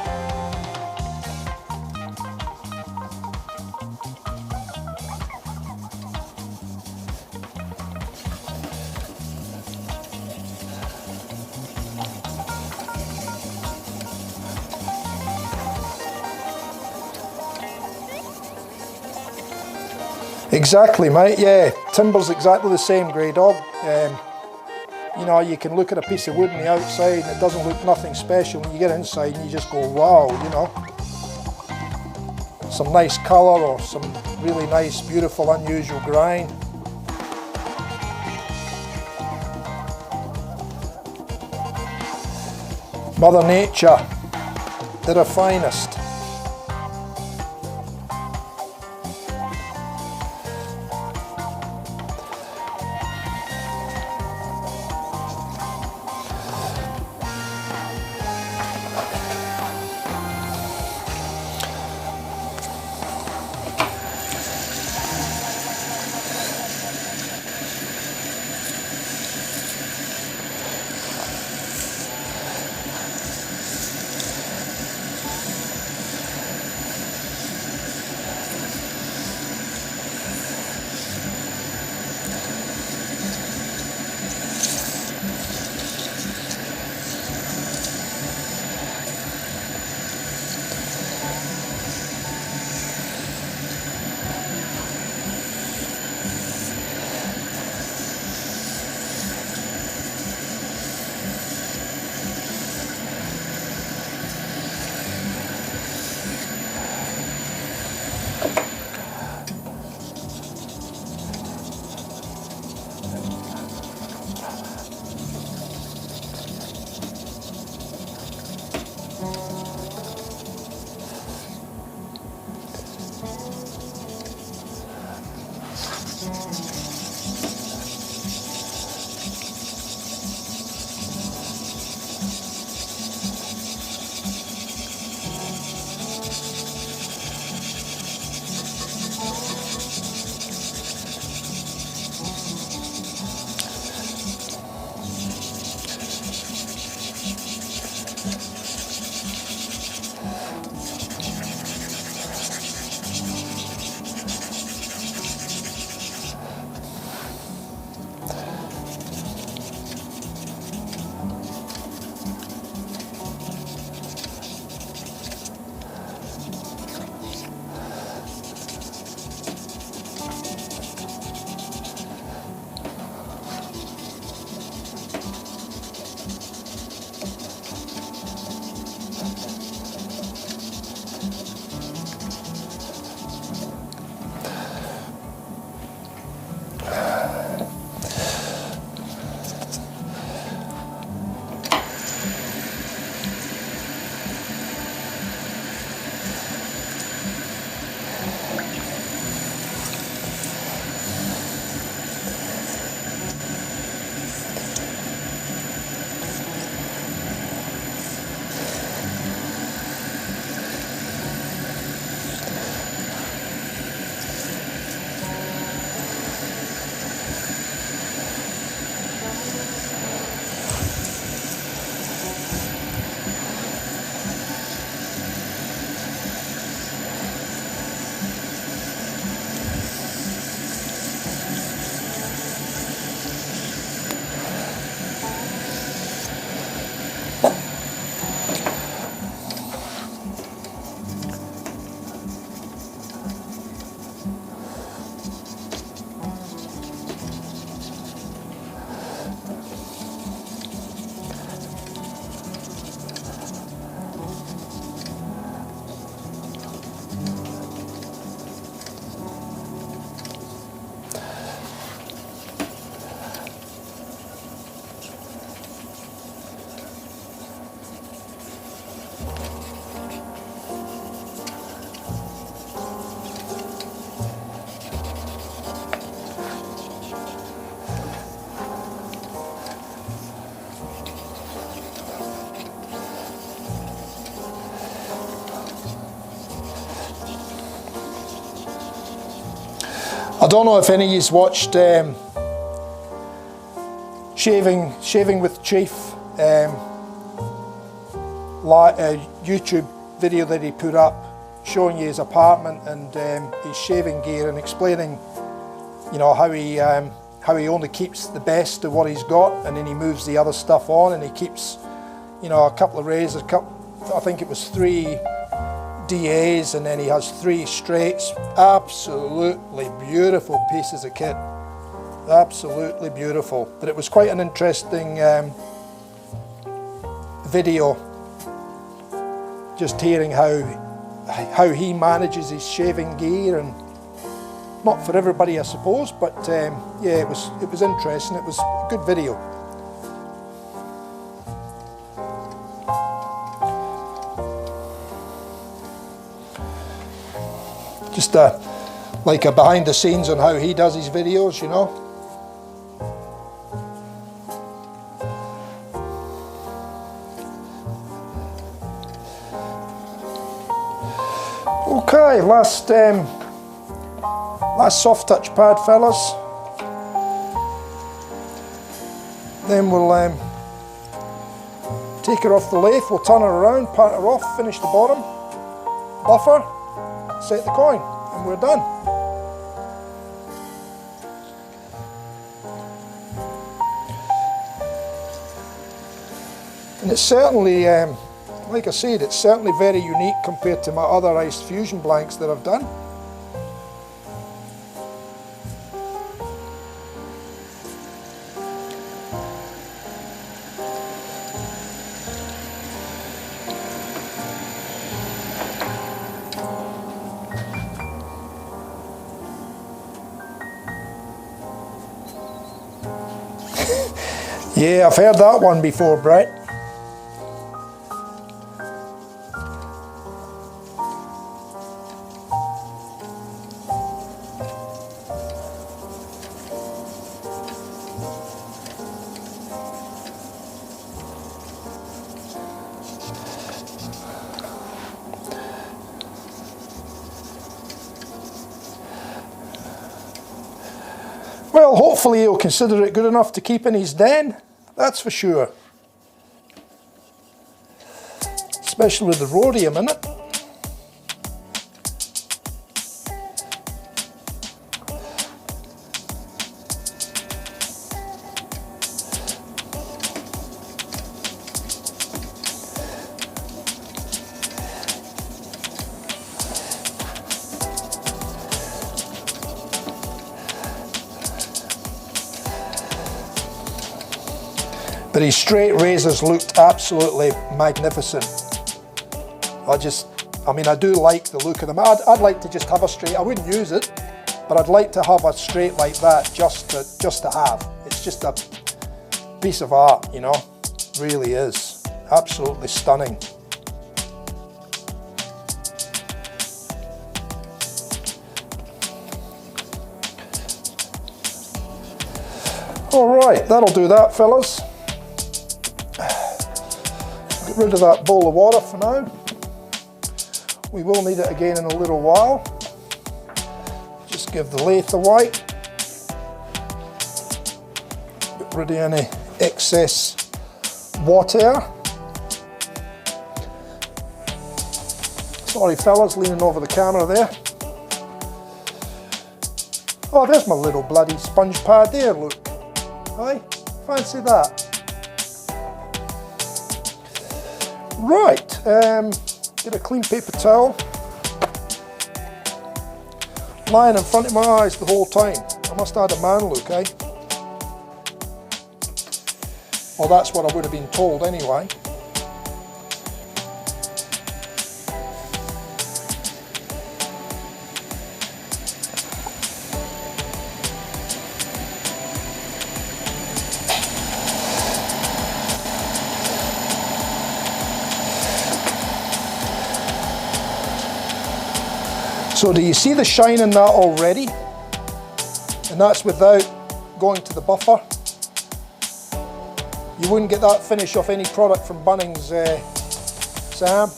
A: Exactly, mate, yeah. Timber's exactly the same, grey dog. You know, you can look at a piece of wood on the outside and it doesn't look nothing special. When you get inside and you just go, wow, you know. Some nice colour or some really nice, beautiful, unusual grind. Mother Nature, at her finest. I don't know if any of you's watched shaving with Chief YouTube video that he put up showing you his apartment and his shaving gear, and explaining, you know, how he only keeps the best of what he's got, and then he moves the other stuff on, and he keeps, you know, a couple of razors, I think it was 3 DAs, and then he has 3 straights. Absolutely beautiful pieces of kit, absolutely beautiful. But it was quite an interesting video, just hearing how he manages his shaving gear, and not for everybody I suppose, but yeah, it was interesting. It was a good video. Just like a behind the scenes on how he does his videos, you know. Okay, last soft touch pad, fellas. Then we'll take her off the lathe, we'll turn her around, pat her off, finish the bottom, buffer, set the coin, and we're done. And it's certainly, like I said, it's certainly very unique compared to my other iced fusion blanks that I've done. Yeah, I've heard that one before, Brett. Well, hopefully he'll consider it good enough to keep in his den, that's for sure. Especially with the rhodium in it. But his straight razors looked absolutely magnificent. I mean, I do like the look of them. I'd like to just have a straight. I wouldn't use it, but I'd like to have a straight like that just to have. It's just a piece of art, you know. It really is. Absolutely stunning. All right, that'll do that, fellas. Get rid of that bowl of water for now. We will need it again in a little while. Just give the lathe a wipe. Get rid of any excess water. Sorry fellas, leaning over the camera there. Oh, there's my little bloody sponge pad there, look. Aye, fancy that. Right, get a clean paper towel, lying in front of my eyes the whole time. I must add a man look, eh? Well, that's what I would have been told anyway. So do you see the shine in that already? And that's without going to the buffer. You wouldn't get that finish off any product from Bunnings, Sam.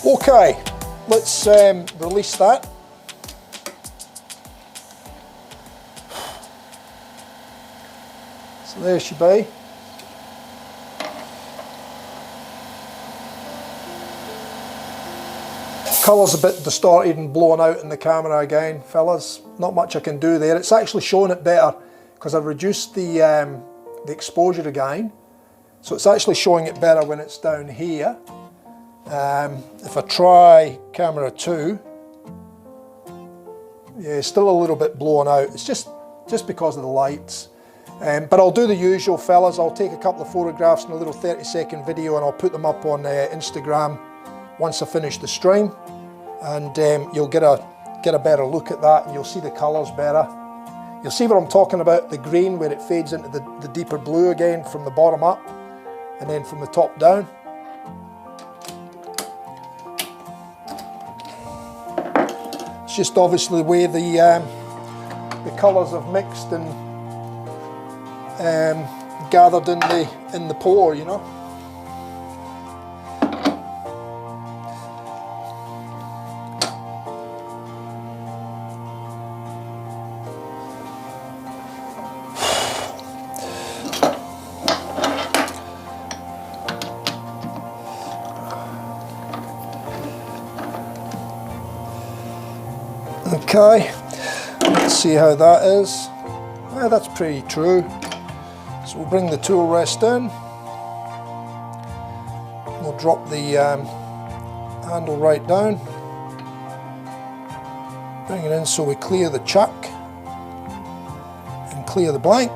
A: Okay. let's release that. So there she be. Colour's a bit distorted and blown out in the camera again, fellas. Not much I can do there. It's actually showing it better because I've reduced the exposure again. So it's actually showing it better when it's down here. If I try camera 2, yeah, it's still a little bit blown out. It's just because of the lights. But I'll do the usual, fellas. I'll take a couple of photographs in a little 30-second video and I'll put them up on Instagram once I finish the stream, and you'll get a better look at that, and you'll see the colours better. You'll see what I'm talking about, the green where it fades into the deeper blue again from the bottom up and then from the top down. It's just obviously the way the colours have mixed and gathered in the pour, you know. Okay, let's see how that is. Yeah, that's pretty true. So we'll bring the tool rest in. We'll drop the handle right down. Bring it in so we clear the chuck and clear the blank.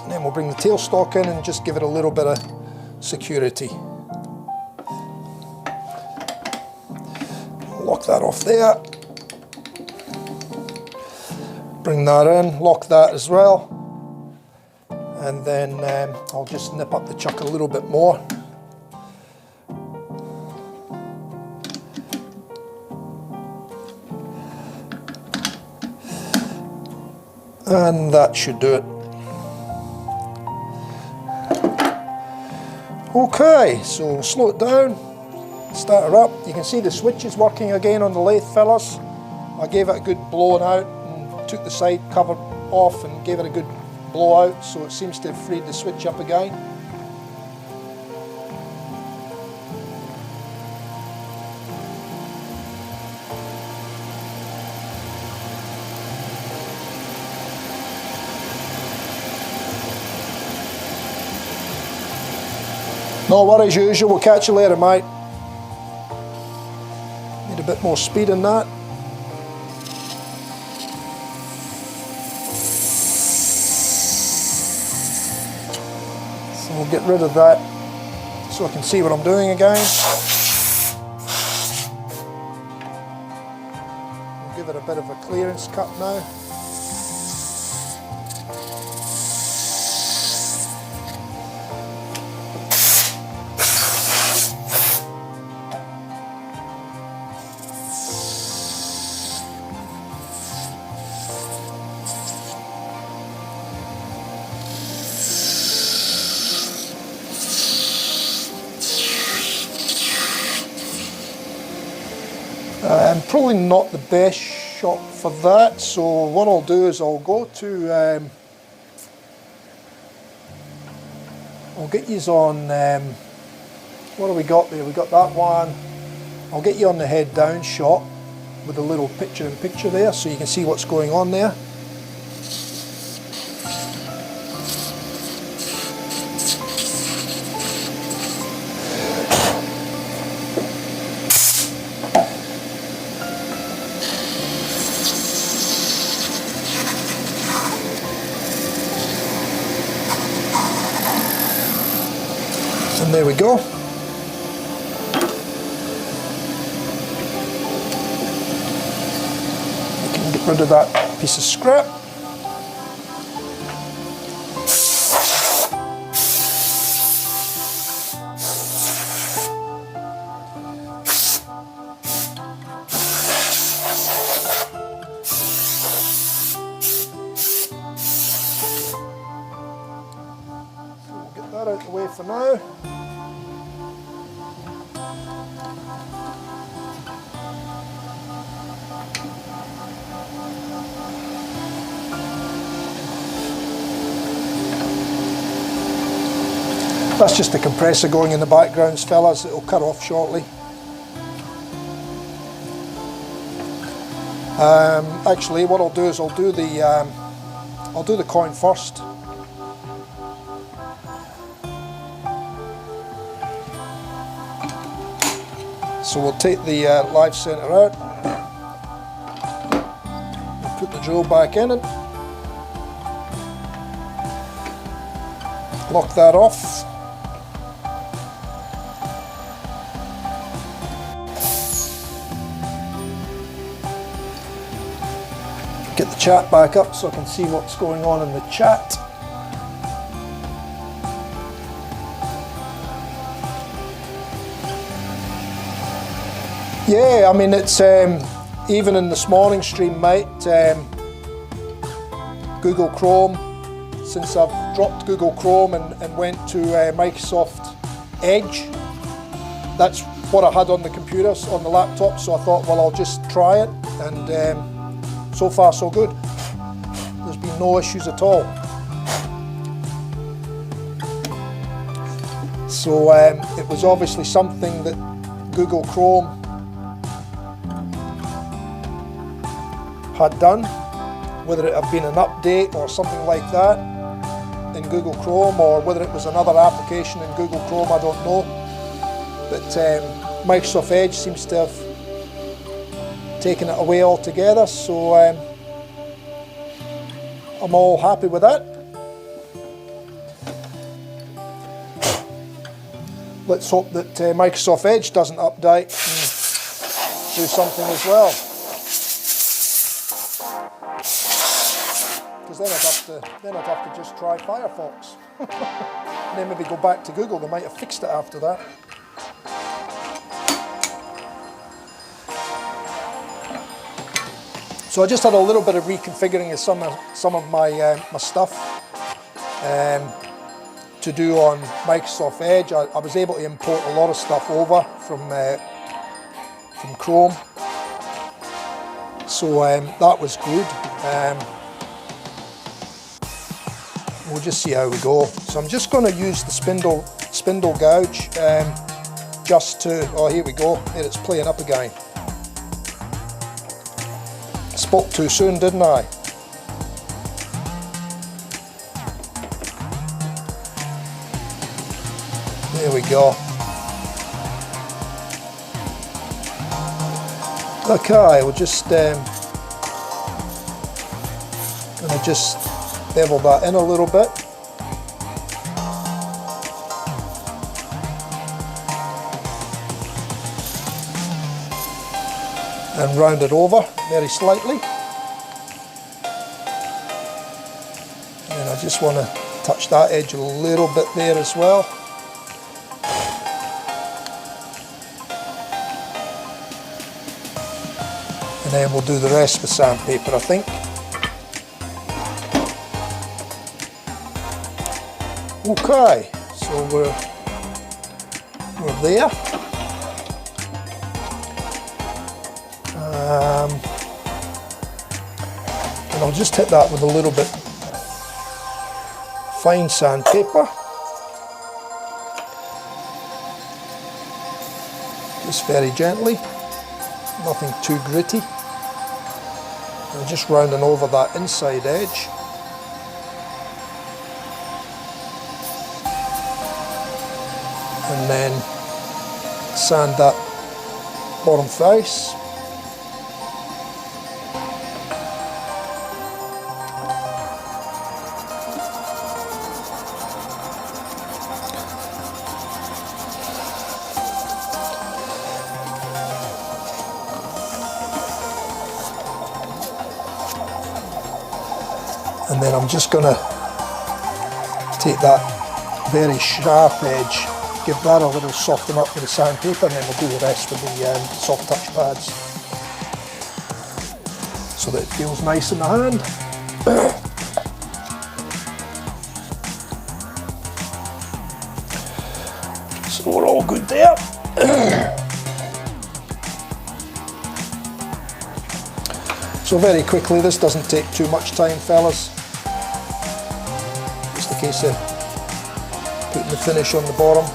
A: And then we'll bring the tailstock in and just give it a little bit of security. Lock that off there. Bring that in, lock that as well, and then I'll just nip up the chuck a little bit more. And that should do it. Okay, so we'll slow it down, start her up. You can see the switch is working again on the lathe, fellas. I gave it a good blowing out. Took the side cover off and gave it a good blowout, so it seems to have freed the switch up again. No worries, usual. We'll catch you later, mate. Need a bit more speed in that. We'll get rid of that so I can see what I'm doing again. We'll give it a bit of a clearance cut now. Probably not the best shot for that, so what I'll do is I'll go to, I'll get yous on, what have we got there? We got that one. I'll get you on the head down shot with a little picture-in-picture there so you can see what's going on there. And there we go. We can get rid of that piece of scrap. So we'll get that out of the way for now. That's just the compressor going in the backgrounds, fellas. It'll cut off shortly. Actually, what I'll do is I'll do the coin first. So we'll take the live center out, we'll put the drill back in it, lock that off. Get the chat back up so I can see what's going on in the chat. Yeah, I mean, it's even in this morning stream, mate, Google Chrome, since I've dropped Google Chrome and went to Microsoft Edge, that's what I had on the computers, on the laptop, so I thought, well, I'll just try it, and so far so good. There's been no issues at all. So it was obviously something that Google Chrome had done, whether it had been an update or something like that in Google Chrome, or whether it was another application in Google Chrome, I don't know. But Microsoft Edge seems to have taken it away altogether, so I'm all happy with that. Let's hope that Microsoft Edge doesn't update and do something as well. Because then I'd have to just try Firefox. And then maybe go back to Google. They might have fixed it after that. So I just had a little bit of reconfiguring of some of my my stuff to do on Microsoft Edge. I was able to import a lot of stuff over from Chrome, so that was good. We'll just see how we go. So I'm just going to use the spindle gouge just to, oh, here we go, here it's playing up again. Spoke too soon, didn't I? There we go. Okay, we'll just gonna just bevel that in a little bit. And round it over very slightly. And I just want to touch that edge a little bit there as well. And then we'll do the rest with sandpaper, I think. Okay, so we're there. And I'll just hit that with a little bit fine sandpaper. Just very gently, nothing too gritty. And just rounding over that inside edge. And then sand that bottom face. And then I'm just going to take that very sharp edge, give that a little soften up with the sandpaper, and then we'll do the rest with the soft touch pads so that it feels nice in the hand. So we're all good there. So very quickly, this doesn't take too much time, fellas. Just a case of putting the finish on the bottom.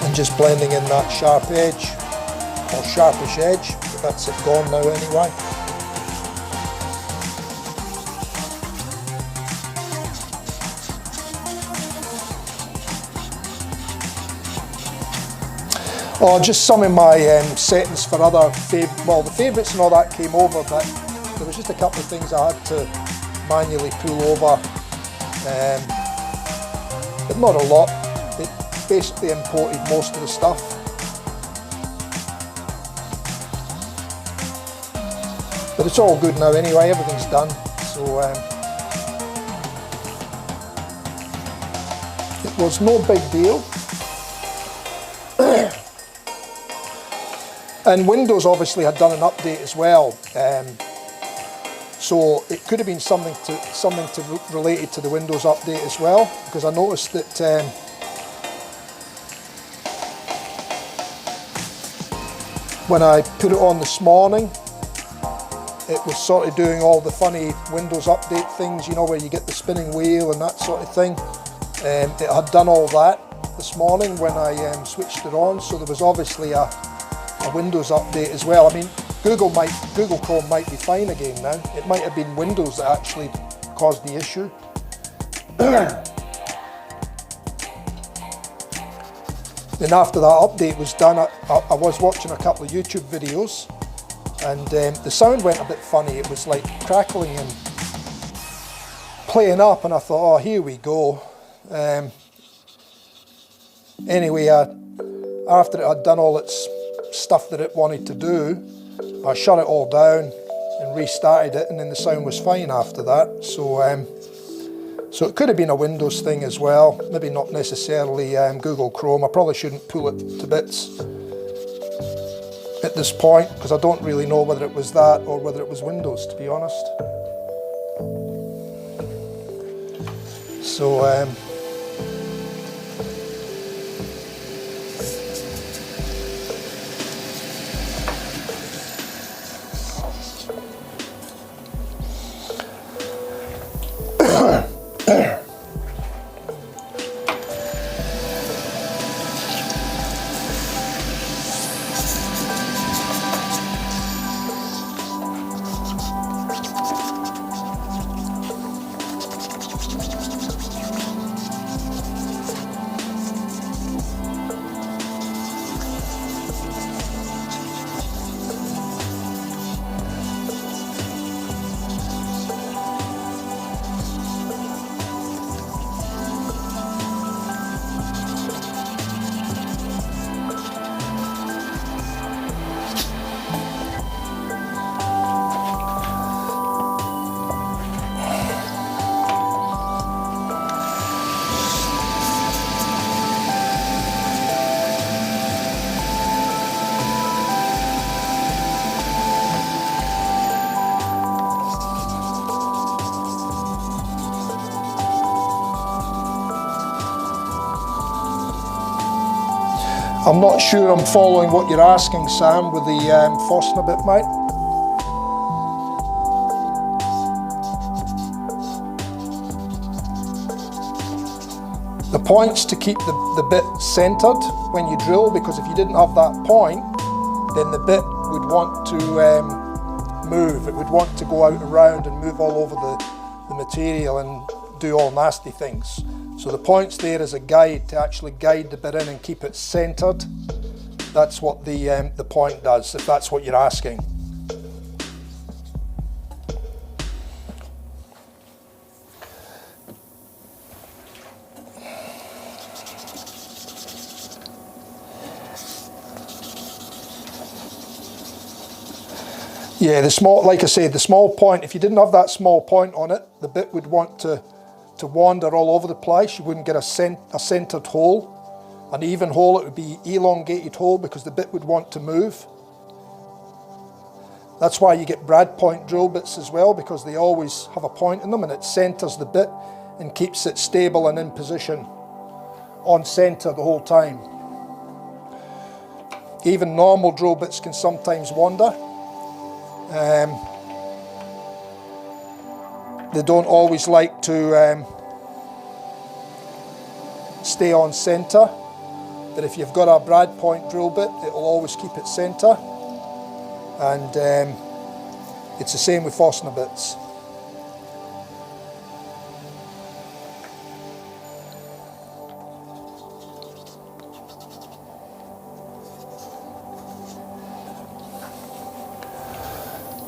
A: And just blending in that sharp edge, or sharpish edge, but that's it gone now anyway. Oh, just some of my settings for other well, the favourites and all that came over, but there was just a couple of things I had to manually pull over, but not a lot. It basically imported most of the stuff. But it's all good now anyway, everything's done, so it was no big deal. And Windows obviously had done an update as well, so it could have been something related to the Windows update as well, because I noticed that when I put it on this morning, it was sort of doing all the funny Windows update things, you know, where you get the spinning wheel and that sort of thing. It had done all that this morning when I switched it on, so there was obviously a Windows update as well. I mean, Google Chrome might be fine again now. It might have been Windows that actually caused the issue. Then after that update was done, I was watching a couple of YouTube videos, and the sound went a bit funny. It was like crackling and playing up, and I thought, oh, here we go. Anyway, after it had done all its stuff that it wanted to do, I shut it all down and restarted it, and then the sound was fine after that. So it could have been a Windows thing as well, maybe not necessarily Google Chrome. I probably shouldn't pull it to bits at this point, because I don't really know whether it was that or whether it was Windows, to be honest. So I'm not sure I'm following what you're asking, Sam, with the fussing a bit, mate. The point's to keep the bit centred when you drill, because if you didn't have that point, then the bit would want to move. It would want to go out around and move all over the material and do all nasty things. So the point's there as a guide to actually guide the bit in and keep it centred. That's what the point does, if that's what you're asking. Yeah, the small, like I said, the small point, if you didn't have that small point on it, the bit would want to wander all over the place. You wouldn't get a centered hole. An even hole, it would be elongated hole, because the bit would want to move. That's why you get brad point drill bits as well, because they always have a point in them, and it centers the bit and keeps it stable and in position on center the whole time. Even normal drill bits can sometimes wander. They don't always like to stay on centre, but if you've got a brad point drill bit, it'll always keep it centre. And it's the same with Forstner bits.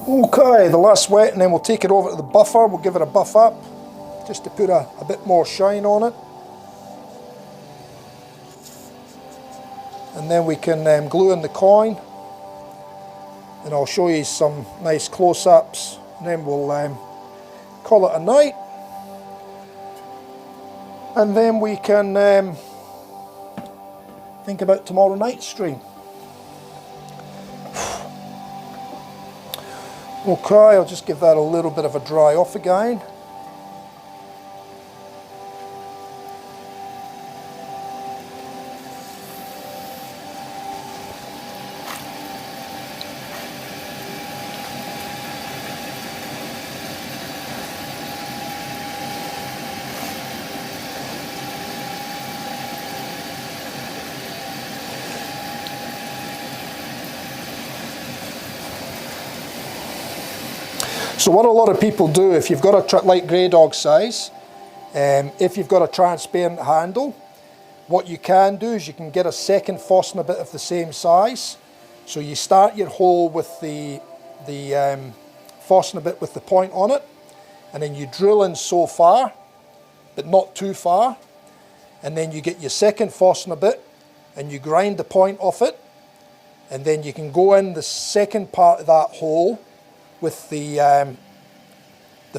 A: Okay, the last wet, and then we'll take it over to the buffer. We'll give it a buff up just to put a bit more shine on it. And then we can glue in the coin, and I'll show you some nice close-ups, and then we'll call it a night. And then we can think about tomorrow night's stream. Okay, I'll just give that a little bit of a dry off again. So what a lot of people do, if you've got a light grey dog size, if you've got a transparent handle, what you can do is you can get a second Forstner bit of the same size. So you start your hole with the Forstner bit with the point on it, and then you drill in so far, but not too far, and then you get your second Forstner bit and you grind the point off it, and then you can go in the second part of that hole with the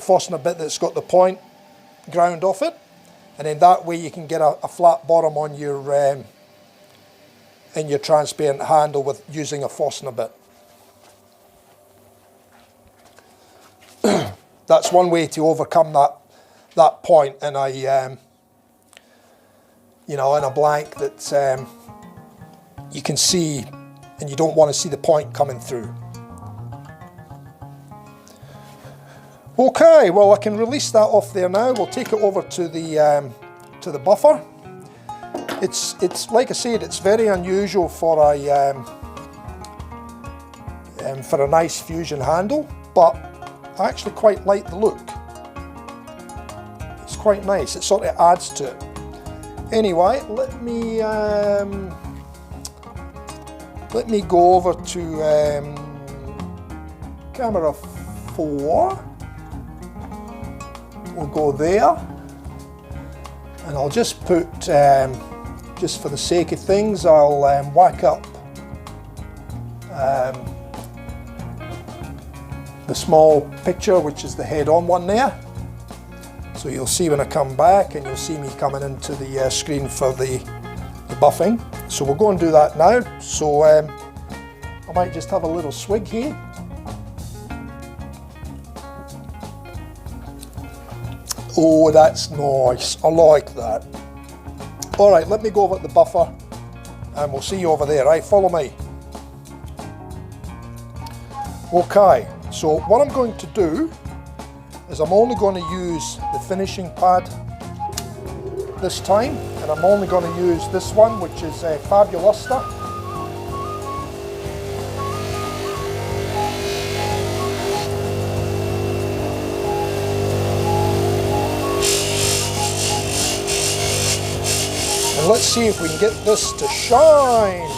A: Forstner bit that's got the point ground off it, and then that way you can get a flat bottom on your in your transparent handle with using a Forstner bit. That's one way to overcome that point in a in a blank that you can see and you don't want to see the point coming through. Okay, well I can release that off there now. We'll take it over to the buffer. It's like I said, it's very unusual for a nice fusion handle, but I actually quite like the look. It's quite nice. It sort of adds to it. Anyway, let me go over to camera 4. We'll go there, and I'll just put, just for the sake of things, I'll whack up the small picture, which is the head-on one there. So you'll see when I come back, and you'll see me coming into the screen for the buffing. So we'll go and do that now. So I might just have a little swig here. Oh, that's nice. I like that. All right, let me go over to the buffer and we'll see you over there, right? Follow me. Okay, so what I'm going to do is I'm only going to use the finishing pad this time, and I'm only going to use this one, which is Fabulosa. Let's see if we can get this to shine.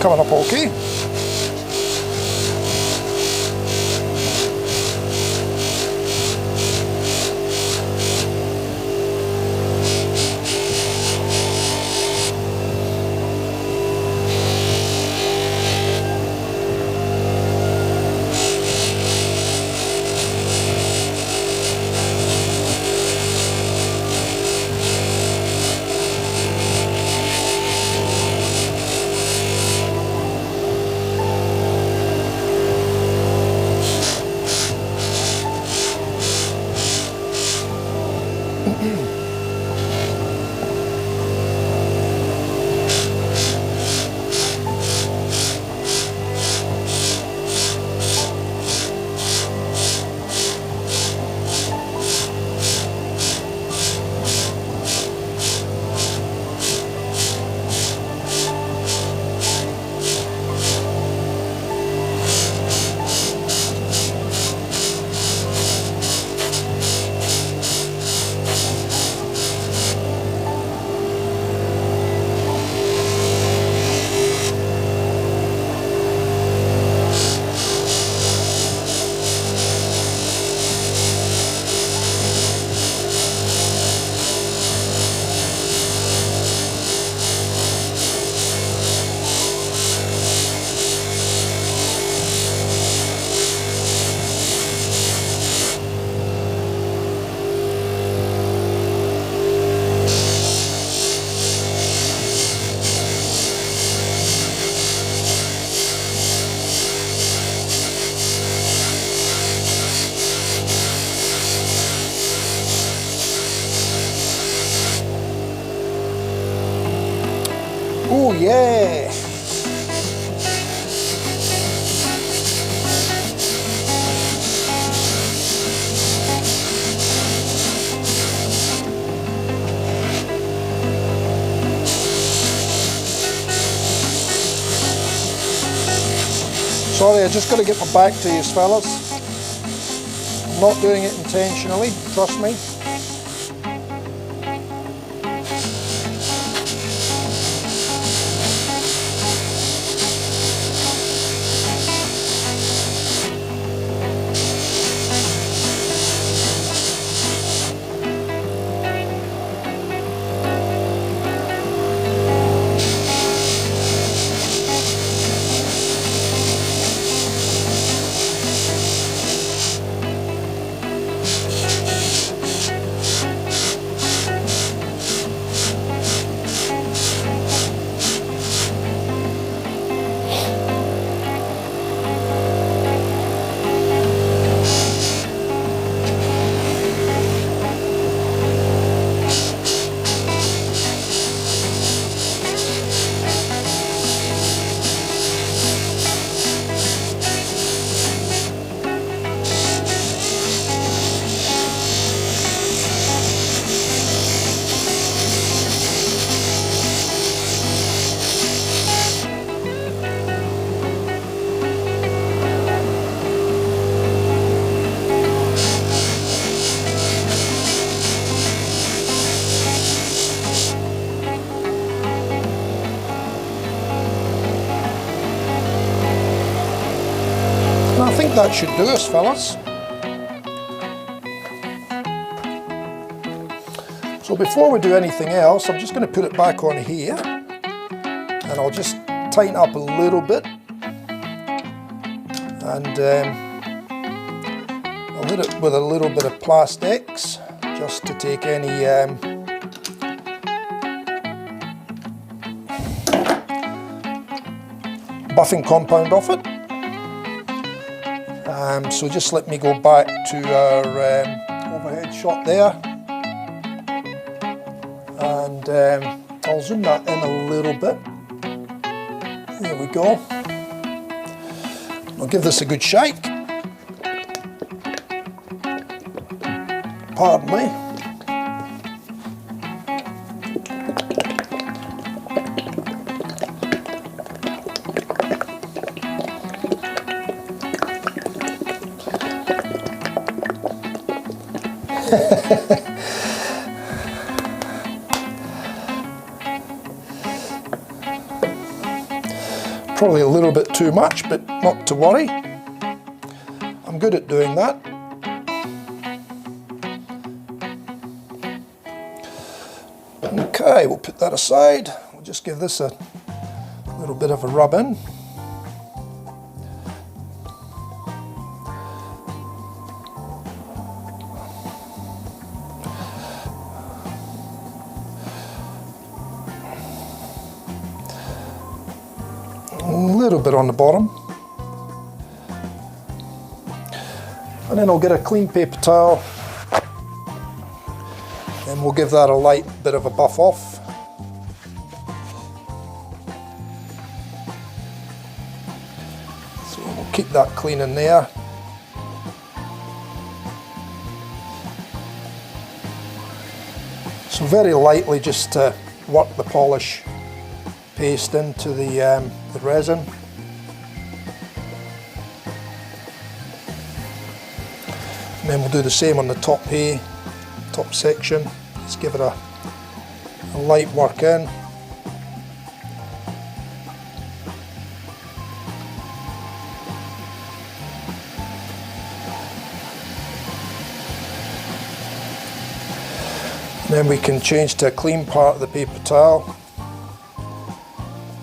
A: coming up okay. Oh yeah! Sorry, I just got to get my back to you, fellas. I'm not doing it intentionally, trust me. I think that should do us, fellas. So before we do anything else, I'm just going to put it back on here, and I'll just tighten up a little bit, and I'll hit it with a little bit of Plastex just to take any buffing compound off it. So just let me go back to our overhead shot there, and I'll zoom that in a little bit. There we go. I'll give this a good shake. Pardon me. Probably a little bit too much, but not to worry. I'm good at doing that. Okay, we'll put that aside. We'll just give this a little bit of a rub in. A little bit on the bottom. And then I'll get a clean paper towel and we'll give that a light bit of a buff off. So we'll keep that clean in there. So very lightly just to work the polish paste into the resin. And then we'll do the same on the top here, top section. Just give it a light work in. And then we can change to a clean part of the paper towel.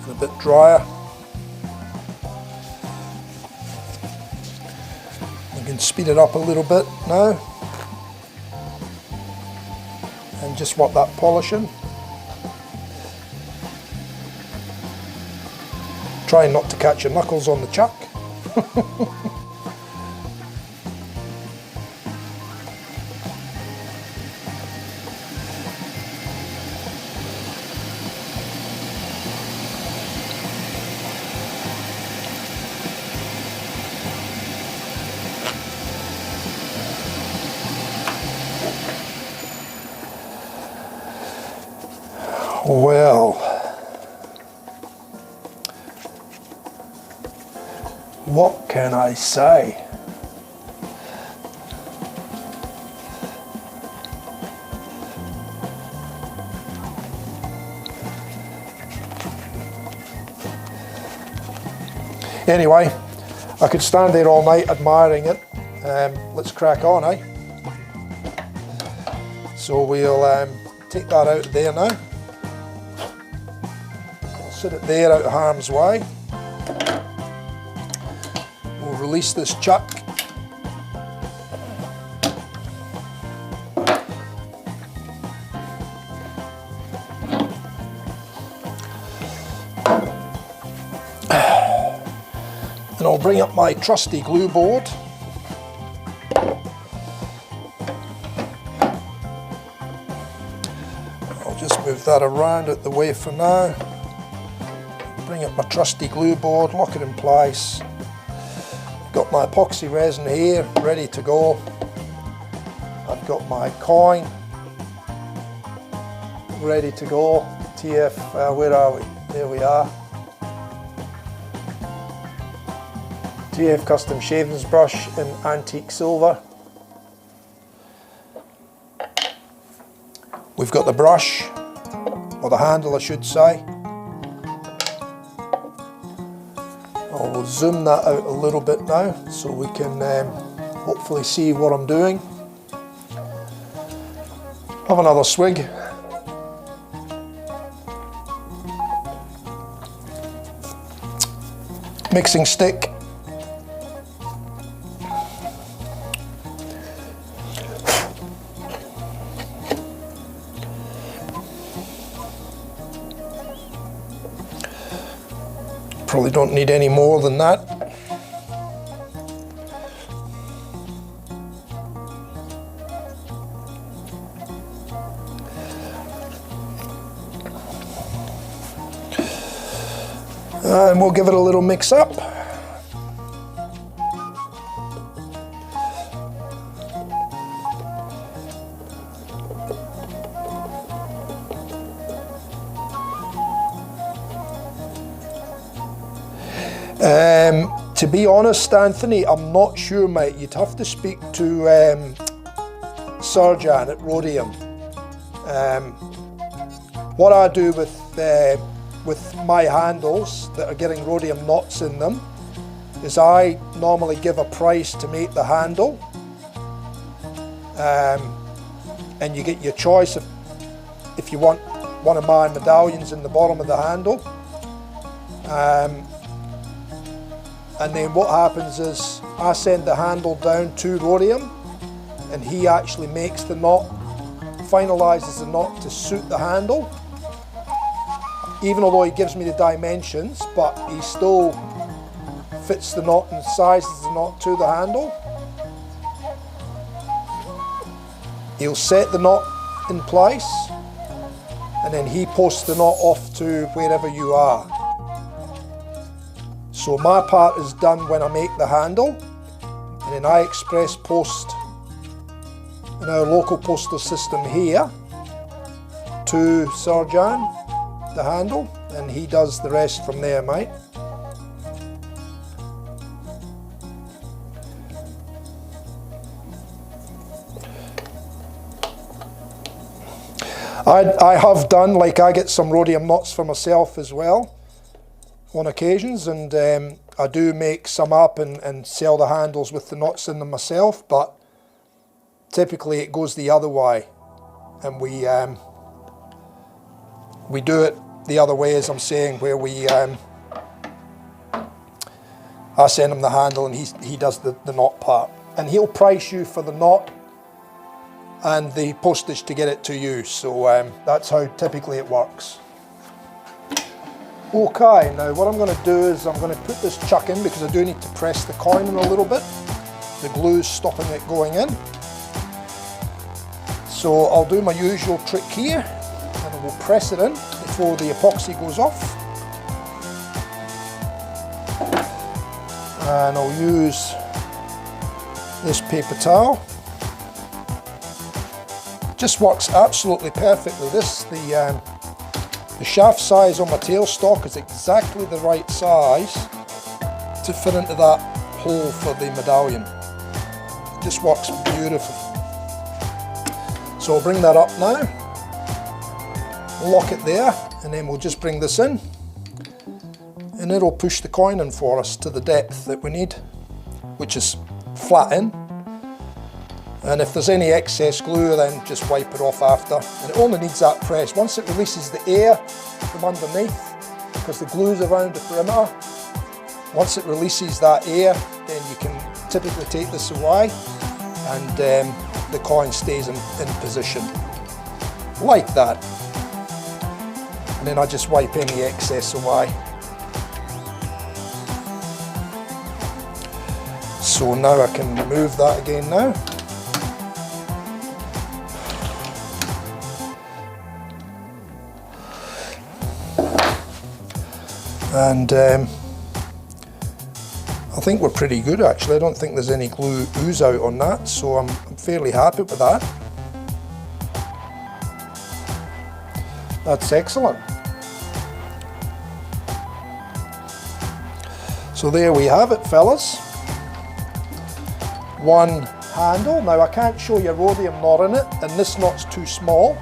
A: A bit drier. We can speed it up a little bit now and just work that polishing. Trying not to catch your knuckles on the chuck. Well, what can I say? Anyway, I could stand there all night admiring it. Let's crack on, eh? So we'll take that out of there now. Sit it there out of harm's way. We'll release this chuck. And I'll bring up my trusty glue board. I'll just move that around out the way for now. Bring up my trusty glue board, lock it in place. Got my epoxy resin here, ready to go. I've got my coin, ready to go. TF, where are we? There we are. TF Custom Shavings Brush in antique silver. We've got the brush, or the handle I should say. I'll zoom that out a little bit now so we can hopefully see what I'm doing. Have another swig. Mixing stick. Probably don't need any more than that. And we'll give it a little mix up. To be honest, Anthony, I'm not sure, mate. You'd have to speak to Serjan at Rhodium. What I do with with my handles that are getting rhodium knots in them is I normally give a price to make the handle, and you get your choice of if you want one of my medallions in the bottom of the handle, and then what happens is I send the handle down to rhodium, and he actually makes the knot, finalises the knot to suit the handle, even although he gives me the dimensions, but he still fits the knot and sizes the knot to the handle. He'll set the knot in place, and then he posts the knot off to wherever you are. So my part is done when I make the handle, and then I express post in our local postal system here to Sir John, the handle, and he does the rest from there, mate. I have done, like, I get some rhodium knots for myself as well on occasions, and I do make some up and sell the handles with the knots in them myself, but typically it goes the other way, and we do it the other way, as I'm saying, where I send him the handle and he does the knot part, and he'll price you for the knot and the postage to get it to you. So that's how typically it works. Okay, now what I'm going to do is I'm going to put this chuck in, because I do need to press the coin in a little bit. The glue's stopping it going in. So I'll do my usual trick here, and I will press it in before the epoxy goes off. And I'll use this paper towel. Just works absolutely perfectly. The shaft size on my tailstock is exactly the right size to fit into that hole for the medallion. It just works beautiful. So I'll bring that up now, lock it there, and then we'll just bring this in, and it'll push the coin in for us to the depth that we need, which is flat in. And if there's any excess glue, then just wipe it off after. And it only needs that press. Once it releases the air from underneath, because the glue's around the perimeter, once it releases that air, then you can typically take this away, and the coin stays in position, like that. And then I just wipe any excess away. So now I can remove that again now. And I think we're pretty good, actually. I don't think there's any glue ooze out on that, so I'm fairly happy with that. That's excellent. So there we have it, fellas. One handle. Now I can't show you a rhodium knot in it, and this knot's too small,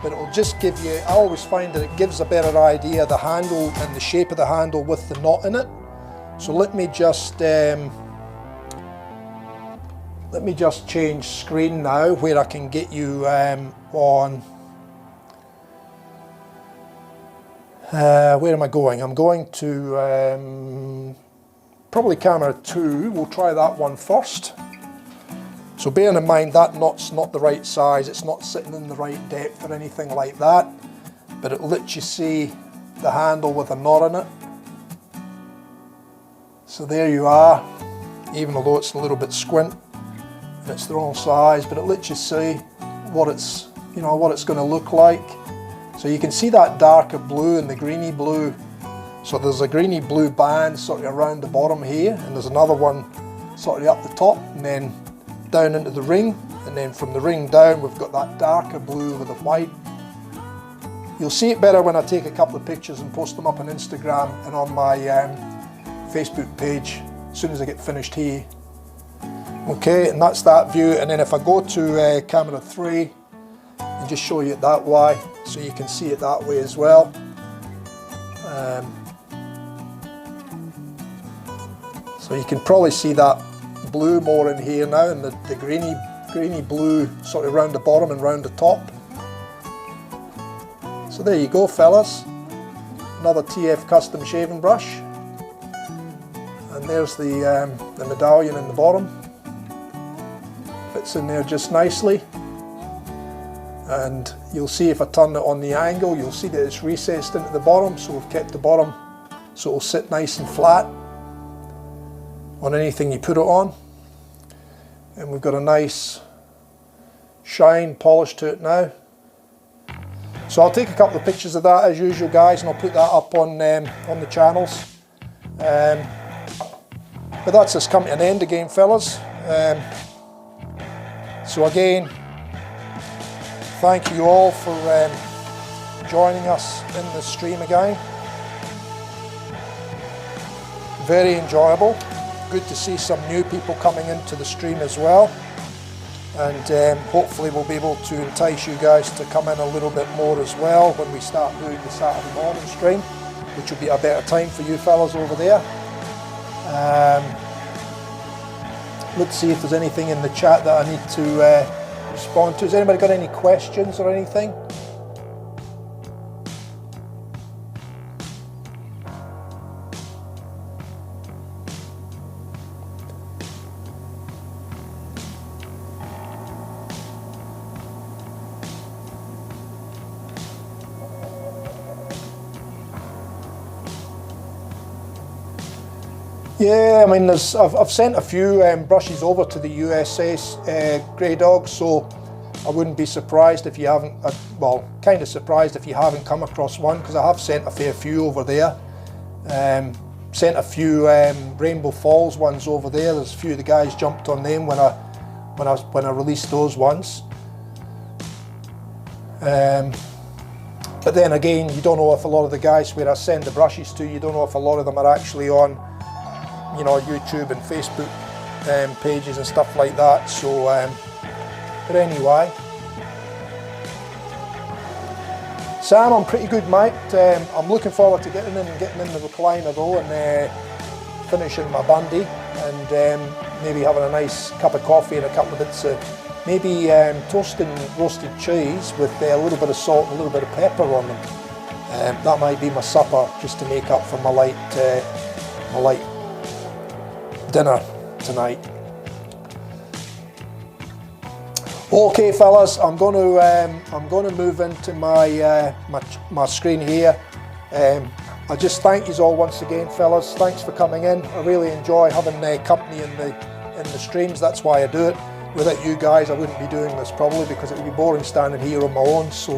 A: but it'll just give you, I always find that it gives a better idea of the handle and the shape of the handle with the knot in it. So let me just change screen now, where I can get you on, where am I going? I'm going to probably camera 2, we'll try that one first. So bearing in mind that knot's not the right size, it's not sitting in the right depth or anything like that, but it lets you see the handle with a knot in it. So there you are, even although it's a little bit squint and it's the wrong size, but it lets you see what it's, you know, what it's going to look like. So you can see that darker blue and the greeny blue. So there's a greeny blue band sort of around the bottom here, and there's another one sort of up the top, and then down into the ring, and then from the ring down we've got that darker blue with the white. You'll see it better when I take a couple of pictures and post them up on Instagram and on my Facebook page as soon as I get finished here. Okay, and that's that view, and then if I go to camera 3 and just show you it that way, so you can see it that way as well. So you can probably see that blue more in here now, and the greeny blue sort of round the bottom and round the top. So there you go, fellas. Another TF custom shaving brush. And there's the medallion in the bottom. Fits in there just nicely. And you'll see if I turn it on the angle, you'll see that it's recessed into the bottom, so we've kept the bottom so it'll sit nice and flat on anything you put it on. And we've got a nice shine polish to it now. So I'll take a couple of pictures of that as usual, guys, and I'll put that up on the channels. But that's us come to an end again, fellas. So again, thank you all for joining us in the stream again. Very enjoyable. Good to see some new people coming into the stream as well. And hopefully we'll be able to entice you guys to come in a little bit more as well when we start doing the Saturday morning stream, which will be a better time for you fellas over there. Let's see if there's anything in the chat that I need to respond to. Has anybody got any questions or anything? Yeah, I mean, I've sent a few brushes over to the USA, Grey Dog, so I wouldn't be surprised if you haven't, well, kind of surprised if you haven't come across one, because I have sent a fair few over there. Sent a few Rainbow Falls ones over there. There's a few of the guys jumped on them when I released those ones. But then again, you don't know if a lot of the guys where I send the brushes to, you don't know if a lot of them are actually on, you know, YouTube and Facebook pages and stuff like that. So, but anyway, Sam, I'm pretty good, mate. I'm looking forward to getting in the recliner though, and finishing my bundy, and maybe having a nice cup of coffee and a couple of bits of maybe toasting roasted cheese with a little bit of salt and a little bit of pepper on them. That might be my supper, just to make up for my light dinner tonight. Okay, fellas, I'm going to move into my screen here. I just thank you all once again, fellas. Thanks for coming in. I really enjoy having company in the streams. That's why I do it. Without you guys, I wouldn't be doing this probably, because it would be boring standing here on my own. So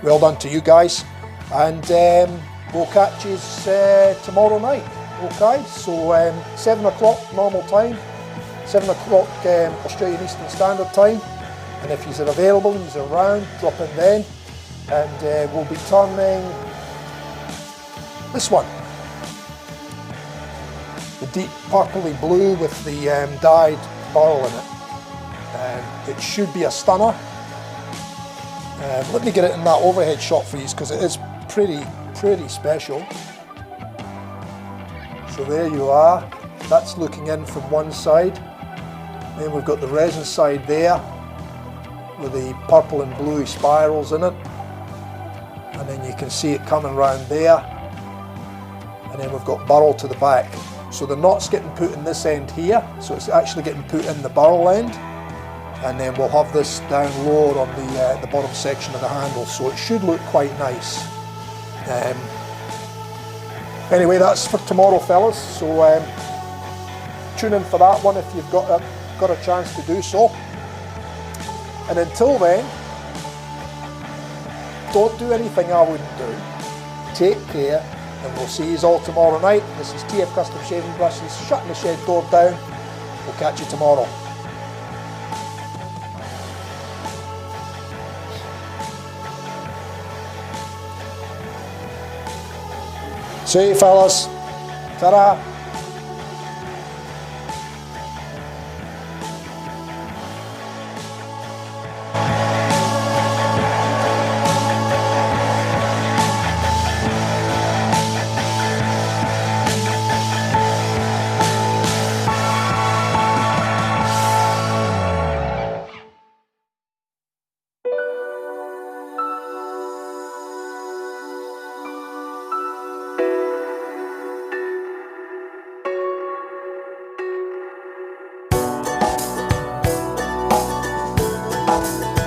A: well done to you guys, and we'll catch you tomorrow night. Okay, so 7 o'clock normal time, 7 o'clock Australian Eastern Standard Time, and if you're available and you're around, drop in then, and we'll be turning this one, the deep purpley blue with the dyed barrel in it. It should be a stunner. Let me get it in that overhead shot for you, because it is pretty special. So there you are, that's looking in from one side. Then we've got the resin side there with the purple and blue spirals in it. And then you can see it coming around there. And then we've got burl to the back. So the knot's getting put in this end here, so it's actually getting put in the burl end. And then we'll have this down lower on the bottom section of the handle, so it should look quite nice. Anyway, that's for tomorrow, fellas, so tune in for that one if you've got a chance to do so. And until then, don't do anything I wouldn't do. Take care, and we'll see you all tomorrow night. This is TF Custom Shaving Brushes, shutting the shed door down. We'll catch you tomorrow. See you, fellas. Ta-da. Bye.